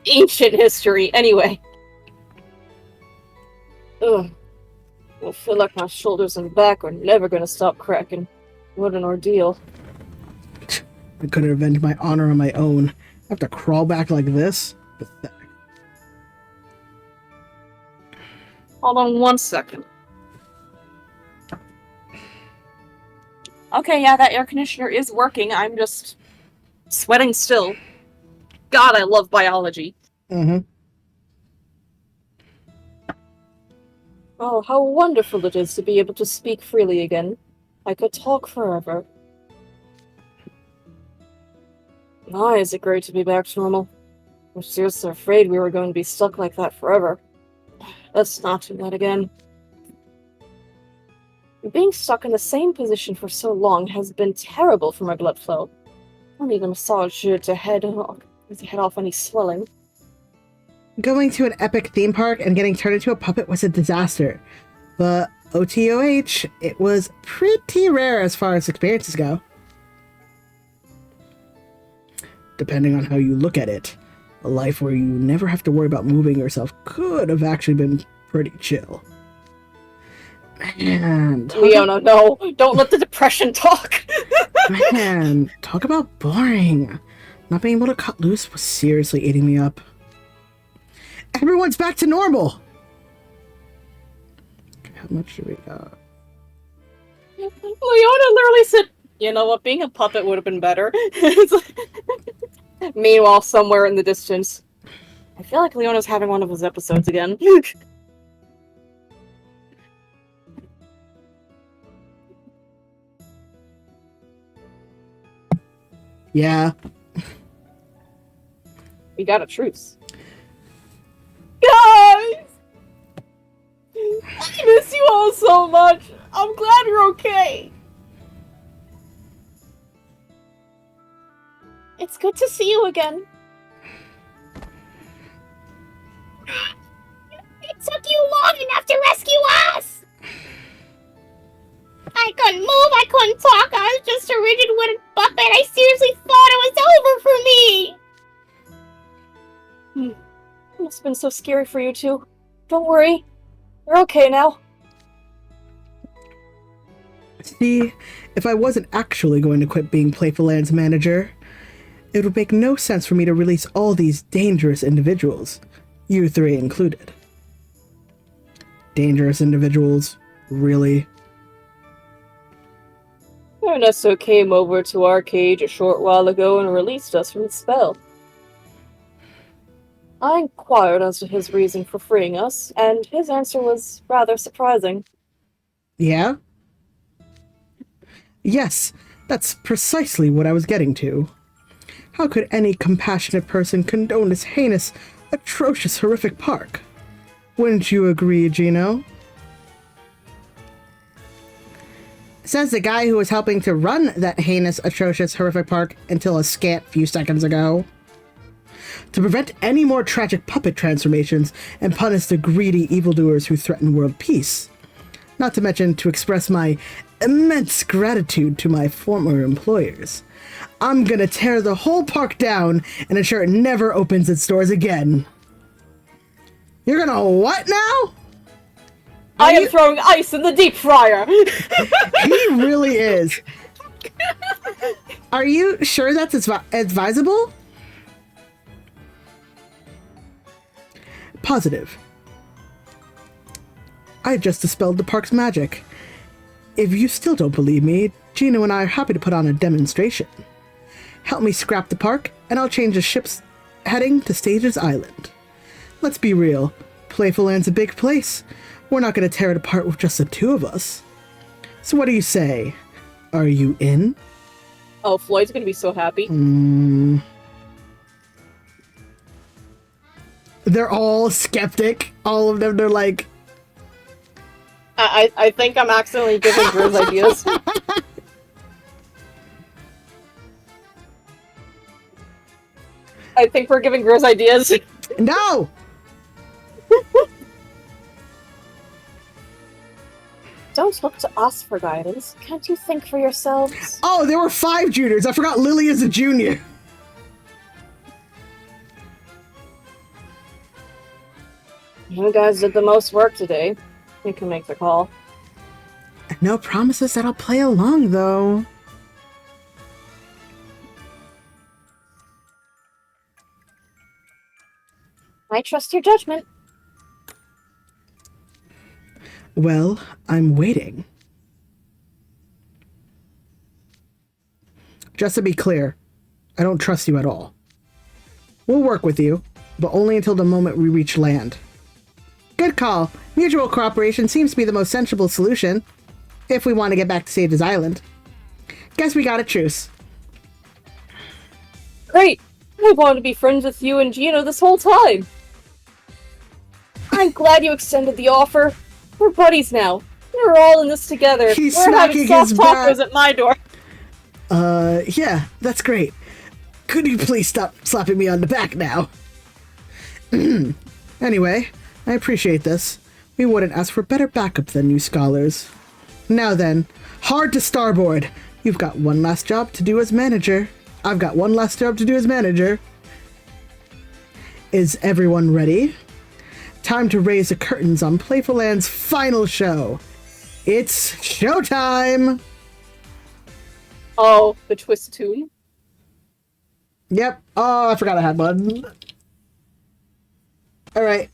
Ancient history. Anyway. Ugh. I feel like my shoulders and back are never gonna stop cracking. What an ordeal. I could have avenged my honor on my own. I have to crawl back like this? Pathetic. Hold on 1 second. Okay, yeah, that air conditioner is working. I'm just sweating still. God, I love biology. Mm-hmm. Oh, how wonderful it is to be able to speak freely again. I could talk forever. My, is it great to be back to normal. I was seriously afraid we were going to be stuck like that forever. Let's not do that again. Being stuck in the same position for so long has been terrible for my blood flow. I'll need a massage to head off any swelling. Going to an epic theme park and getting turned into a puppet was a disaster. But OTOH, it was pretty rare as far as experiences go. Depending on how you look at it, a life where you never have to worry about moving yourself could have actually been pretty chill. Man, Leona, no! Don't let the depression talk! man, talk about boring. Not being able to cut loose was seriously eating me up. Everyone's back to normal! How much do we got? Leona literally said, you know what, being a puppet would have been better. It's like... Meanwhile, somewhere in the distance, I feel like Leona's having one of his episodes again. Yeah. We got a truce. Guys! I miss you all so much. I'm glad you're okay. It's good to see you again. It took you long enough to rescue us! I couldn't move, I couldn't talk, I was just a rigid wooden puppet. I seriously thought it was over for me! It's been so scary for you two. Don't worry. You're okay now. See, if I wasn't actually going to quit being Playful Land's manager, it would make no sense for me to release all these dangerous individuals, you three included. Dangerous individuals? Really? Ernesto came over to our cage a short while ago and released us from the spell. I inquired as to his reason for freeing us, and his answer was rather surprising. Yeah? Yes, that's precisely what I was getting to. How could any compassionate person condone this heinous, atrocious, horrific park? Wouldn't you agree, Gino? Says the guy who was helping to run that heinous, atrocious, horrific park until a scant few seconds ago. To prevent any more tragic puppet transformations and punish the greedy evildoers who threaten world peace. Not to mention to express my immense gratitude to my former employers. I'm gonna tear the whole park down and ensure it never opens its doors again. You're gonna what now? I am throwing ice in the deep fryer! He really is. Are you sure that's advisable? Positive. I just dispelled the park's magic. If you still don't believe me, Gino and I are happy to put on a demonstration. Help me scrap the park, and I'll change the ship's heading to Stages Island. Let's be real, Playful Land's a big place. We're not going to tear it apart with just the two of us. So what do you say? Are you in? Oh, Floyd's gonna be so happy. They're all skeptic. All of them, they're like... I think I'm accidentally giving Grizz ideas. I think we're giving Grizz ideas. No! Don't look to us for guidance. Can't you think for yourselves? Oh, there were 5 juniors. I forgot Lily is a junior. You guys did the most work today. You can make the call. No promises that I'll play along, though. I trust your judgment. Well, I'm waiting. Just to be clear, I don't trust you at all. We'll work with you, but only until the moment we reach land. Good call. Mutual cooperation seems to be the most sensible solution, if we want to get back to Sage's Island. Guess we got a truce. Great! I wanted to be friends with you and Gino this whole time. I'm glad you extended the offer. We're buddies now. We're all in this together. He's We're having smacking soft his tacos back. at my door. Yeah, that's great. Could you please stop slapping me on the back now? Anyway, I appreciate this. We wouldn't ask for better backup than you scholars. Now then, hard to starboard. You've got one last job to do as manager. I've got one last job to do as manager. Is everyone ready? Time to raise the curtains on Playful Land's final show. It's showtime! Oh, the twist tune. Yep. Oh, I forgot I had one. Alright.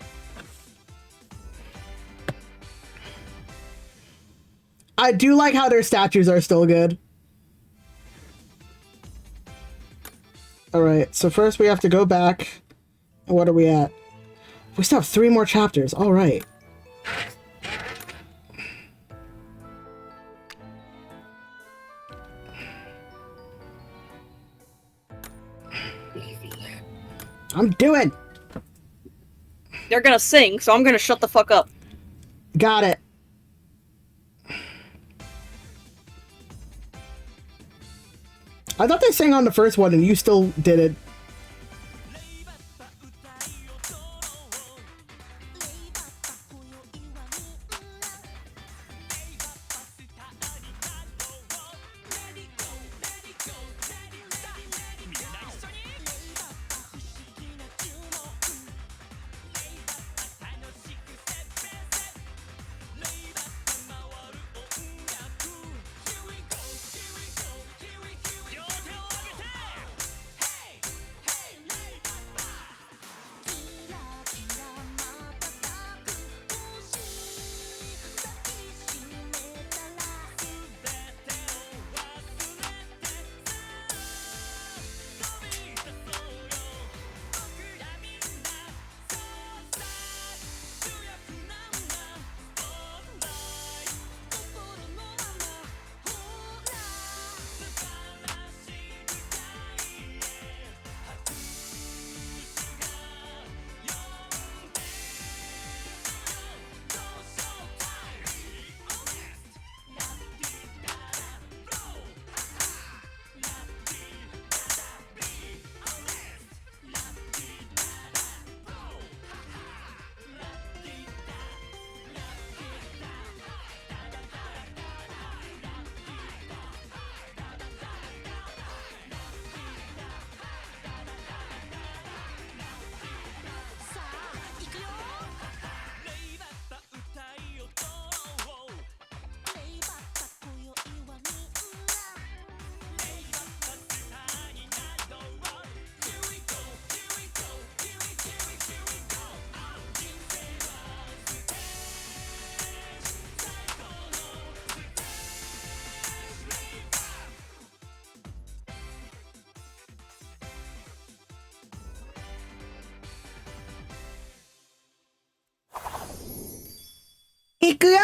I do like how their statues are still good. Alright, so first we have to go back. And what are we at? We still have 3 more chapters. Alright. I'm doing. They're gonna sing, so I'm gonna shut the fuck up. Got it. I thought they sang on the first one and you still did it. Ikuya?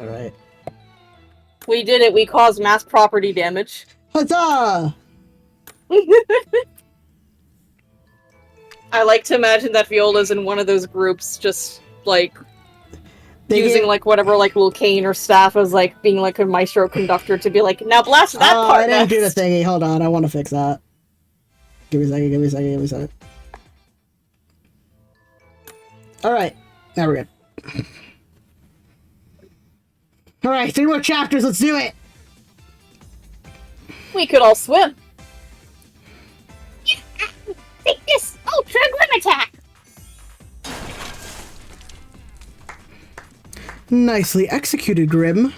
All right. We did it. We caused mass property damage. Huzzah! I like to imagine that Viola's in one of those groups, just, like, using, like, whatever, like, little cane or staff as, like, being, like, a maestro conductor to be like, now blast that part I didn't do the next." thingy. Hold on, I want to fix that. Give me a second, give me a second, give me a second. Alright, now we're good. Alright, 3 more chapters, let's do it! We could all swim. Take this Ultra Grim Attack! Nicely executed, Grim.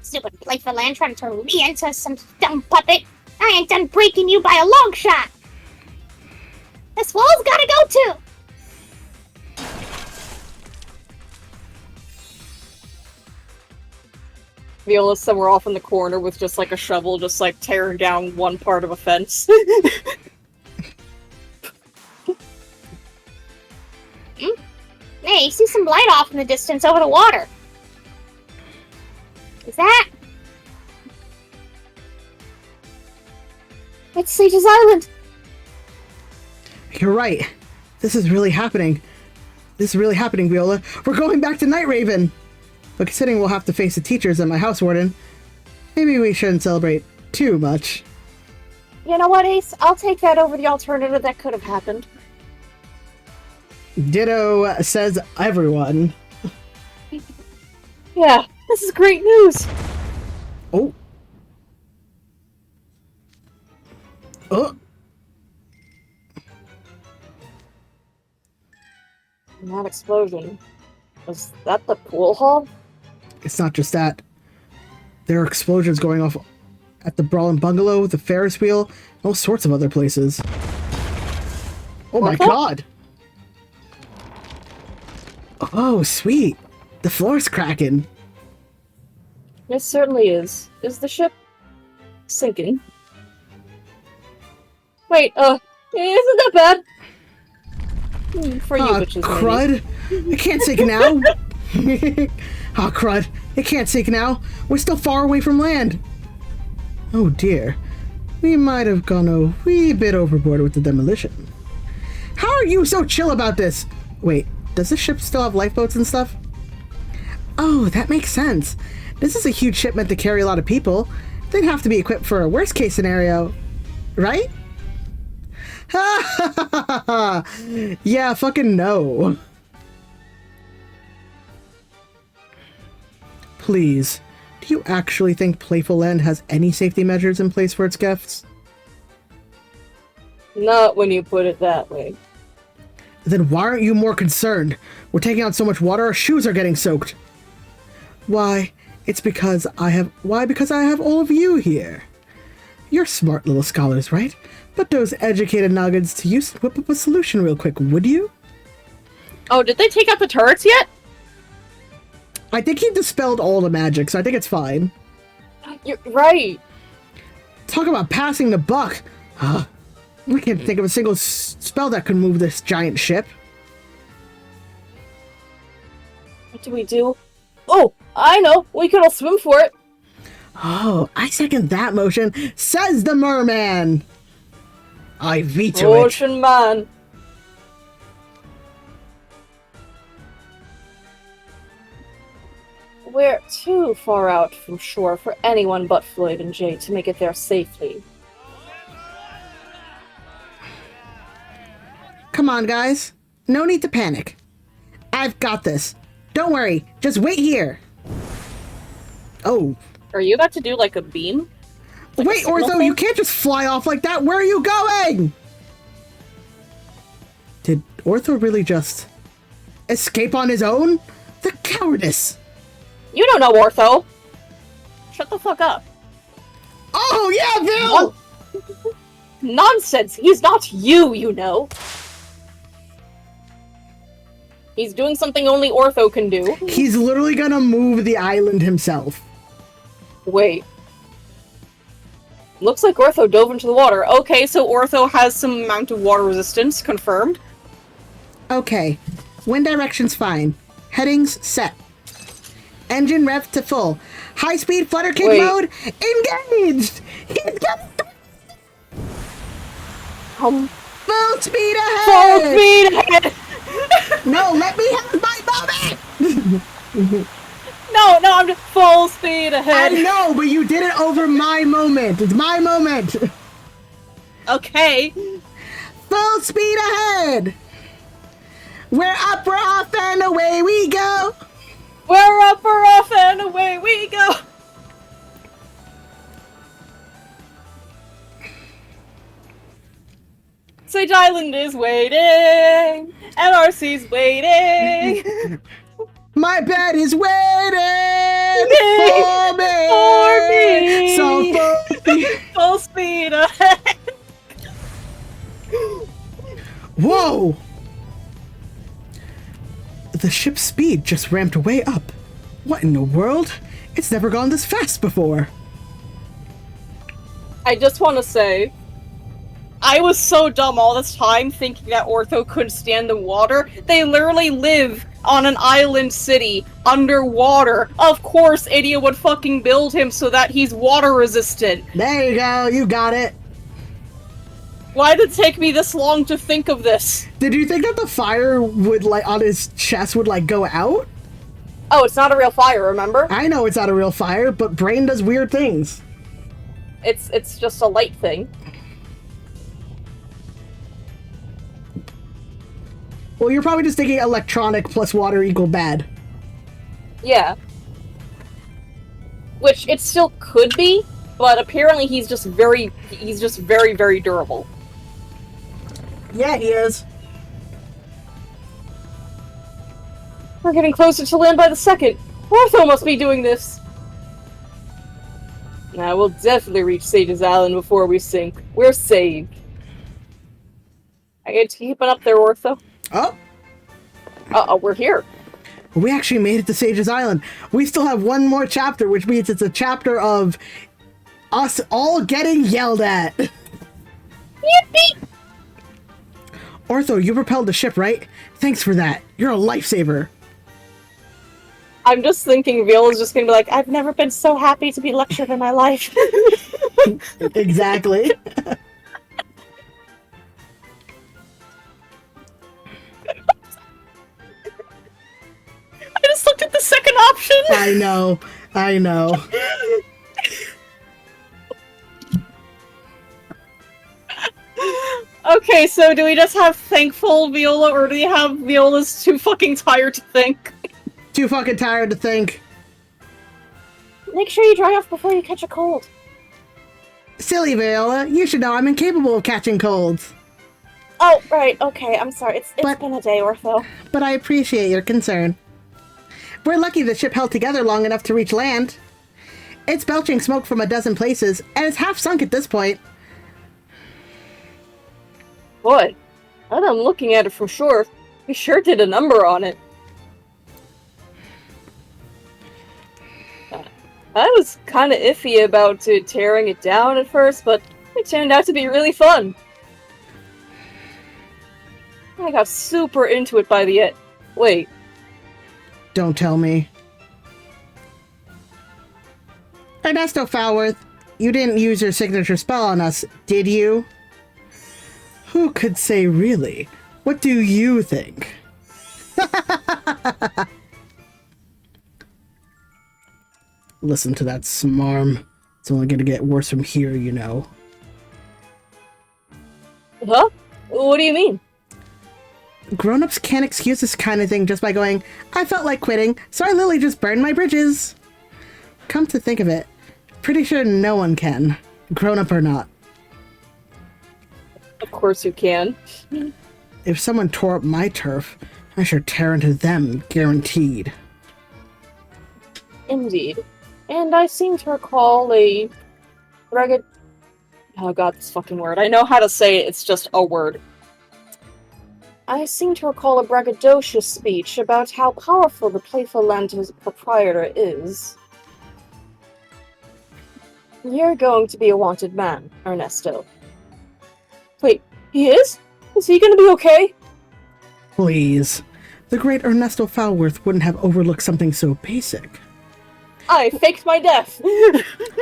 Stupid Playful Land trying to turn me into some dumb puppet. I ain't done breaking you by a long shot. This wall's gotta go too. Viola's somewhere off in the corner with just, like, a shovel, just, like, tearing down one part of a fence. Hey, you see some light off in the distance over the water. Is that? It's Sage's Island. You're right. This is really happening. This is really happening, Viola. We're going back to Night Raven. But considering we'll have to face the teachers and my house warden, maybe we shouldn't celebrate too much. You know what, Ace? I'll take that over the alternative that could have happened. Ditto, says everyone. Yeah, this is great news. Oh. Oh. And that explosion. Was that the pool hall? It's not just that. There are explosions going off at the Brawlin' Bungalow, the Ferris wheel, and all sorts of other places. Oh my god! Oh, sweet! The floor's cracking! It certainly is. Is the ship sinking? Wait, isn't that bad? For you, bitches, crud! It can't sink now! Crud! It can't sink now! We're still far away from land! Oh dear. We might have gone a wee bit overboard with the demolition. How are you so chill about this? Wait, does this ship still have lifeboats and stuff? Oh, that makes sense. This is a huge ship meant to carry a lot of people. They'd have to be equipped for a worst case scenario, right? Yeah, fucking no. Please, do you actually think Playful Land has any safety measures in place for its guests? Not when you put it that way. Then why aren't you more concerned? We're taking on so much water, our shoes are getting soaked. Why, it's because I have all of you here. You're smart little scholars, right? But those educated noggins to use whip up a solution real quick, would you? Oh, did they take out the turrets yet? I think he dispelled all the magic, so I think it's fine. You're right. Talk about passing the buck. I can't think of a single spell that could move this giant ship. What do we do? Oh, I know. We could all swim for it. Oh, I second that motion, says the merman. I veto it. Ocean man. We're too far out from shore for anyone but Floyd and Jay to make it there safely. Come on, guys. No need to panic. I've got this. Don't worry. Just wait here. Oh. Are you about to do, like, a beam? Like wait, Ortho, you can't just fly off like that. Where are you going? Did Ortho really just escape on his own? The cowardice. You don't know Ortho. Shut the fuck up. Oh, yeah, Bill! Nonsense! He's not you, you know. He's doing something only Ortho can do. He's literally gonna move the island himself. Wait. Looks like Ortho dove into the water. Okay, so Ortho has some amount of water resistance, confirmed. Okay. Wind direction's fine. Headings set. Engine rev to full. High-speed flutter kick Wait. mode engaged. He's got full speed ahead. Full speed ahead! No, let me have my moment. No, I'm just full speed I ahead. know, but you did it over my moment. It's my moment. Okay. Full speed ahead. We're up, we're off, and away we go. We're up, we're off, and away we go. Sage Island is waiting. MRC's waiting. My bed is waiting For me. So Full speed ahead. whoa! The ship's speed just ramped way up. What in the world? It's never gone this fast before. I just want to say, I was so dumb all this time thinking that Ortho couldn't stand the water. They literally live on an island city underwater. Of course, Idia would fucking build him so that he's water resistant. There you go, you got it. Why did it take me this long to think of this? Did you think that the fire would, like, on his chest would, like, go out? Oh, it's not a real fire, remember? I know it's not a real fire, but Brain does weird things. It's just a light thing. Well, you're probably just thinking electronic plus water equal bad. Yeah. Which it still could be, but apparently he's just very, very durable. Yeah, he is. We're getting closer to land by the second. Ortho must be doing this. Now we'll definitely reach Sage's Island before we sink. We're saved. I get to keep it up there, Ortho. Oh, Uh-oh, we're here. we actually made it to Sage's Island. We still have one more chapter, which means it's a chapter of us all getting yelled at. Yippee! Ortho, you propelled the ship, right? Thanks for that. You're a lifesaver. I'm just thinking Viola's just gonna be like, I've never been so happy to be lectured in my life. Exactly. I just looked at the second option. I know. I know. Okay, so do we just have thankful Viola, or do we have Viola's too fucking tired to think? Too fucking tired to think. Make sure you dry off before you catch a cold. Silly Viola, you should know I'm incapable of catching colds. Oh, right, okay, I'm sorry. It's But- been a day, Ortho. But I appreciate your concern. We're lucky the ship held together long enough to reach land. It's belching smoke from a dozen places, and it's half sunk at this point. Boy, now that I'm looking at it from shore, we sure did a number on it. I was kind of iffy about tearing it down at first, but it turned out to be really fun. I got super into it by the end. Wait, Don't tell me. Ernesto Falworth, you didn't use your signature spell on us, did you? Who could say really? What do you think? Listen to that smarm. It's only gonna get worse from here, you know. huh? What do you mean? Grown-ups can't excuse this kind of thing just by going, I felt like quitting, so I literally just burned my bridges. Come to think of it, pretty sure no one can, grown-up or not. Of course you can. If someone tore up my turf, I should tear into them, guaranteed. Indeed. And I seem to recall a rugged... Oh god, this fucking word. I know how to say it, it's just a word. I seem to recall a braggadocious speech about how powerful the Playful Land's proprietor is. You're going to be a wanted man, Ernesto. Wait, he is? Is he gonna be okay? Please. The great Ernesto Falworth wouldn't have overlooked something so basic. I faked my death.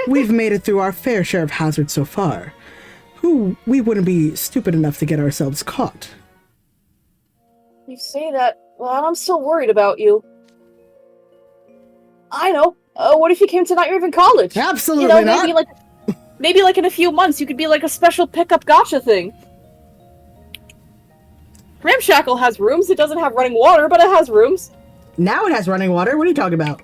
We've made it through our fair share of hazards so far. We wouldn't be stupid enough to get ourselves caught. You say that, well, I'm still worried about you. I know. What if you came to Night Raven College? Absolutely you know, not. Maybe like in a few months you could be like a special pickup gotcha thing. Ramshackle has rooms. It doesn't have running water, but it has rooms. Now it has running water. What are you talking about?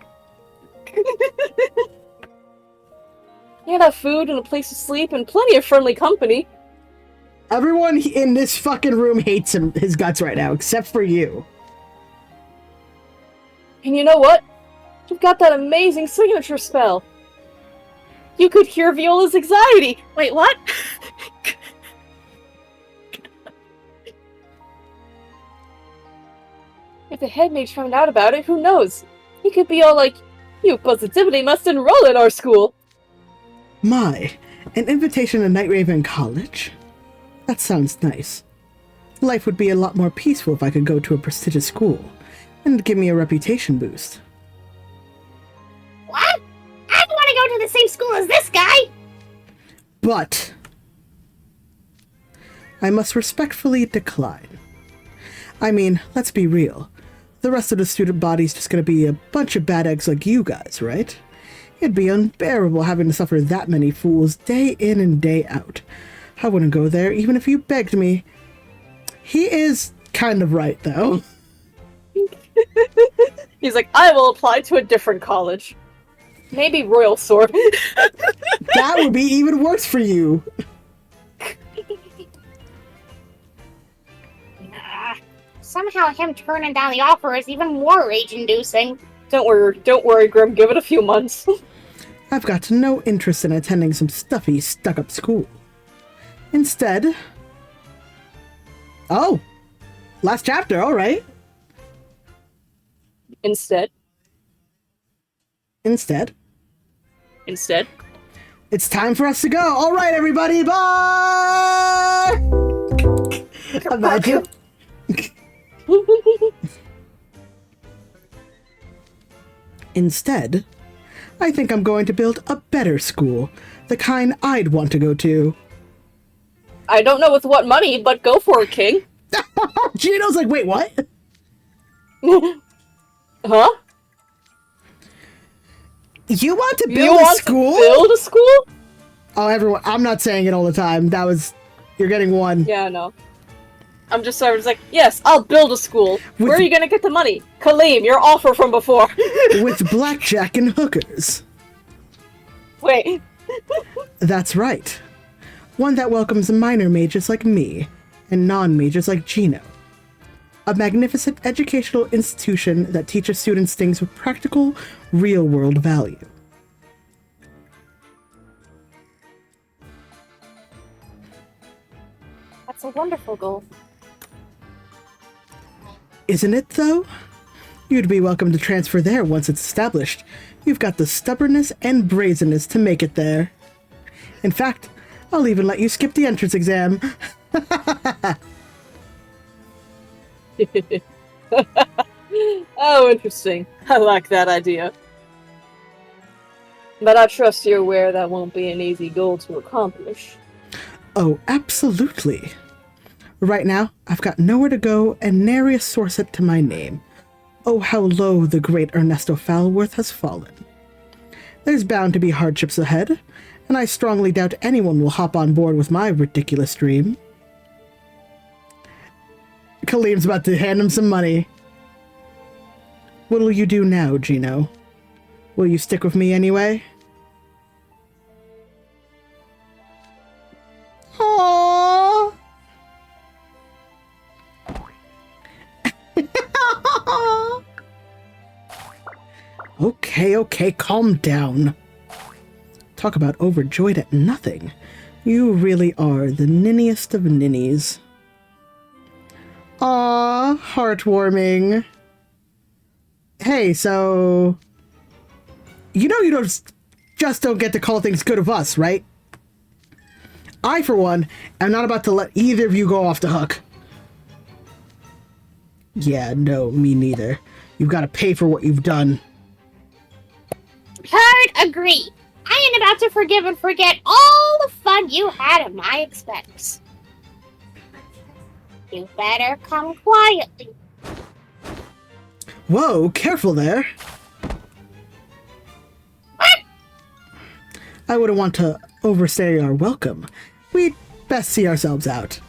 You have food and a place to sleep and plenty of friendly company. Everyone in this fucking room hates his guts right now, except for you. And you know what? You've got that amazing signature spell. You could cure Viola's anxiety. Wait, what? If the head mage found out about it, who knows? He could be all like, "You positively must enroll in our school." My, an invitation to Night Raven College? That sounds nice. Life would be a lot more peaceful if I could go to a prestigious school, and give me a reputation boost. What? I don't want to go to the same school as this guy! But I must respectfully decline. I mean, let's be real. The rest of the student body's just gonna be a bunch of bad eggs like you guys, right? It'd be unbearable having to suffer that many fools day in and day out. I wouldn't go there even if you begged me. He is kind of right, though. He's like, I will apply to a different college. Maybe Royal Sword. That would be even worse for you. Somehow him turning down the offer is even more rage-inducing. Don't worry, Grim. Give it a few months. I've got no interest in attending some stuffy, stuck-up school. Instead... Oh! Last chapter, alright. Instead, it's time for us to go. Alright, everybody, bye! Imagine. Instead, I think I'm going to build a better school. The kind I'd want to go to. I don't know with what money, but go for it, King. Gino's like, wait, what? Huh? You want to You build a want school? to build a school? Oh, everyone, I'm not saying it all the time. You're getting one. Yeah, no. I'm just sort of like, yes, I'll build a school. Where are you gonna get the money? Kaleem, your offer from before. With blackjack and hookers. Wait. That's right. One that welcomes minor mages like me, and non-mages like Gino. A magnificent educational institution that teaches students things with practical, real-world value. That's a wonderful goal. Isn't it, though? You'd be welcome to transfer there once it's established. You've got the stubbornness and brazenness to make it there. In fact, I'll even let you skip the entrance exam. Oh, interesting. I like that idea. But I trust you're aware that won't be an easy goal to accomplish. Oh, absolutely. Right now, I've got nowhere to go and nary a sourcet to my name. Oh, how low the great Ernesto Falworth has fallen. There's bound to be hardships ahead, and I strongly doubt anyone will hop on board with my ridiculous dream. Kaleem's about to hand him some money. What'll you do now, Gino? Will you stick with me anyway? Aww. Okay, calm down. Talk about overjoyed at nothing. You really are the ninniest of ninnies. Aw, heartwarming. Hey, so... You know you just don't get to call things good of us, right? I, for one, am not about to let either of you go off the hook. Yeah, no, me neither. You've got to pay for what you've done. Hey, Word, agree. I ain't about to forgive and forget all the fun you had at my expense. You better come quietly. Whoa, careful there. What? I wouldn't want to overstay our welcome. We'd best see ourselves out.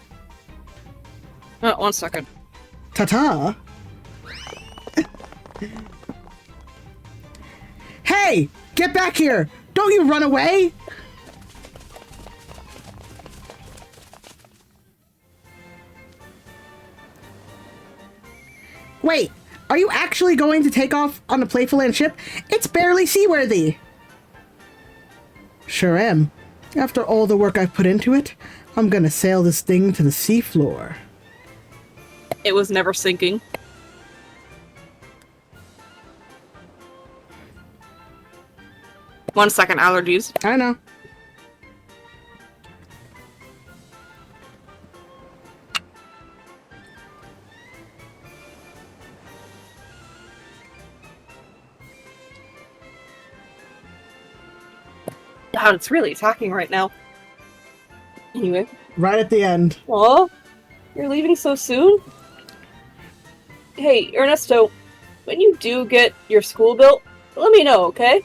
1 second. Ta-ta! Hey! Get back here! Don't you run away! Wait, are you actually going to take off on the Playful Land ship? It's barely seaworthy! Sure am. After all the work I've put into it, I'm gonna sail this thing to the seafloor. It was never sinking. One second, allergies. I know. God, it's really attacking right now. Anyway. Right at the end. Aw, you're leaving so soon? Hey, Ernesto, when you do get your school built, let me know, okay?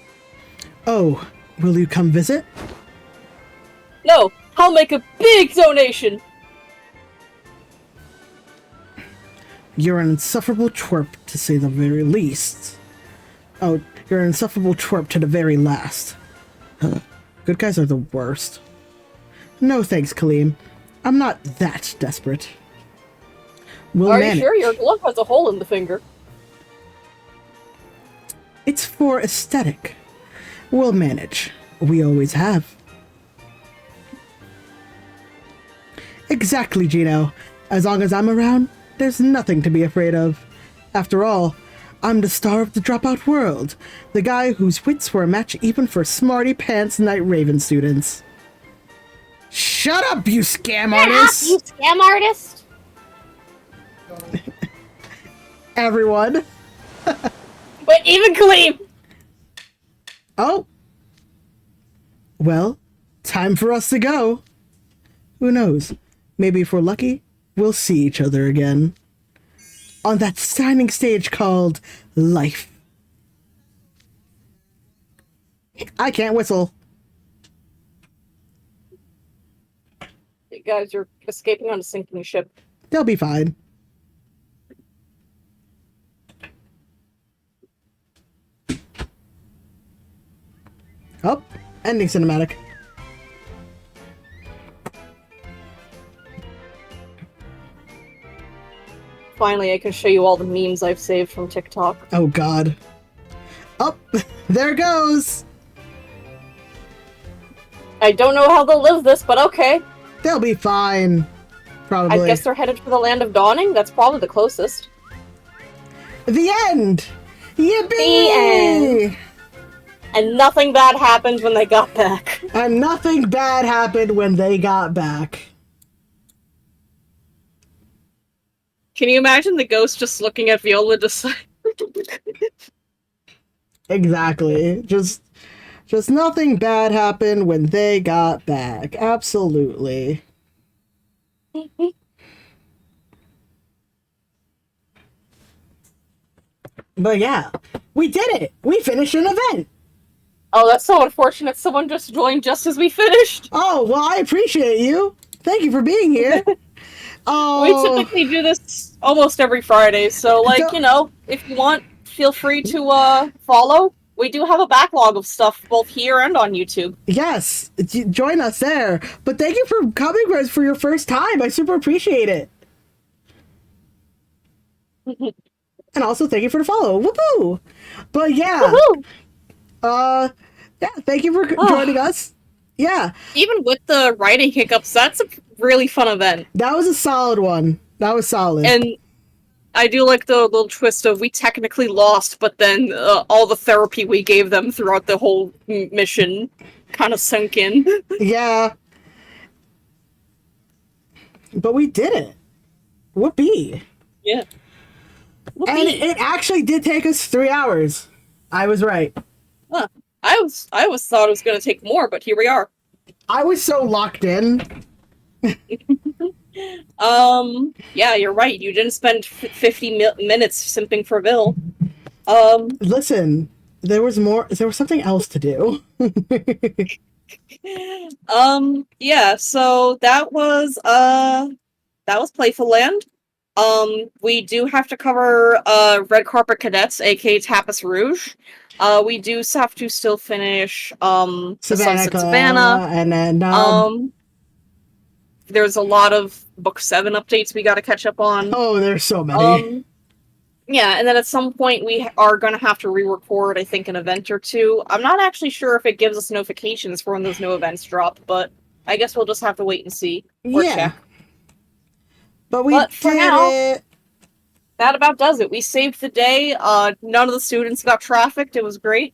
Oh, will you come visit? No, I'll make a big donation! You're an insufferable twerp, to say the very least. Oh, you're an insufferable twerp to the very last. Good guys are the worst. No thanks, Kaleem. I'm not that desperate. We'll Are manage. you sure your glove has a hole in the finger? It's for aesthetic. We'll manage. We always have. Exactly, Gino. As long as I'm around, there's nothing to be afraid of. After all, I'm the star of the Dropout World, the guy whose wits were a match even for smarty pants Night Raven students. Shut up, you scam artist! You scam artist! Everyone. But even Kaleem! Oh. Well, time for us to go. Who knows? Maybe if we're lucky, we'll see each other again. On that shining stage called life. I can't whistle. Hey guys, you're escaping on a sinking ship. They'll be fine. Oh, ending cinematic. Finally, I can show you all the memes I've saved from TikTok. Oh, God. Oh, there goes. I don't know how they'll live this, but okay. They'll be fine. Probably. I guess they're headed for the land of dawning? That's probably the closest. The end! Yippee! The end. And nothing bad happened when they got back. And nothing bad happened when they got back. Can you imagine the ghost just looking at Viola just like... Exactly. Just nothing bad happened when they got back. Absolutely. But yeah, we did it! We finished an event! Oh, that's so unfortunate. Someone just joined just as we finished. Oh, well, I appreciate you. Thank you for being here. Oh, We typically do this almost every Friday, so, like, Don't- you know, if you want, feel free to follow. We do have a backlog of stuff both here and on YouTube. yes, join us there. But thank you for coming with us for your first time. I super appreciate it. And also, thank you for the follow. Woohoo! But yeah, Woohoo! yeah, thank you for joining us. Yeah, Even with the writing hiccups, that's a really fun event. that was a solid one. That was solid. And I do like the little twist of we technically lost, but then all the therapy we gave them throughout the whole mission kind of sunk in. Yeah. But we did it. Whoopee. Yeah. And it actually did take us 3 hours. I was right. Huh. I always thought it was going to take more, but here we are. I was so locked in. Yeah, you're right. You didn't spend 50 minutes simping for Bill. Listen, there was more. There was something else to do. Yeah. So that was Playful Land. We do have to cover Red Carpet Cadets, aka Tapas Rouge. We do have to still finish the Sunset Savannah, and then there's a lot of Book 7 updates we got to catch up on. oh, there's so many. Yeah, and then at some point we are going to have to re-record, I think, an event or two. I'm not actually sure if it gives us notifications for when those new events drop, but I guess we'll just have to wait and see. Or check. But we did for now, it. That about does it. We saved the day. None of the students got trafficked. It was great.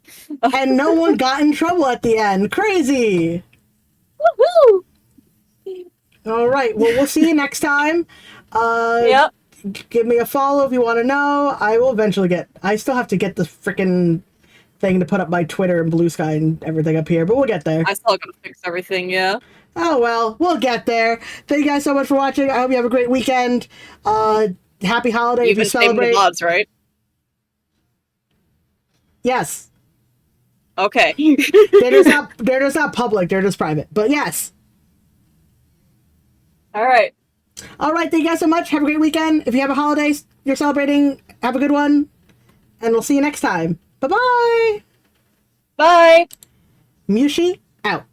And no one got in trouble at the end. Crazy! Woohoo! All right. Well, we'll see you next time. Yep. Give me a follow if you want to know. I will eventually get... I still have to get the freaking thing to put up my Twitter and Blue Sky and everything up here, but we'll get there. I still gotta fix everything, yeah. Oh, well. We'll get there. Thank you guys so much for watching. I hope you have a great weekend. Happy holidays. You've been We celebrate. saving the mods, right? Yes. Okay. They're just not public. They're just private. But yes. Alright. All right, thank you guys so much. Have a great weekend. If you have a holiday you're celebrating, have a good one. And we'll see you next time. Bye-bye. Bye. Mushi out.